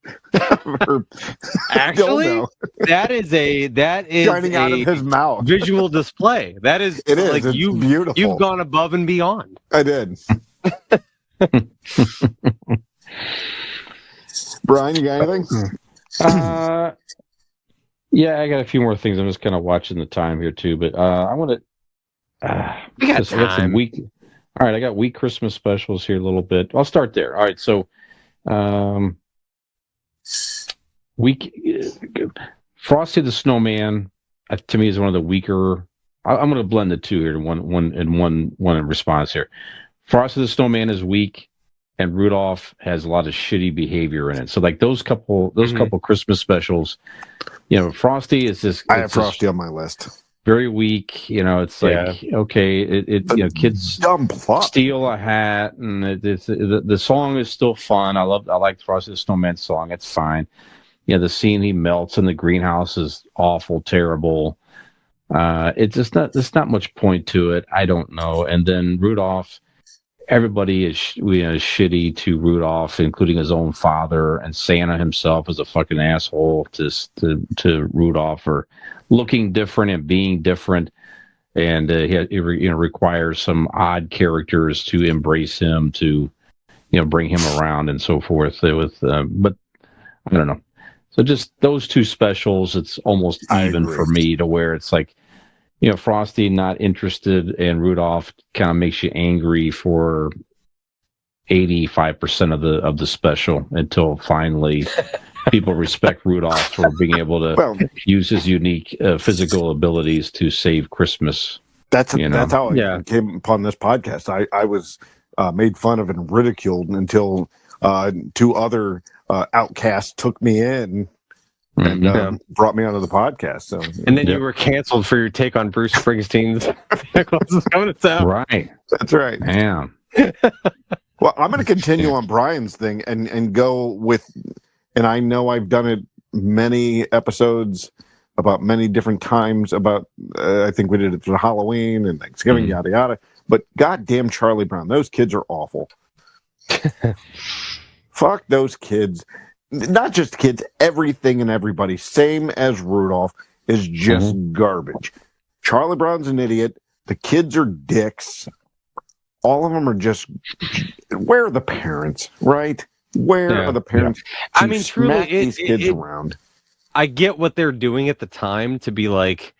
Actually, that is
shining out of his mouth.
Visual display. That is
it is.
like
it's beautiful.
You've gone above and beyond.
I did. Brian, you got anything?
Yeah, I got a few more things. I'm just kind of watching the time here too, but I want to.
We got
I got some
time.
week. All right, I got week Christmas specials here a little bit. I'll start there. All right, so week Frosty the Snowman to me is one of the weaker. I'm going to blend the two here in one in response here. Frosty the Snowman is weak, and Rudolph has a lot of shitty behavior in it. So like those couple Christmas specials, Frosty is just
I have Frosty on my list.
Very weak. It's like okay, it kids
dumb plot.
Steal a hat, and the song is still fun. I like Frosty the Snowman song. It's fine. The scene he melts in the greenhouse is awful, terrible. It's not much point to it. I don't know. And then Rudolph, everybody is shitty to Rudolph, including his own father, and Santa himself is a fucking asshole to Rudolph for looking different and being different. And he requires some odd characters to embrace him, to bring him around and so forth. But I don't know. So just those two specials, it's almost even for me, to where it's like, Frosty not interested, and Rudolph kind of makes you angry for 85% of the special, until finally people respect Rudolph for being able to use his unique physical abilities to save Christmas.
That's how I came upon this podcast. I was made fun of and ridiculed until two other outcasts took me in and brought me onto the podcast. So,
and then you were canceled for your take on Bruce Springsteen's Nicholas is Coming to Town.
Right.
That's right.
Damn.
Well, I'm going to continue on Brian's thing and go with, and I know I've done it many episodes about many different times about, I think we did it for Halloween and Thanksgiving, yada, yada. But goddamn Charlie Brown, those kids are awful. Fuck those kids. Not just kids, everything and everybody, same as Rudolph, is just garbage. Charlie Brown's an idiot. The kids are dicks. All of them are just. Where are the parents, right? Where are the parents?
I mean, truly,
these kids around.
I get what they're doing at the time to be like,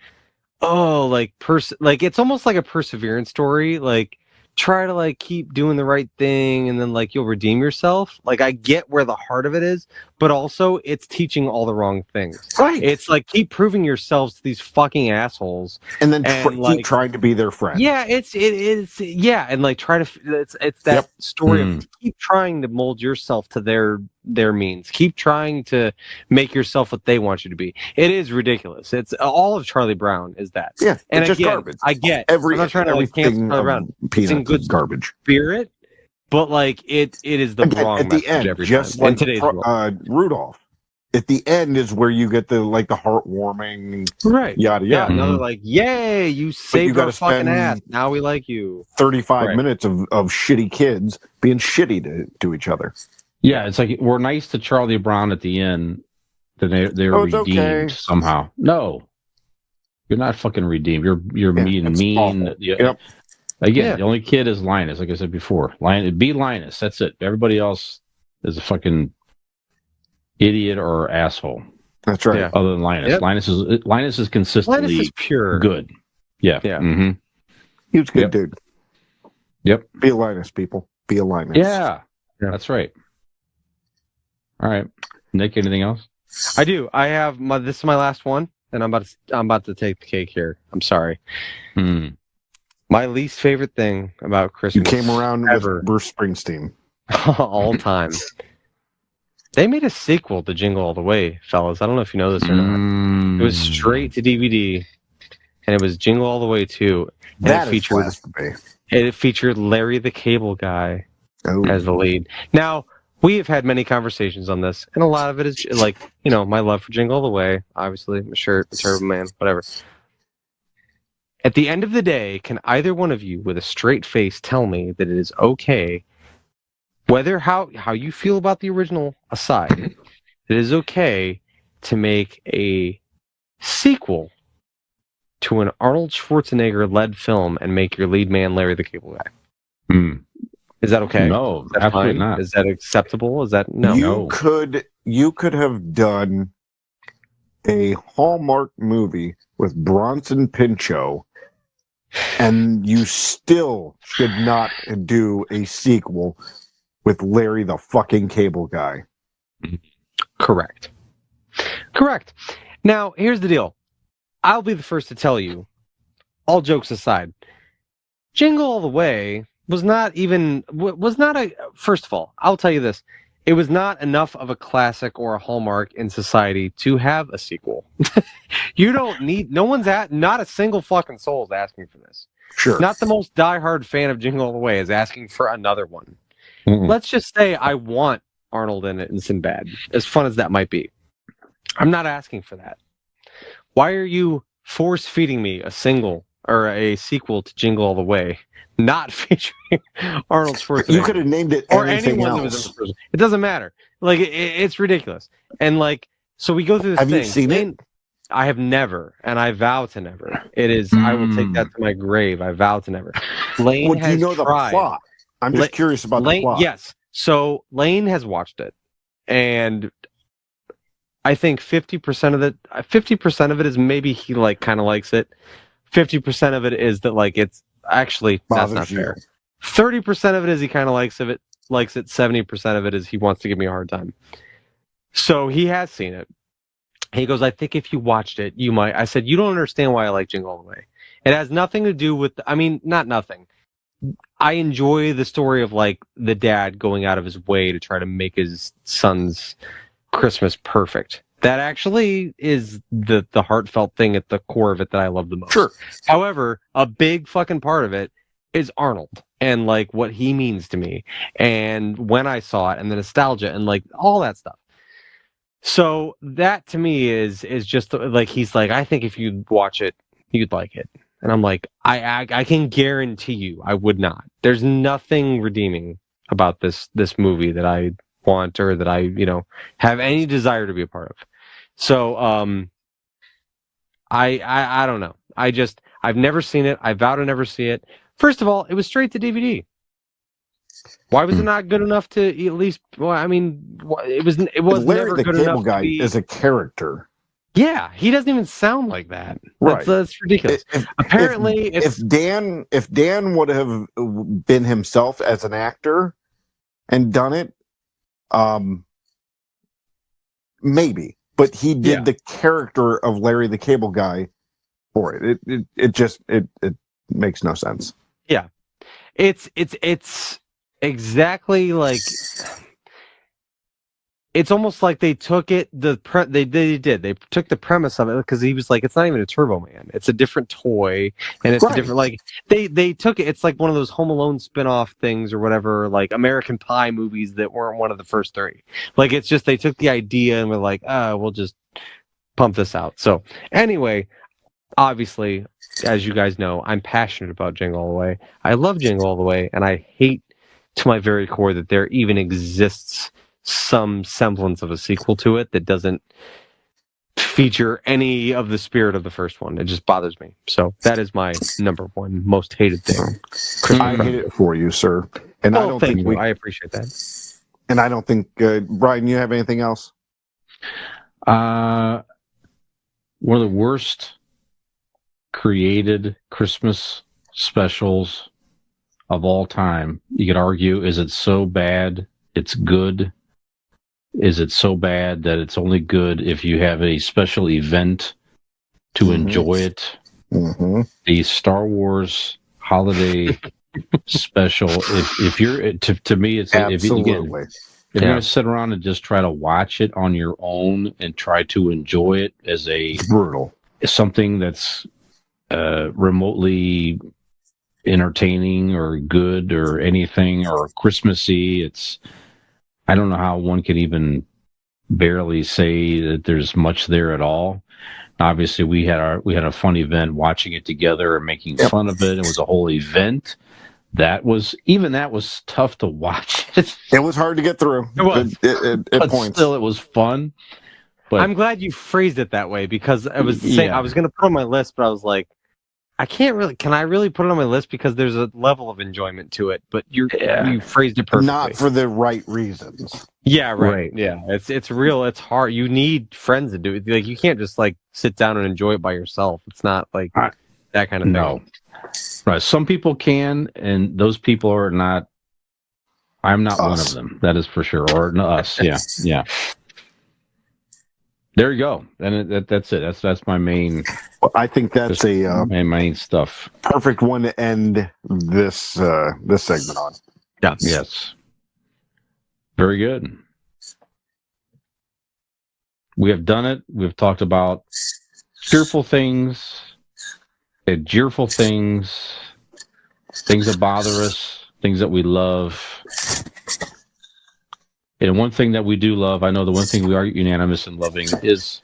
it's almost like a perseverance story. Like, try to keep doing the right thing, and then you'll redeem yourself. I get where the heart of it is, but also it's teaching all the wrong things.
Right.
It's keep proving yourselves to these fucking assholes,
and then keep trying to be their friend.
Yeah, and try to. It's that story of keep trying to mold yourself to their means. Keep trying to make yourself what they want you to be. It is ridiculous. It's all of Charlie Brown is that.
Yeah,
and
it's just garbage.
I get. I'm not trying to cancel Charlie Brown.
Peanuts
in good
garbage
spirit, but it is the wrong
at the end.
Every
just
time.
like today's Rudolph. At the end is where you get the heartwarming,
right?
Yada yada.
Yeah, now they're yay! You saved our fucking ass. Now we like you.
35 minutes of shitty kids being shitty to each other.
Yeah, it's like we're nice to Charlie Brown at the end. Then they're redeemed somehow. No, you're not fucking redeemed. You're mean.
Yep.
Again, the only kid is Linus. Like I said before, be Linus. That's it. Everybody else is a fucking idiot or asshole.
That's right.
Other than Linus, Linus is consistently
Linus is pure
good. Yeah.
Yeah.
He was a good dude.
Yep.
Be a Linus, people. Be a Linus.
Yeah. That's right. All right, Nick. Anything else?
I do. I have this is my last one, and I'm about to take the cake here. I'm sorry. My least favorite thing about Christmas.
You came around with Bruce Springsteen.
All time. They made a sequel to Jingle All the Way, fellas. I don't know if you know this or not. It was straight to DVD, and it was Jingle All the Way 2.
That is blasphemy.
It featured Larry the Cable Guy as the lead. Now, we have had many conversations on this, and a lot of it is my love for Jingle All the Way. Obviously, I'm a shirt, a turbo man, whatever. At the end of the day, can either one of you, with a straight face, tell me that it is okay, whether how you feel about the original aside, it is okay to make a sequel to an Arnold Schwarzenegger-led film and make your lead man Larry the Cable Guy? Is that okay?
No,
Is that
absolutely
fine?
not.
Is that acceptable? Is that no?
You could have done a Hallmark movie with Bronson Pinchot, and you still should not do a sequel with Larry the fucking Cable Guy.
Correct. Now, here's the deal. I'll be the first to tell you, all jokes aside, Jingle All the Way was not first of all, I'll tell you this. It was not enough of a classic or a hallmark in society to have a sequel. You don't need, not a single fucking soul is asking for this.
Sure.
Not the most diehard fan of Jingle All the Way is asking for another one.
Mm-mm.
Let's just say I want Arnold in it and Sinbad, as fun as that might be. I'm not asking for that. Why are you force feeding me a single or a sequel to Jingle All the Way, not featuring Arnold Schwarzenegger?
You could have named it
or
anything
anyone
else.
that was in the person. It doesn't matter. Like it's ridiculous. And like, so we go through this
Have
thing.
you seen it?
I have never, and I vow to never. It is. I will take that to my grave. I vow to never. Lane
Well, do you
has
know the
tried.
plot? I'm just curious about the plot.
Yes. So Lane has watched it, and I think 50% of it. 50% of it is maybe he like kind of likes it. 50% of it is that like it's actually that's not fair. 30% of it is he kind of likes it. 70% of it is he wants to give me a hard time. So he has seen it. He goes, I think if you watched it, you might. I said, you don't understand why I like Jingle All the Way. It has nothing to do with, I mean, not nothing. I enjoy the story of like the dad going out of his way to try to make his son's Christmas perfect. That actually is the heartfelt thing at the core of it that I love the most.
Sure.
However, a big fucking part of it is Arnold and like what he means to me and when I saw it and the nostalgia and like all that stuff. So that to me is just like he's like, I think if you watch it, you'd like it. And I'm like, I can guarantee you I would not. There's nothing redeeming about this movie that I want or that I, have any desire to be a part of. So I don't know. I've never seen it. I vow to never see it. First of all, it was straight to DVD. Why was it not good enough to at least? Well, I mean, it was
Larry
never
the
good
Cable
enough
Guy
to be...
is a character.
Yeah, he doesn't even sound like that.
Right.
That's ridiculous. Apparently,
if Dan would have been himself as an actor and done it, maybe. But he did the character of Larry the Cable Guy for it. It just makes no sense.
Yeah, it's exactly like it's almost like they took it they took the premise of it because he was like, it's not even a Turbo Man, it's a different toy and it's a different, like they took it. It's like one of those Home Alone spin-off things or whatever, like American Pie movies that weren't one of the first 3. Like it's just they took the idea and were like, we'll just pump this out. So anyway, obviously, as you guys know, I'm passionate about Jingle All the Way. I love Jingle All the Way, and I hate to my very core that there even exists some semblance of a sequel to it that doesn't feature any of the spirit of the first one. It just bothers me. So that is my number one most hated thing.
I hate it for you, sir. And I don't think
I appreciate that.
And I don't think Brian, you have anything else?
One of the worst created Christmas specials of all time. You could argue, is it so bad it's good? Is it so bad that it's only good if you have a special event to enjoy it?
Mm-hmm.
The Star Wars holiday special. If you're to me, it's
absolutely.
If you're going to sit around and just try to watch it on your own and try to enjoy it as
it's brutal,
something that's remotely entertaining or good or anything or Christmassy, I don't know how one can even barely say that there's much there at all. Obviously, we had a fun event watching it together and making fun of it. It was a whole event. That was tough to watch.
It was hard to get through.
It was.
At points.
Still, it was fun. But
I'm glad you phrased it that way because I was saying I was going to put on my list, but I was like, I can't really. Can I really put it on my list because there's a level of enjoyment to it? But you phrased it perfectly.
Not for the right reasons.
Yeah, right.
Right.
Yeah, it's real. It's hard. You need friends to do it. Like you can't just like sit down and enjoy it by yourself. It's not like that kind of
No.
thing.
Right. Some people can, and those people are not. I'm not one of them. That is for sure. Or us. Yeah. Yeah. There you go. And that's it. That's my main.
Well, I think that's
my main stuff.
perfect one to end this segment on.
Yeah.
Yes. Very good. We have done it. We've talked about fearful things, jeerful things, things that bother us, things that we love. And one thing that we do love, I know the one thing we are unanimous in loving is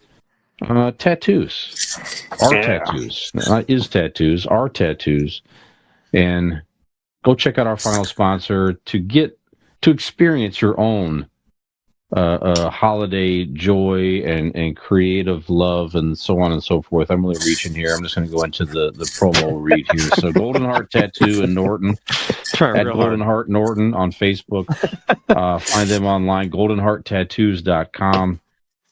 tattoos. Tattoos. Our tattoos. And go check out our final sponsor to experience your own holiday joy and creative love and so on and so forth. I'm really reaching here. I'm just going to go into the promo read here. So Golden Heart Tattoo in Norton at Golden Heart Norton on Facebook. Find them online, goldenhearttattoos.com,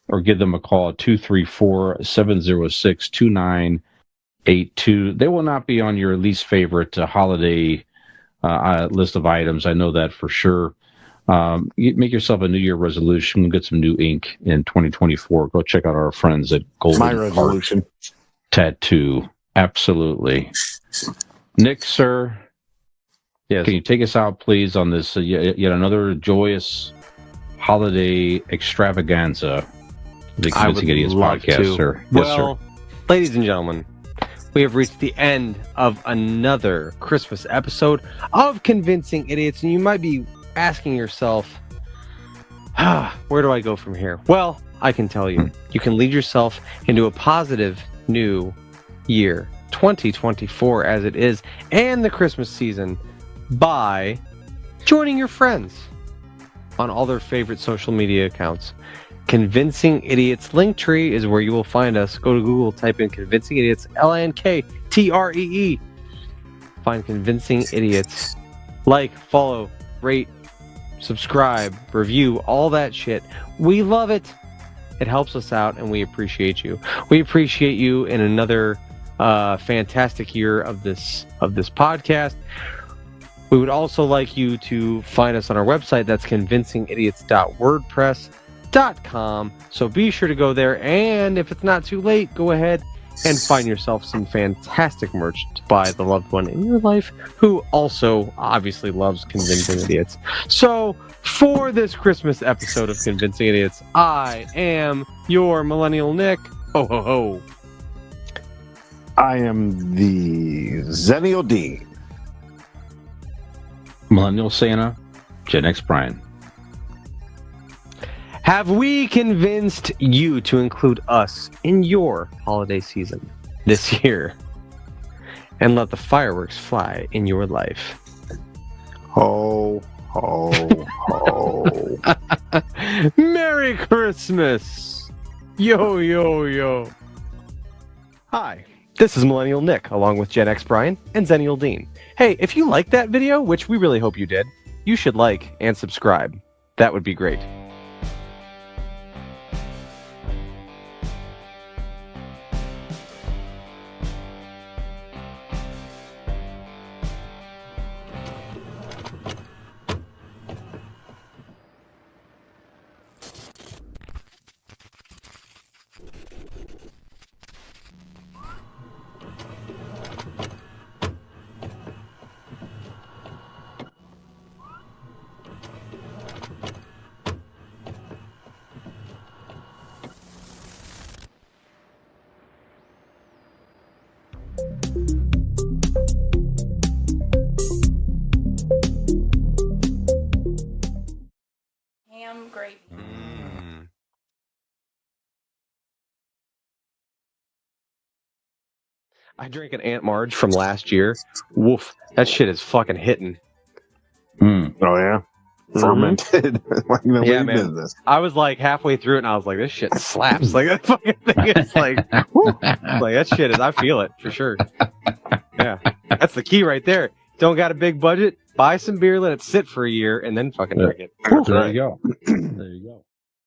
or give them a call at 234-706-2982. They will not be on your least favorite holiday list of items. I know that for sure. You make yourself a New Year resolution. Get some new ink in 2024. Go check out our friends at Golden Heart Tattoo. Absolutely. Nick, sir.
Yes.
Can you take us out, please, on this yet another joyous holiday extravaganza? The Convincing Idiots podcast, sir.
Well,
yes, sir.
Ladies and gentlemen, we have reached the end of another Christmas episode of Convincing Idiots, and you might be asking yourself, where do I go from here? Well, I can tell you. You can lead yourself into a positive new year, 2024 as it is, and the Christmas season by joining your friends on all their favorite social media accounts. Convincing Idiots Linktree is where you will find us. Go to Google, type in Convincing Idiots, LINKTREE. Find Convincing Idiots. Like, follow, rate, subscribe, review, all that shit. We love it. It helps us out, and we appreciate you. We appreciate you in another fantastic year of this podcast. We would also like you to find us on our website. That's convincingidiots.wordpress.com. So be sure to go there, and if it's not too late, go ahead and find yourself some fantastic merch to buy the loved one in your life who also obviously loves Convincing Idiots. So for this Christmas episode of Convincing Idiots, I am your Millennial Nick. Ho ho ho.
I am the Zennial D.
Millennial Santa, Gen X Brian.
Have we convinced you to include us in your holiday season this year and let the fireworks fly in your life?
Ho, ho, ho.
Merry Christmas! Yo, yo, yo. Hi, this is Millennial Nick, along with Gen X Brian and Zennial Dean. Hey, if you liked that video, which we really hope you did, you should like and subscribe. That would be great.
Ham gravy.
I drank an Aunt Marge from last year. Woof, that shit is fucking hitting.
Oh, yeah? fermented. Like the
Yeah,
lead
man.
business.
I was like halfway through it, and I was like, "This shit slaps!" Like that fucking thing is like, whew. Like that shit is. I feel it for sure. Yeah, that's the key right there. Don't got a big budget? Buy some beer, let it sit for a year, and then fucking drink it.
There you go. There you go.